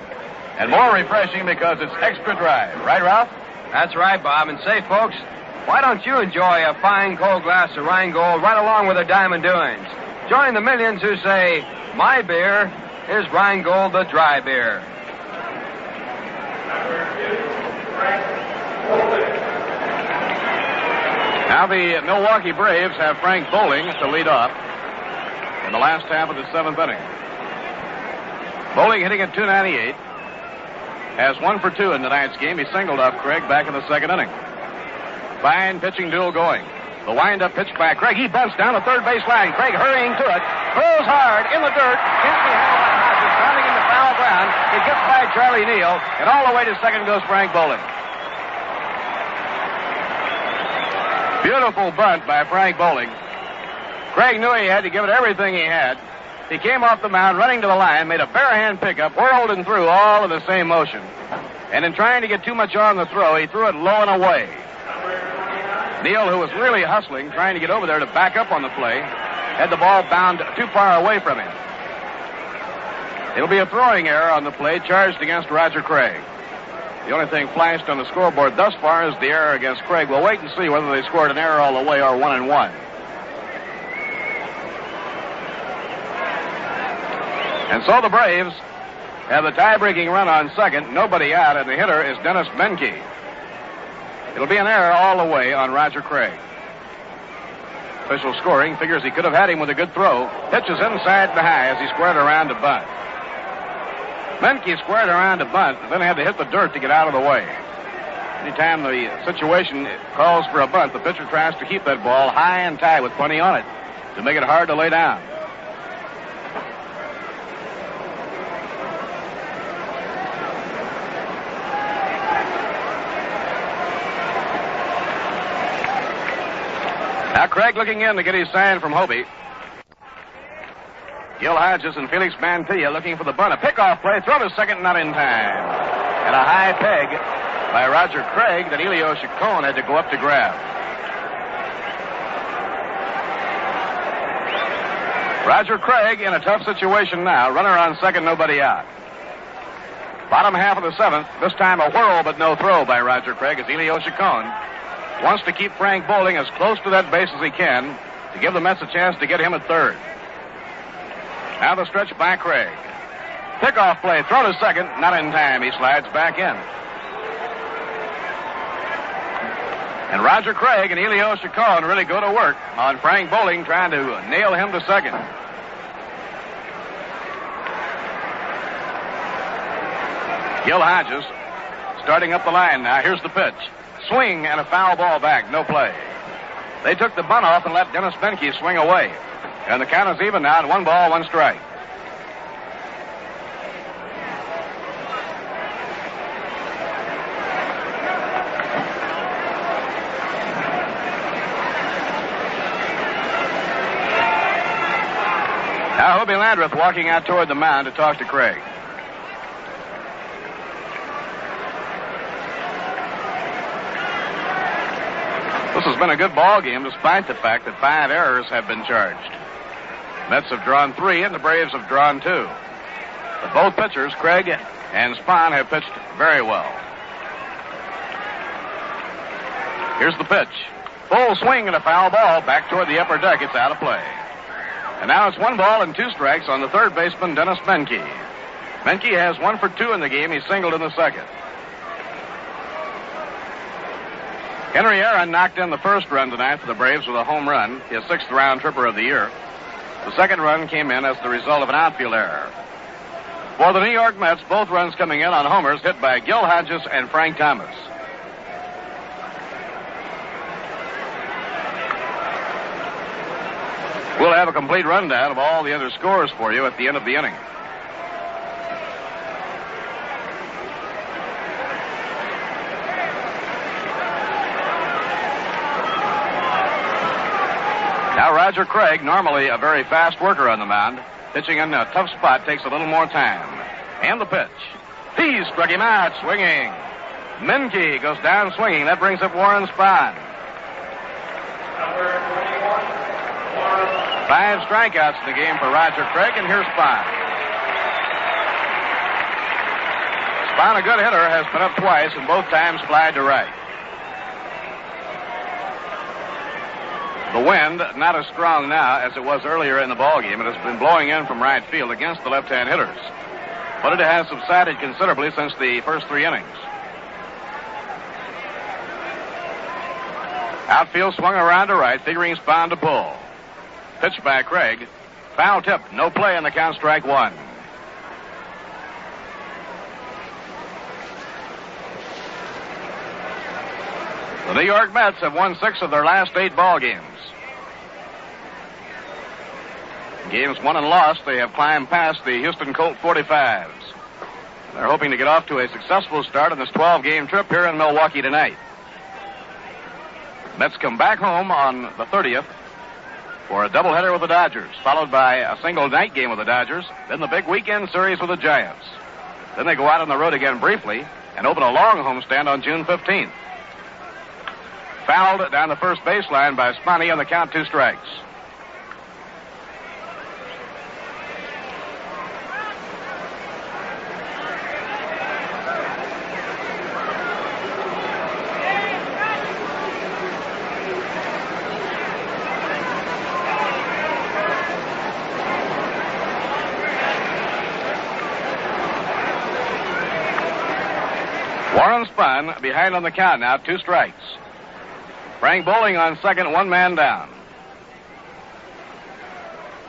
and more refreshing because it's extra dry. Right, Ralph? That's right, Bob. And say, folks, why don't you enjoy a fine cold glass of Rheingold right along with the Diamond Doings? Join the millions who say, my beer is Rheingold the dry beer. Now the Milwaukee Braves have Frank Bowling to lead off in the last half of the 7th inning. Bowling hitting at .298. Has 1 for 2 in tonight's game. He singled off Craig back in the 2nd inning. Fine pitching duel going. The wind-up pitch by Craig. He bunts down the third base line. Craig hurrying to it. Throws hard in the dirt. Can't be handled by Hodges. Pounding into foul ground. It gets by Charlie Neal. And all the way to second goes Frank Bowling. Beautiful bunt by Frank Bowling. Craig knew he had to give it everything he had. He came off the mound, running to the line, made a bare-hand pickup, whirled and threw all in the same motion. And in trying to get too much on the throw, he threw it low and away. Neal, who was really hustling, trying to get over there to back up on the play, had the ball bound too far away from him. It'll be a throwing error on the play charged against Roger Craig. The only thing flashed on the scoreboard thus far is the error against Craig. We'll wait and see whether they scored an error all the way or 1-1. And so the Braves have the tie-breaking run on second. Nobody out, and the hitter is Dennis Menke. It'll be an error all the way on Roger Craig. Official scoring figures he could have had him with a good throw. Pitches inside the high as he squared around to bunt. Menke squared around to bunt, then had to hit the dirt to get out of the way. Anytime the situation calls for a bunt, the pitcher tries to keep that ball high and tight with plenty on it to make it hard to lay down. Now Craig looking in to get his sign from Hobie. Gil Hodges and Felix Mantilla looking for the bunt. A pickoff play, throw to second, not in time. And a high peg by Roger Craig that Elio Chacon had to go up to grab. Roger Craig in a tough situation now. Runner on second, nobody out. Bottom half of the 7th. This time a whirl but no throw by Roger Craig as Elio Chacon wants to keep Frank Bowling as close to that base as he can to give the Mets a chance to get him at third. Now the stretch by Craig. Pickoff play, throw to second, not in time. He slides back in. And Roger Craig and Elio Chacon really go to work on Frank Bowling, trying to nail him to second. Gil Hodges starting up the line now. Here's the pitch. Swing and a foul ball back. No play. They took the bunt off and let Dennis Benke swing away. And the count is even now at 1 ball, 1 strike. Now Hobie Landreth walking out toward the mound to talk to Craig. This has been a good ball game despite the fact that 5 errors have been charged. Mets have drawn 3 and the Braves have drawn 2. But both pitchers, Craig and Spahn, have pitched very well. Here's the pitch. Full swing and a foul ball back toward the upper deck. It's out of play. And now it's 1 ball and 2 strikes on the third baseman, Dennis Benke. Benke has 1 for 2 in the game. He singled in the second. Henry Aaron knocked in the first run tonight for the Braves with a home run, his 6th round tripper of the year. The second run came in as the result of an outfield error. For the New York Mets, both runs coming in on homers hit by Gil Hodges and Frank Thomas. We'll have a complete rundown of all the other scores for you at the end of the inning. Now Roger Craig, normally a very fast worker on the mound, pitching in a tough spot takes a little more time. And the pitch. He struck him out, swinging. Menke goes down swinging. That brings up Warren Spahn. 5 strikeouts in the game for Roger Craig, and here's Spahn. Spahn, a good hitter, has been up twice, and both times flied to right. The wind, not as strong now as it was earlier in the ballgame. It has been blowing in from right field against the left-hand hitters. But it has subsided considerably since the first 3 innings. Outfield swung around to right, figuring Spahn to pull. Pitch by Craig. Foul tip, no play, and the count strike 1. The New York Mets have won 6 of their last 8 ball games. Games won and lost, they have climbed past the Houston Colt 45s. They're hoping to get off to a successful start on this 12-game trip here in Milwaukee tonight. Mets come back home on the 30th for a doubleheader with the Dodgers, followed by a single night game with the Dodgers, then the big weekend series with the Giants. Then they go out on the road again briefly and open a long homestand on June 15th. Fouled down the first baseline by Spahn on the count, 2 strikes. Warren Spahn behind on the count now, 2 strikes. Frank Bowling on second, 1 man down.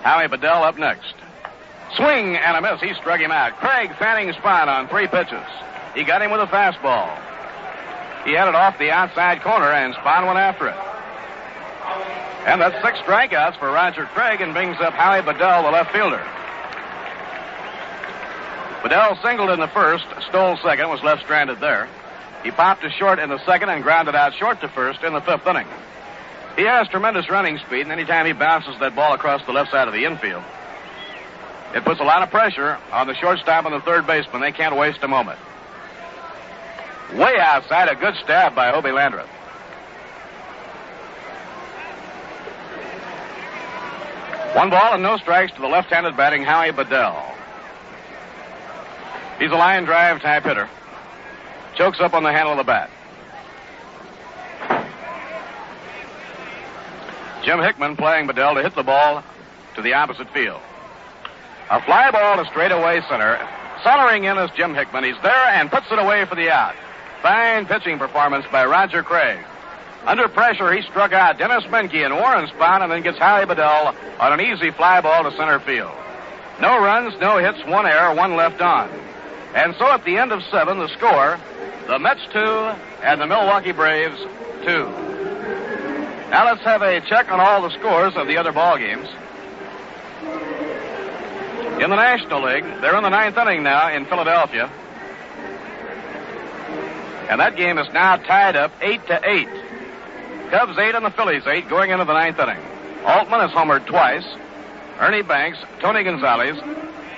Howie Bedell up next. Swing and a miss. He struck him out. Craig fanning Spahn on 3 pitches. He got him with a fastball. He had it off the outside corner, and Spahn went after it. And that's 6 strikeouts for Roger Craig and brings up Howie Bedell, the left fielder. Bedell singled in the first, stole second, was left stranded there. He popped to short in the second and grounded out short to first in the 5th inning. He has tremendous running speed, and anytime he bounces that ball across the left side of the infield, it puts a lot of pressure on the shortstop and the third baseman. They can't waste a moment. Way outside, a good stab by Hobie Landreth. One ball and no strikes to the left-handed batting Howie Bedell. He's a line drive type hitter. Chokes up on the handle of the bat. Jim Hickman playing Bedell to hit the ball to the opposite field. A fly ball to straightaway center. Centering in is Jim Hickman. He's there and puts it away for the out. Fine pitching performance by Roger Craig. Under pressure, he struck out Dennis Menke and Warren Spahn and then gets Howie Bedell on an easy fly ball to center field. No runs, no hits, one error, one left on. And so at the end of 7, the score, the Mets 2 and the Milwaukee Braves 2. Now let's have a check on all the scores of the other ball games. In the National League, they're in the 9th inning now in Philadelphia. And that game is now tied up 8-8. Cubs 8 and the Phillies 8 going into the 9th inning. Altman has homered twice. Ernie Banks, Tony Gonzalez,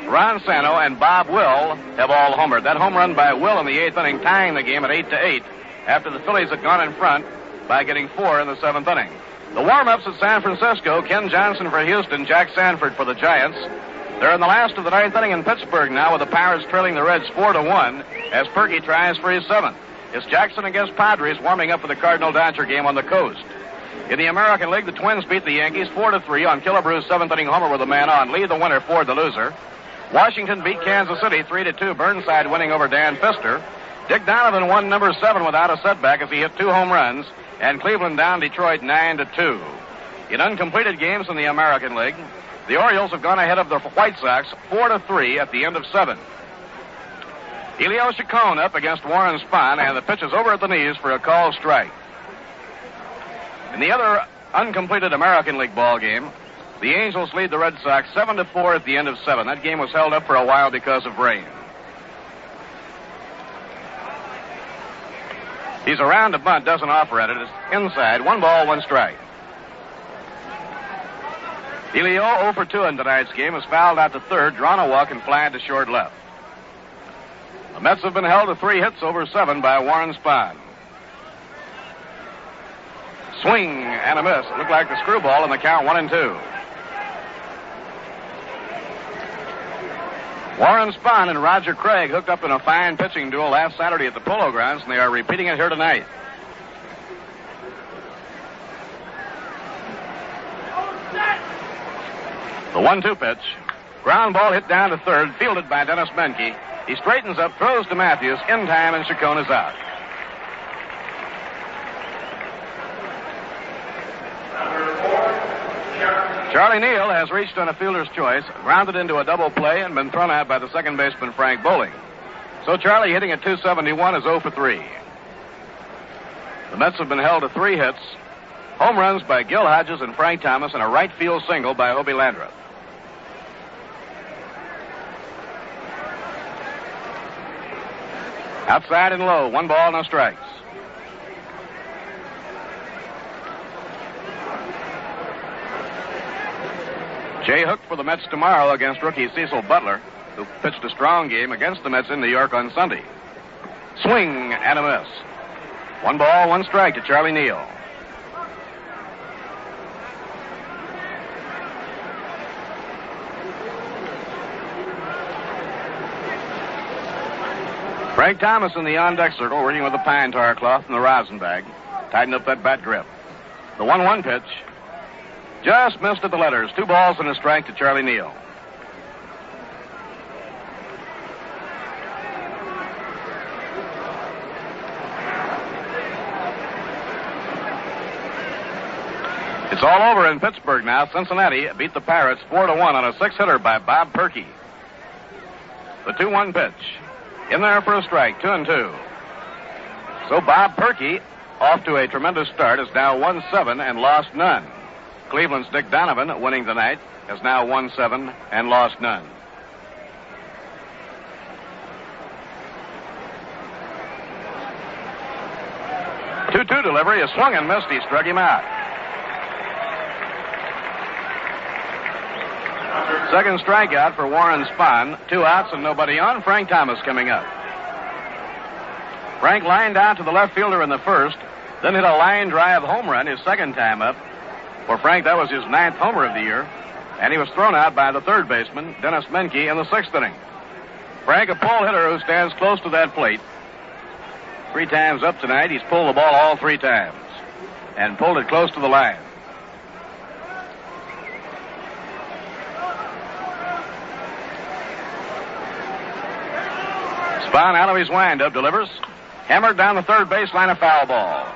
Ron Santo, and Bob Will have all homered. That home run by Will in the 8th inning tying the game at 8-8 after the Phillies had gone in front by getting 4 in the 7th inning. The warm-ups at San Francisco, Ken Johnson for Houston, Jack Sanford for the Giants. They're in the last of the 9th inning in Pittsburgh now with the Pirates trailing the Reds 4-1 as Perky tries for his 7th. It's Jackson against Padres warming up for the Cardinal-Dodger game on the coast. In the American League, the Twins beat the Yankees 4-3 on Killebrew's 7th inning homer with a man on. Lee the winner, Ford the loser. Washington beat Kansas City 3-2, Burnside winning over Dan Pfister. Dick Donovan won number 7 without a setback as he hit 2 home runs, and Cleveland down Detroit 9-2. In uncompleted games in the American League, the Orioles have gone ahead of the White Sox 4-3 at the end of 7. Elio Chacon up against Warren Spahn, and the pitch is over at the knees for a called strike. In the other uncompleted American League ball game, the Angels lead the Red Sox 7-4 at the end of 7. That game was held up for a while because of rain. He's around to bunt, doesn't offer at it. It's inside, 1 ball, 1 strike. Elio 0 for 2 in tonight's game is fouled out to third, drawn a walk, and flying to short left. The Mets have been held to 3 hits over 7 by Warren Spahn. Swing and a miss. It looked like the screwball in the count 1-2. Warren Spahn and Roger Craig hooked up in a fine pitching duel last Saturday at the Polo Grounds, and they are repeating it here tonight. The 1-2 pitch. Ground ball hit down to third, fielded by Dennis Menke. He straightens up, throws to Mathews, in time, and Chacon is out. Charlie Neal has reached on a fielder's choice, grounded into a double play, and been thrown out by the second baseman, Frank Bowling. So Charlie, hitting at .271, is 0 for 3. The Mets have been held to 3 hits. Home runs by Gil Hodges and Frank Thomas, and a right field single by Obie Landreth. Outside and low, 1 ball, no strikes. Jay Hook for the Mets tomorrow against rookie Cecil Butler, who pitched a strong game against the Mets in New York on Sunday. Swing and a miss. 1 ball, 1 strike to Charlie Neal. Frank Thomas in the on-deck circle, working with the pine tar cloth and the rosin bag. Tighten up that bat grip. The 1-1 pitch. Just missed at the letters. 2 balls and a strike to Charlie Neal. It's all over in Pittsburgh now. Cincinnati beat the Pirates 4-1 on a 6-hitter by Bob Perky. The 2-1 pitch. In there for a strike, 2-2. So Bob Perky, off to a tremendous start, is now 1-7 and lost none. Cleveland's Dick Donovan, winning tonight, has now 1-7 and lost none. Two-two delivery, a swung and missed. He struck him out. Second strikeout for Warren Spahn. 2 outs and nobody on. Frank Thomas coming up. Frank lined out to the left fielder in the first, then hit a line drive home run his second time up. For Frank, that was his 9th homer of the year, and he was thrown out by the third baseman, Dennis Menke, in the 6th inning. Frank, a pull hitter who stands close to that plate. 3 times up tonight. He's pulled the ball all 3 times and pulled it close to the line. Spahn out of his windup delivers. Hammered down the third baseline, a foul ball.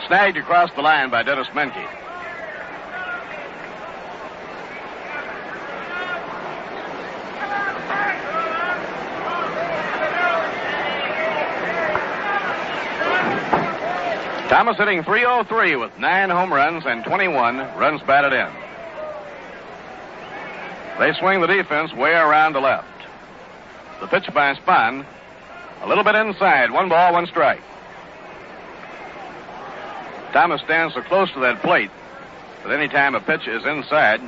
Snagged across the line by Dennis Menke. Thomas hitting .303 with 9 home runs and 21 runs batted in. They swing the defense way around to left. The pitch by Spahn, a little bit inside. 1 ball, 1 strike. Thomas stands so close to that plate that any time a pitch is inside,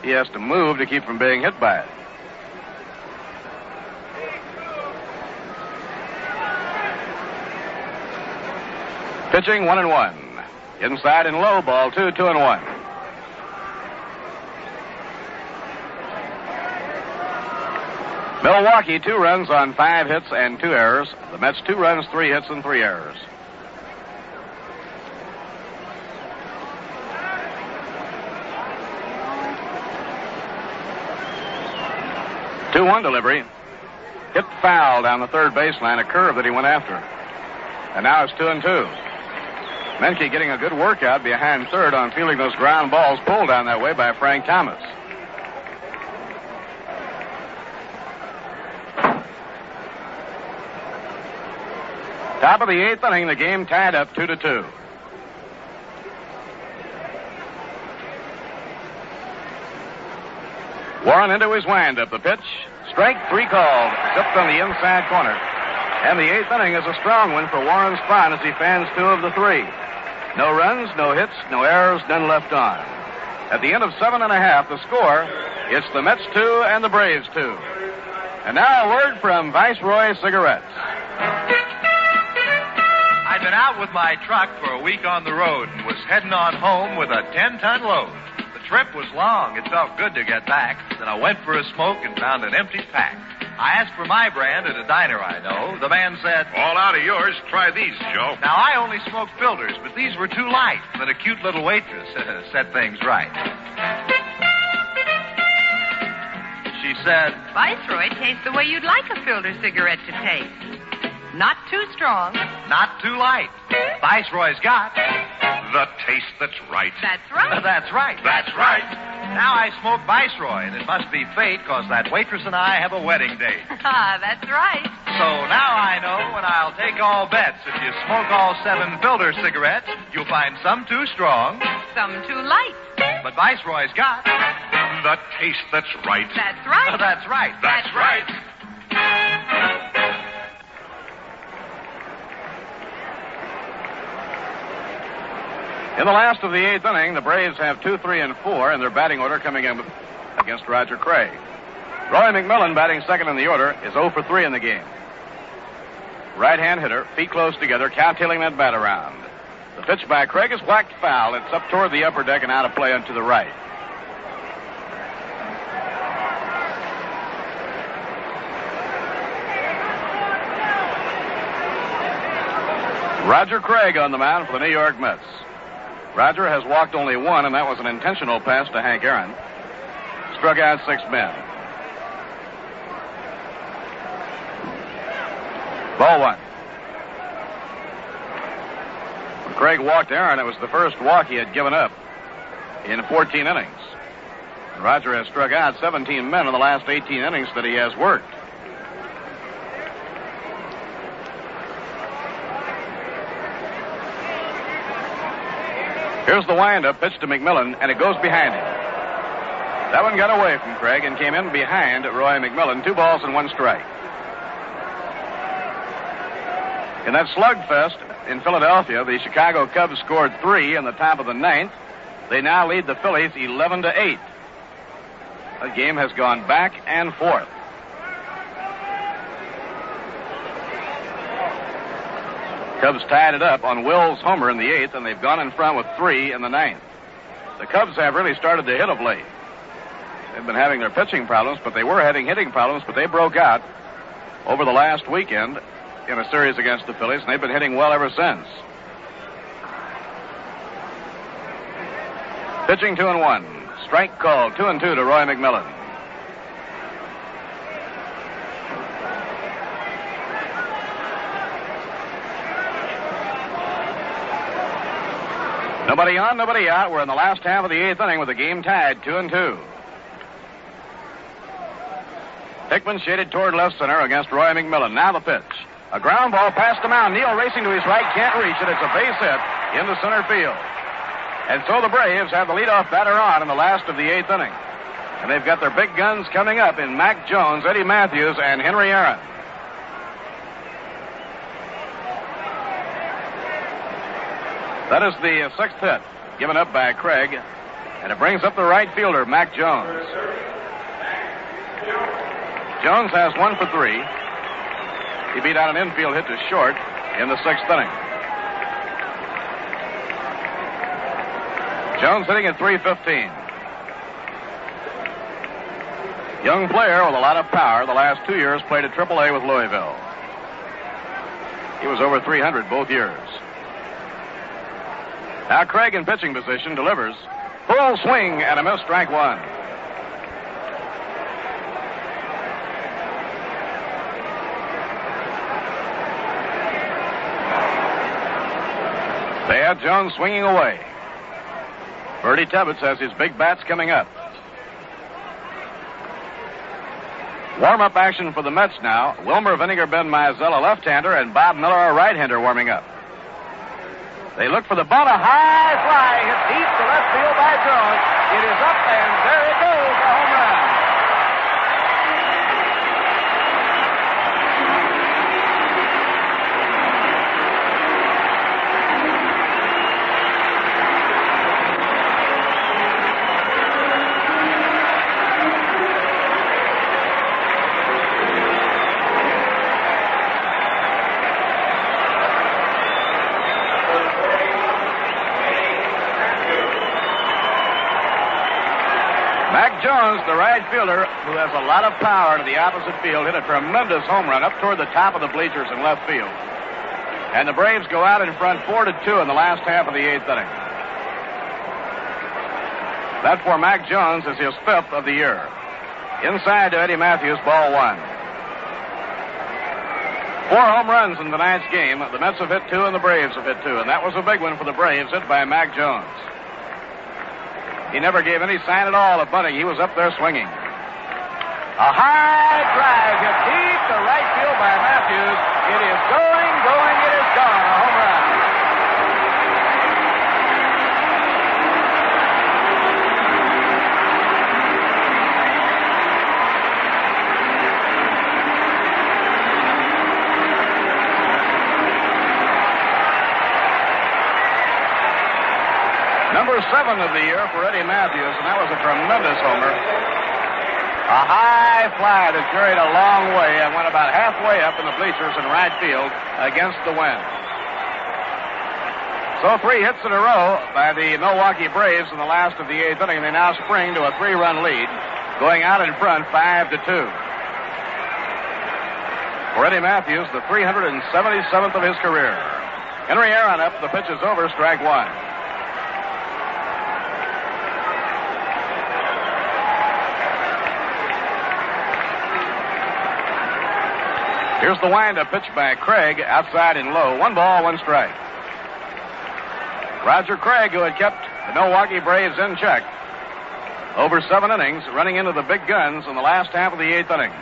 he has to move to keep from being hit by it. Pitching 1-1. Inside and low, ball 2, 2-1. Milwaukee 2 runs on 5 hits and 2 errors. The Mets 2 runs, 3 hits and 3 errors. Two-one delivery. Hit foul down the third baseline, a curve that he went after. And now it's 2-2. Menke getting a good workout behind third on fielding those ground balls pulled down that way by Frank Thomas. Top of the 8th inning, the game tied up 2-2. Warren into his windup. The pitch. Strike 3 called. Zipped on the inside corner. And the 8th inning is a strong one for Warren Spahn as he fans 2 of the 3. No runs, no hits, no errors, none left on. At the end of 7.5, the score, it's the Mets 2 and the Braves 2. And now a word from Viceroy Cigarettes. I'd been out with my truck for a week on the road and was heading on home with a 10-ton load. The trip was long. It felt good to get back. Then I went for a smoke and found an empty pack. I asked for my brand at a diner I know. The man said, "All out of yours. Try these, Joe." Now, I only smoke filters, but these were too light. Then a cute little waitress set things right. She said, Viceroy tastes the way you'd like a filter cigarette to taste. Not too strong. Not too light. Viceroy's got the taste that's right. That's right. That's right. That's right. Now I smoke Viceroy, and it must be fate, because that waitress and I have a wedding date. That's right. So now I know when I'll take all bets. If you smoke all 7 filter cigarettes, you'll find some too strong. Some too light. But Viceroy's got the taste that's right. That's right. That's right. That's right. In the last of the 8th inning, the Braves have 2, 3, and 4 in their batting order coming in against Roger Craig. Roy McMillan, batting second in the order, is 0 for 3 in the game. Right-hand hitter, feet close together, cowtailing that bat around. The pitch by Craig is whacked foul. It's up toward the upper deck and out of play and to the right. Roger Craig on the mound for the New York Mets. Roger has walked only 1, and that was an intentional pass to Hank Aaron. Struck out 6 men. Ball 1. When Craig walked Aaron, it was the first walk he had given up in 14 innings. And Roger has struck out 17 men in the last 18 innings that he has worked. Here's the windup, pitch to McMillan, and it goes behind him. That one got away from Craig and came in behind Roy McMillan. 2 balls and 1 strike. In that slugfest in Philadelphia, the Chicago Cubs scored 3 in the top of the 9th. They now lead the Phillies 11-8. The game has gone back and forth. Cubs tied it up on Will's homer in the 8th, and they've gone in front with 3 in the 9th. The Cubs have really started to hit of late. They've been having their pitching problems, but they were having hitting problems, but they broke out over the last weekend in a series against the Phillies, and they've been hitting well ever since. Pitching 2-1. Strike called 2-2 to Roy McMillan. Nobody on, nobody out. We're in the last half of the 8th inning with the game tied 2-2. Hickman shaded toward left center against Roy McMillan. Now the pitch. A ground ball past the mound. Neal racing to his right, can't reach it. It's a base hit into center field. And so the Braves have the leadoff batter on in the last of the 8th inning. And they've got their big guns coming up in Mack Jones, Eddie Mathews, and Henry Aaron. That is the 6th hit given up by Craig. And it brings up the right fielder, Mack Jones. Jones has 1 for 3. He beat out an infield hit to short in the 6th inning. Jones hitting at .315. Young player with a lot of power. The last 2 years played at AAA with Louisville. He was over 300 both years. Now Craig in pitching position delivers. Full swing and a miss, strike one. They had Jones swinging away. Bertie Tebbetts has his big bats coming up. Warm-up action for the Mets now. Wilmer Vinegar Ben Mizell, a left-hander, and Bob Miller, a right-hander, warming up. They look for the bunt. A high fly hit deep to left field by Jones. It is up, and there it goes, a home run. Mack Jones, the right fielder, who has a lot of power to the opposite field, hit a tremendous home run up toward the top of the bleachers in left field. And the Braves go out in front 4-2 in the last half of the 8th inning. That for Mack Jones is his 5th of the year. Inside to Eddie Mathews, ball one. 4 home runs in tonight's game. The Mets have hit 2 and the Braves have hit 2. And that was a big one for the Braves, hit by Mack Jones. He never gave any sign at all of bunting. He was up there swinging. A high drive hit deep to right field by Mathews. It is going, it is gone. A home run. Number 7 of the year for Eddie Mathews, and that was a tremendous homer. A high fly that carried a long way and went about halfway up in the bleachers in right field against the wind. So 3 hits in a row by the Milwaukee Braves in the last of the 8th inning. They now spring to a 3-run lead, going out in front 5-2. For Eddie Mathews, the 377th of his career. Henry Aaron up. The pitch is over. Strike one. Here's the windup pitch by Craig, outside and low. 1 ball, 1 strike. Roger Craig, who had kept the Milwaukee Braves in check over 7 innings, running into the big guns in the last half of the 8th inning.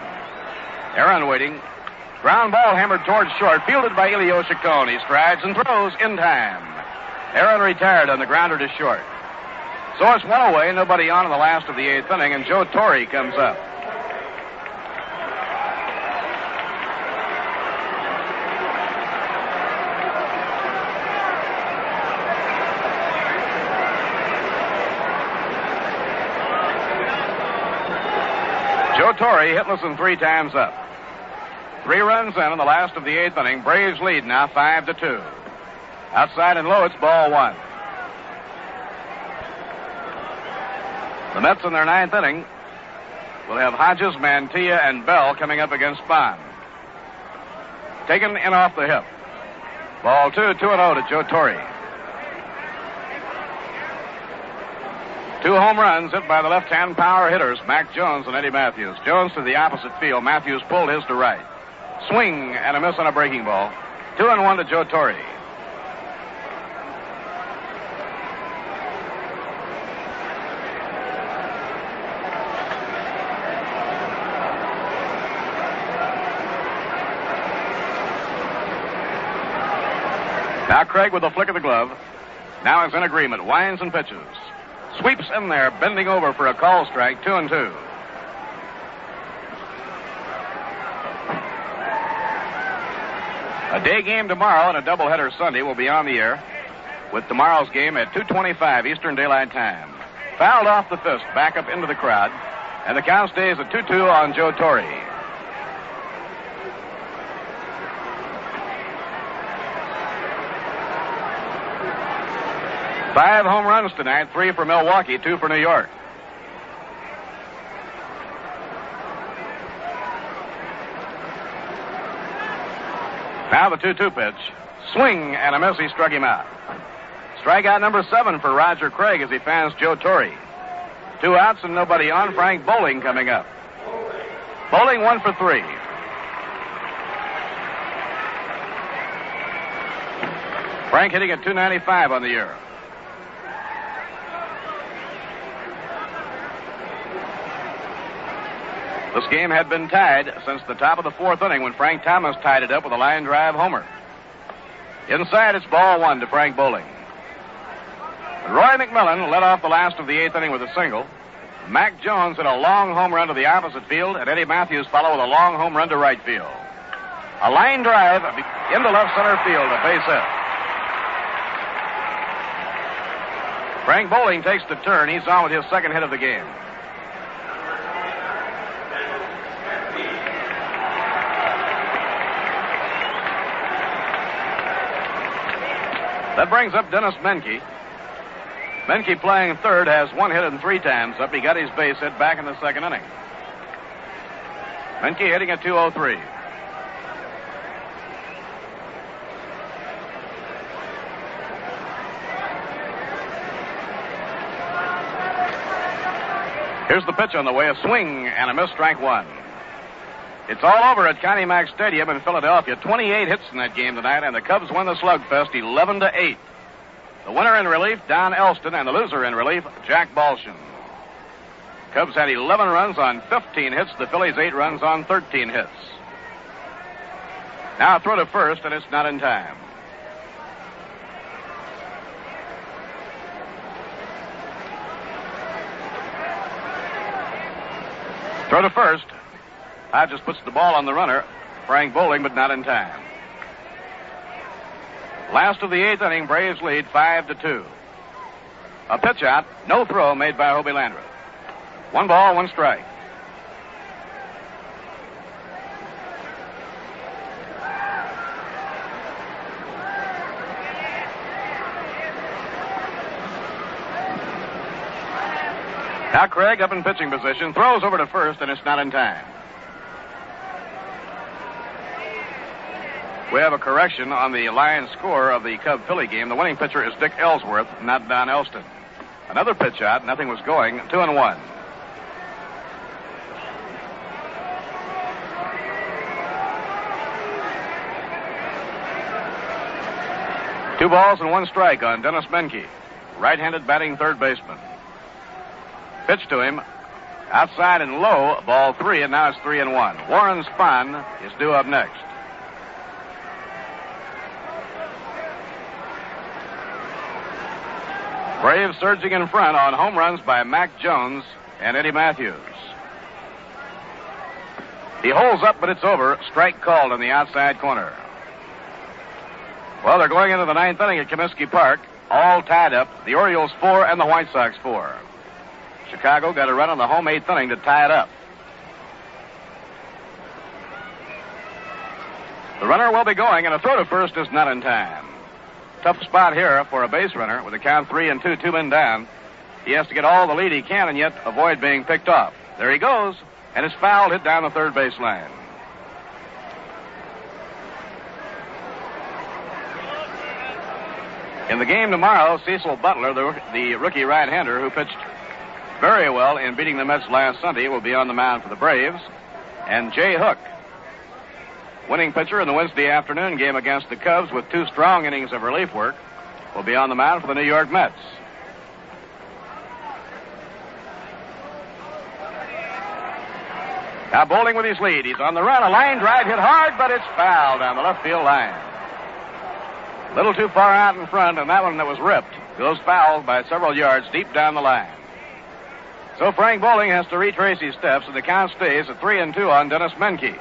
Aaron waiting. Ground ball hammered towards short, fielded by Elio Chacon. He strides and throws in time. Aaron retired on the grounder to short. So it's 1 away, nobody on in the last of the 8th inning, and Joe Torre comes up. Joe Torre hitless and 3 times up. 3 runs in the last of the 8th inning. Braves lead now 5-2. Outside and low, it's ball 1. The Mets in their 9th inning will have Hodges, Mantilla, and Bell coming up against Spahn. Taken in off the hip. Ball 2, 2-0 to Joe Torre. 2 home runs hit by the left-hand power hitters, Mack Jones and Eddie Mathews. Jones to the opposite field. Mathews pulled his to right. Swing and a miss on a breaking ball. 2-1 to Joe Torre. Now Craig with a flick of the glove. Now is in agreement. Winds and pitches. Sweeps in there, bending over for a call strike. 2-2. A day game tomorrow and a doubleheader Sunday will be on the air with tomorrow's game at 2:25 Eastern Daylight Time. Fouled off the fist, back up into the crowd, and the count stays at 2-2 on Joe Torre. Five home runs tonight, 3 for Milwaukee, 2 for New York. Now the 2-2 pitch. Swing and a miss. He struck him out. Strikeout number 7 for Roger Craig as he fans Joe Torre. 2 outs and nobody on. Frank Bowling coming up. Bowling 1 for 3. Frank hitting at .295 on the year. This game had been tied since the top of the 4th inning when Frank Thomas tied it up with a line drive homer. Inside, it's ball 1 to Frank Bowling. Roy McMillan led off the last of the 8th inning with a single. Mack Jones hit a long home run to the opposite field, and Eddie Mathews followed with a long home run to right field. A line drive into left center field, a base hit. Frank Bowling takes the turn. He's on with his second hit of the game. That brings up Dennis Menke. Menke playing third has 1 hit and 3 times up. He got his base hit back in the second inning. Menke hitting at .203. Here's the pitch on the way. A swing and a miss, strike 1. It's all over at Connie Mack Stadium in Philadelphia. 28 hits in that game tonight, and the Cubs win the slugfest 11-8. The winner in relief, Don Elston, and the loser in relief, Jack Balshin. Cubs had 11 runs on 15 hits. The Phillies 8 runs on 13 hits. Now throw to first, and it's not in time. Throw to first. Hodges puts the ball on the runner. Frank Bowling, but not in time. Last of the 8th inning, Braves lead 5-2. A pitch out, no throw made by Hobie Landreth. 1 ball, 1 strike. Now Craig up in pitching position, throws over to first, and it's not in time. We have a correction on the Lions score of the Cub-Philly game. The winning pitcher is Dick Ellsworth, not Don Elston. Another pitch out, nothing was going, 2-1. Two balls and 1 strike on Dennis Menke, right-handed batting third baseman. Pitch to him, outside and low, ball 3, and now it's 3-1. Warren Spahn is due up next. Braves surging in front on home runs by Mack Jones and Eddie Mathews. He holds up, but it's over. Strike called in the outside corner. Well, they're going into the 9th inning at Comiskey Park, all tied up. The Orioles 4 and the White Sox 4. Chicago got a run on the home 8th inning to tie it up. The runner will be going, and a throw to first is not in time. Tough spot here for a base runner with a count 3-2, 2 men down. He has to get all the lead he can and yet avoid being picked off. There he goes, and it's fouled, hit down the third base line. In the game tomorrow, Cecil Butler, the rookie right-hander who pitched very well in beating the Mets last Sunday, will be on the mound for the Braves. And Jay Hook, winning pitcher in the Wednesday afternoon game against the Cubs with 2 strong innings of relief work, will be on the mound for the New York Mets. Now Bowling with his lead. He's on the run. A line drive hit hard, but it's fouled down the left field line. A little too far out in front, and that one that was ripped goes foul by several yards deep down the line. So Frank Bowling has to retrace his steps, and the count stays at 3-2 on Dennis Menke.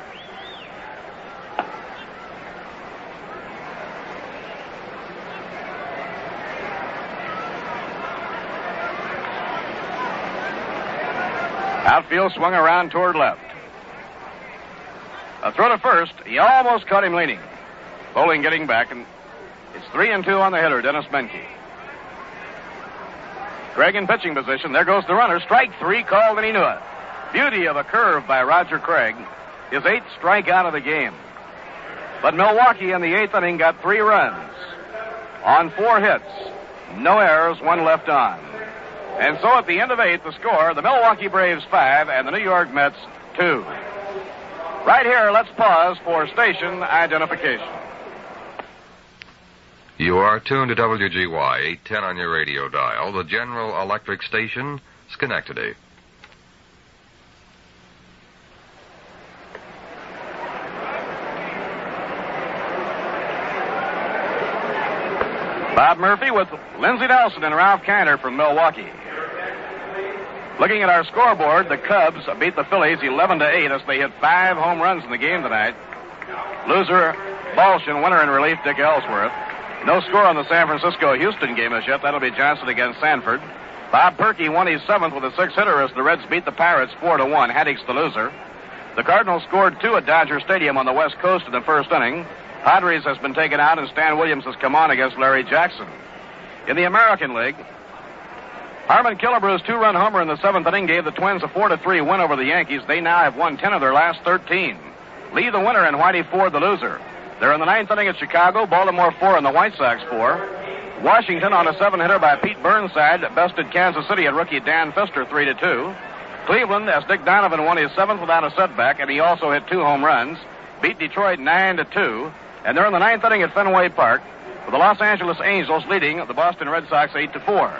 Outfield swung around toward left. A throw to first. He almost caught him leaning. Bowling getting back, and it's 3-2 on the hitter, Dennis Menke. Craig in pitching position. There goes the runner. Strike three called, and he knew it. Beauty of a curve by Roger Craig. His 8th strikeout of the game. But Milwaukee in the 8th inning got 3 runs on 4 hits. No errors, 1 left on. And so at the end of 8, the score, the Milwaukee Braves 5 and the New York Mets 2. Right here, let's pause for station identification. You are tuned to WGY 810 on your radio dial, the General Electric Station, Schenectady. Bob Murphy with Lindsey Nelson and Ralph Kiner from Milwaukee. Looking at our scoreboard, the Cubs beat the Phillies 11-8 as they hit 5 home runs in the game tonight. Loser, Balshin, winner in relief, Dick Ellsworth. No score on the San Francisco-Houston game as yet. That'll be Johnson against Sanford. Bob Perky won his 7th with a 6-hitter as the Reds beat the Pirates 4-1. Haddix the loser. The Cardinals scored 2 at Dodger Stadium on the West Coast in the first inning. Padres has been taken out, and Stan Williams has come on against Larry Jackson. In the American League, Harmon Killebrew's 2-run homer in the 7th inning gave the Twins a 4-3 win over the Yankees. They now have won 10 of their last 13. Lee the winner and Whitey Ford the loser. They're in the 9th inning at Chicago, Baltimore 4 and the White Sox 4. Washington on a 7-hitter by Pete Burnside bested Kansas City at rookie Dan Pfister 3-2. Cleveland, as Dick Donovan won his 7th without a setback, and he also hit 2 home runs, beat Detroit 9-2. And they're in the 9th inning at Fenway Park with the Los Angeles Angels leading the Boston Red Sox 8-4.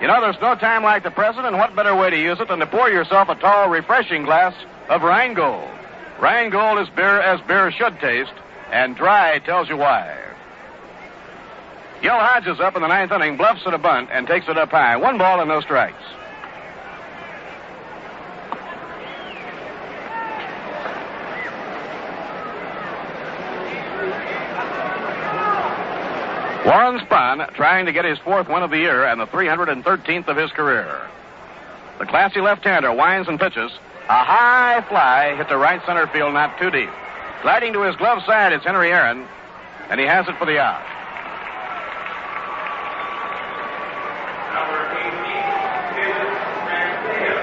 You know, there's no time like the present, and what better way to use it than to pour yourself a tall, refreshing glass of Rheingold. Rheingold is beer as beer should taste, and dry tells you why. Gil Hodges up in the 9th inning, bluffs at a bunt, and takes it up high. 1 ball and no strikes. Warren Spahn trying to get his 4th win of the year and the 313th of his career. The classy left-hander winds and pitches. A high fly hit to right center field, not too deep. Gliding to his glove side is Henry Aaron, and he has it for the out.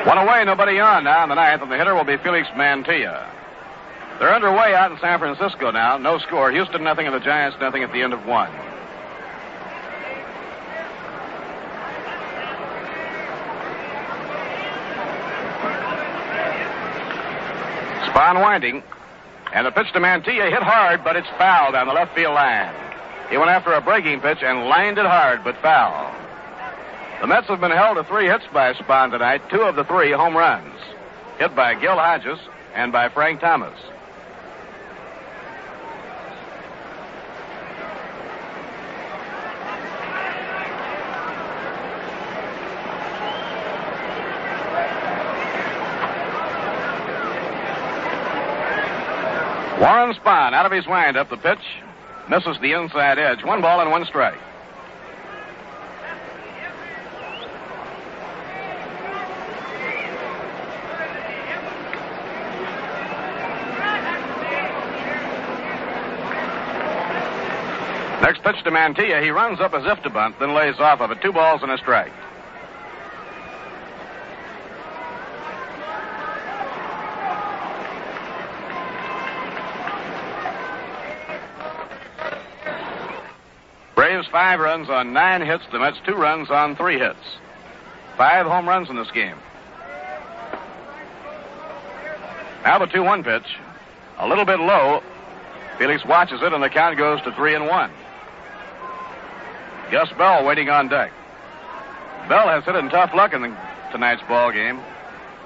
One away, nobody on now in the 9th, and the hitter will be Felix Mantilla. They're underway out in San Francisco now. No score. Houston nothing, and the Giants nothing at the end of 1. Spahn winding, and the pitch to Mantilla hit hard, but it's foul down the left field line. He went after a breaking pitch and lined it hard, but foul. The Mets have been held to 3 hits by Spahn tonight, 2 of the 3 home runs, hit by Gil Hodges and by Frank Thomas. Warren Spahn out of his windup. The pitch misses the inside edge. 1 ball and 1 strike. Next pitch to Mantilla. He runs up as if to bunt, then lays off of it. 2 balls and a strike. Braves 5 runs on 9 hits. The Mets 2 runs on 3 hits. 5 home runs in this game. Now the 2-1 pitch. A little bit low. Felix watches it, and the count goes to 3-1. Gus Bell waiting on deck. Bell has hit in tough luck in tonight's ball game.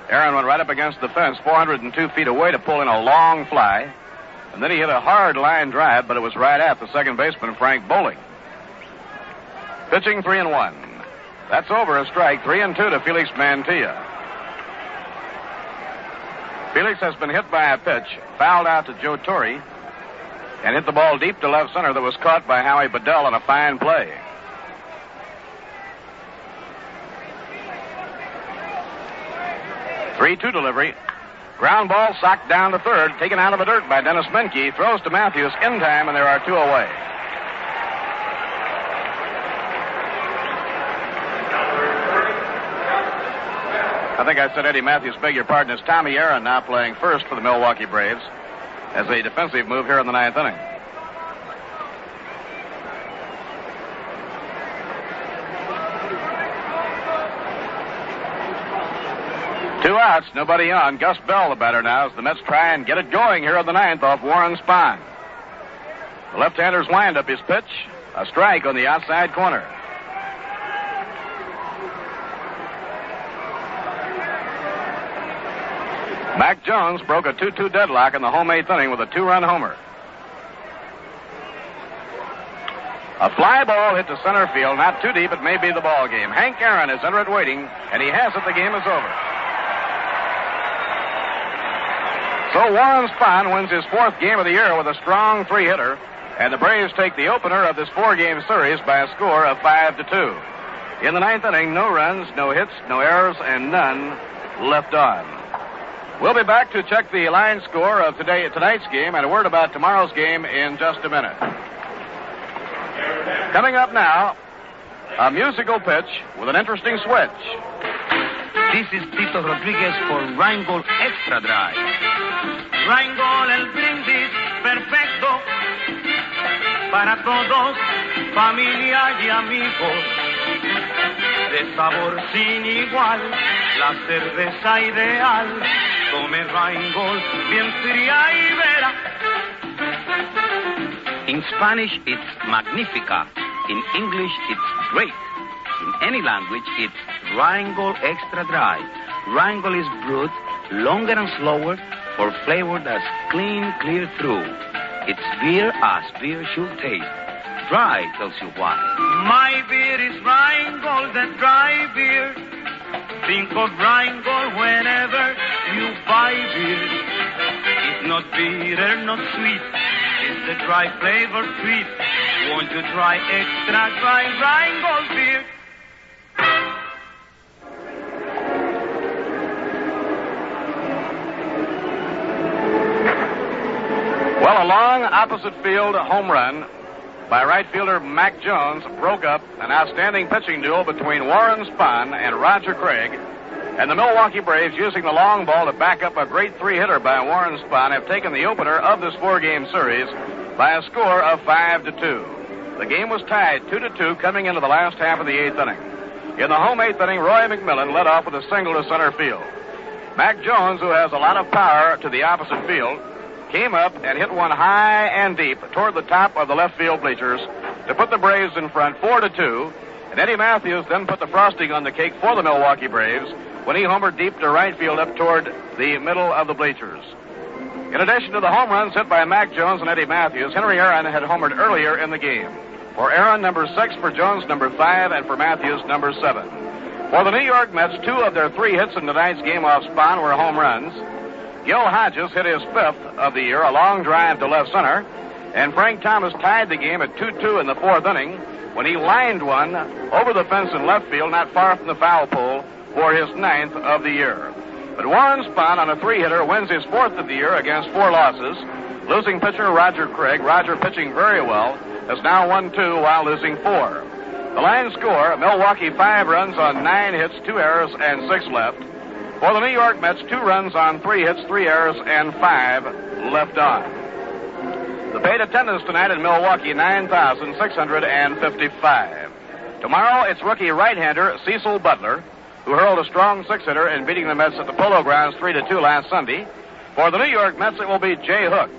Aaron went right up against the fence, 402 feet away to pull in a long fly. And then he hit a hard line drive, but it was right at the second baseman, Frank Bowling. Pitching 3-1. That's over a strike, 3-2 to Felix Mantilla. Felix has been hit by a pitch, fouled out to Joe Torre, and hit the ball deep to left center that was caught by Howie Bedell on a fine play. Three-two delivery. Ground ball socked down to third, taken out of the dirt by Dennis Menke. Throws to Mathews in time, and there are two away. I think I said Eddie Mathews, beg your pardon. It's Tommy Aaron now playing first for the Milwaukee Braves as a defensive move here in the ninth inning. Two outs, nobody on. Gus Bell, the batter now, as the Mets try and get it going here in the ninth off Warren Spahn. The left-hander's wind up his pitch. A strike on the outside corner. Mack Jones broke a 2-2 deadlock in the home eighth inning with a two-run homer. A fly ball hit to center field, not too deep, it may be the ball game. Hank Aaron is under it waiting, and he has it, the game is over. So Warren Spahn wins his fourth game of the year with a strong three-hitter, and the Braves take the opener of this four-game series by a score of 5-2. In the ninth inning, no runs, no hits, no errors, and none left on. We'll be back to check the line score of tonight's game and a word about tomorrow's game in just a minute. Coming up now, a musical pitch with an interesting switch. This is Tito Rodriguez for Rheingold Extra Dry. Rheingold el brindis perfecto para todos, familia y amigos. De sabor sin igual, la cerveza ideal. Tome Rheingold bien fría y vera. In Spanish, it's magnifica. In English, it's great. In any language, it's Rheingold Extra Dry. Rheingold is brewed longer and slower for flavor that's clean, clear through. It's beer as beer should taste. Dry tells you why. My beer is Rheingold, the dry beer. Think of Rheingold whenever you buy beer. It's not bitter, not sweet. It's a dry flavor treat. Won't you try extra dry Rheingold beer? Well, a long opposite field home run by right fielder Mack Jones broke up an outstanding pitching duel between Warren Spahn and Roger Craig. And the Milwaukee Braves, using the long ball to back up a great three-hitter by Warren Spahn, have taken the opener of this four-game series by a score of 5-2. The game was tied 2-2 coming into the last half of the eighth inning. In the home eighth inning, Roy McMillan led off with a single to center field. Mack Jones, who has a lot of power to the opposite field, came up and hit one high and deep toward the top of the left field bleachers to put the Braves in front 4-2. And Eddie Mathews then put the frosting on the cake for the Milwaukee Braves when he homered deep to right field up toward the middle of the bleachers. In addition to the home runs hit by Mack Jones and Eddie Mathews, Henry Aaron had homered earlier in the game. For Aaron, number 6, for Jones, number 5, and for Mathews, number 7. For the New York Mets, 2 of their 3 hits in tonight's game off Spahn were home runs. Gil Hodges hit his 5th of the year, a long drive to left center, and Frank Thomas tied the game at 2-2 in the 4th inning when he lined one over the fence in left field, not far from the foul pole, for his 9th of the year. But Warren Spahn, on a 3-hitter, wins his 4th of the year against 4 losses. Losing pitcher Roger Craig, Roger pitching very well, has now won 2 while losing 4. The line score, Milwaukee 5 runs on 9 hits, 2 errors, and 6 left. For the New York Mets, 2 runs on 3 hits, 3 errors, and 5 left on. The paid attendance tonight in Milwaukee, 9,655. Tomorrow, it's rookie right-hander Cecil Butler, who hurled a strong 6-hitter in beating the Mets at the Polo Grounds 3-2 last Sunday. For the New York Mets, it will be Jay Hook.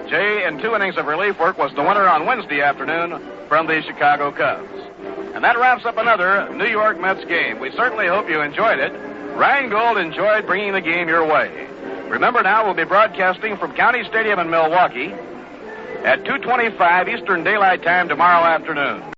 Jay, in 2 innings of relief work, was the winner on Wednesday afternoon from the Chicago Cubs. And that wraps up another New York Mets game. We certainly hope you enjoyed it. Rheingold enjoyed bringing the game your way. Remember now, we'll be broadcasting from County Stadium in Milwaukee at 2:25 Eastern Daylight Time tomorrow afternoon.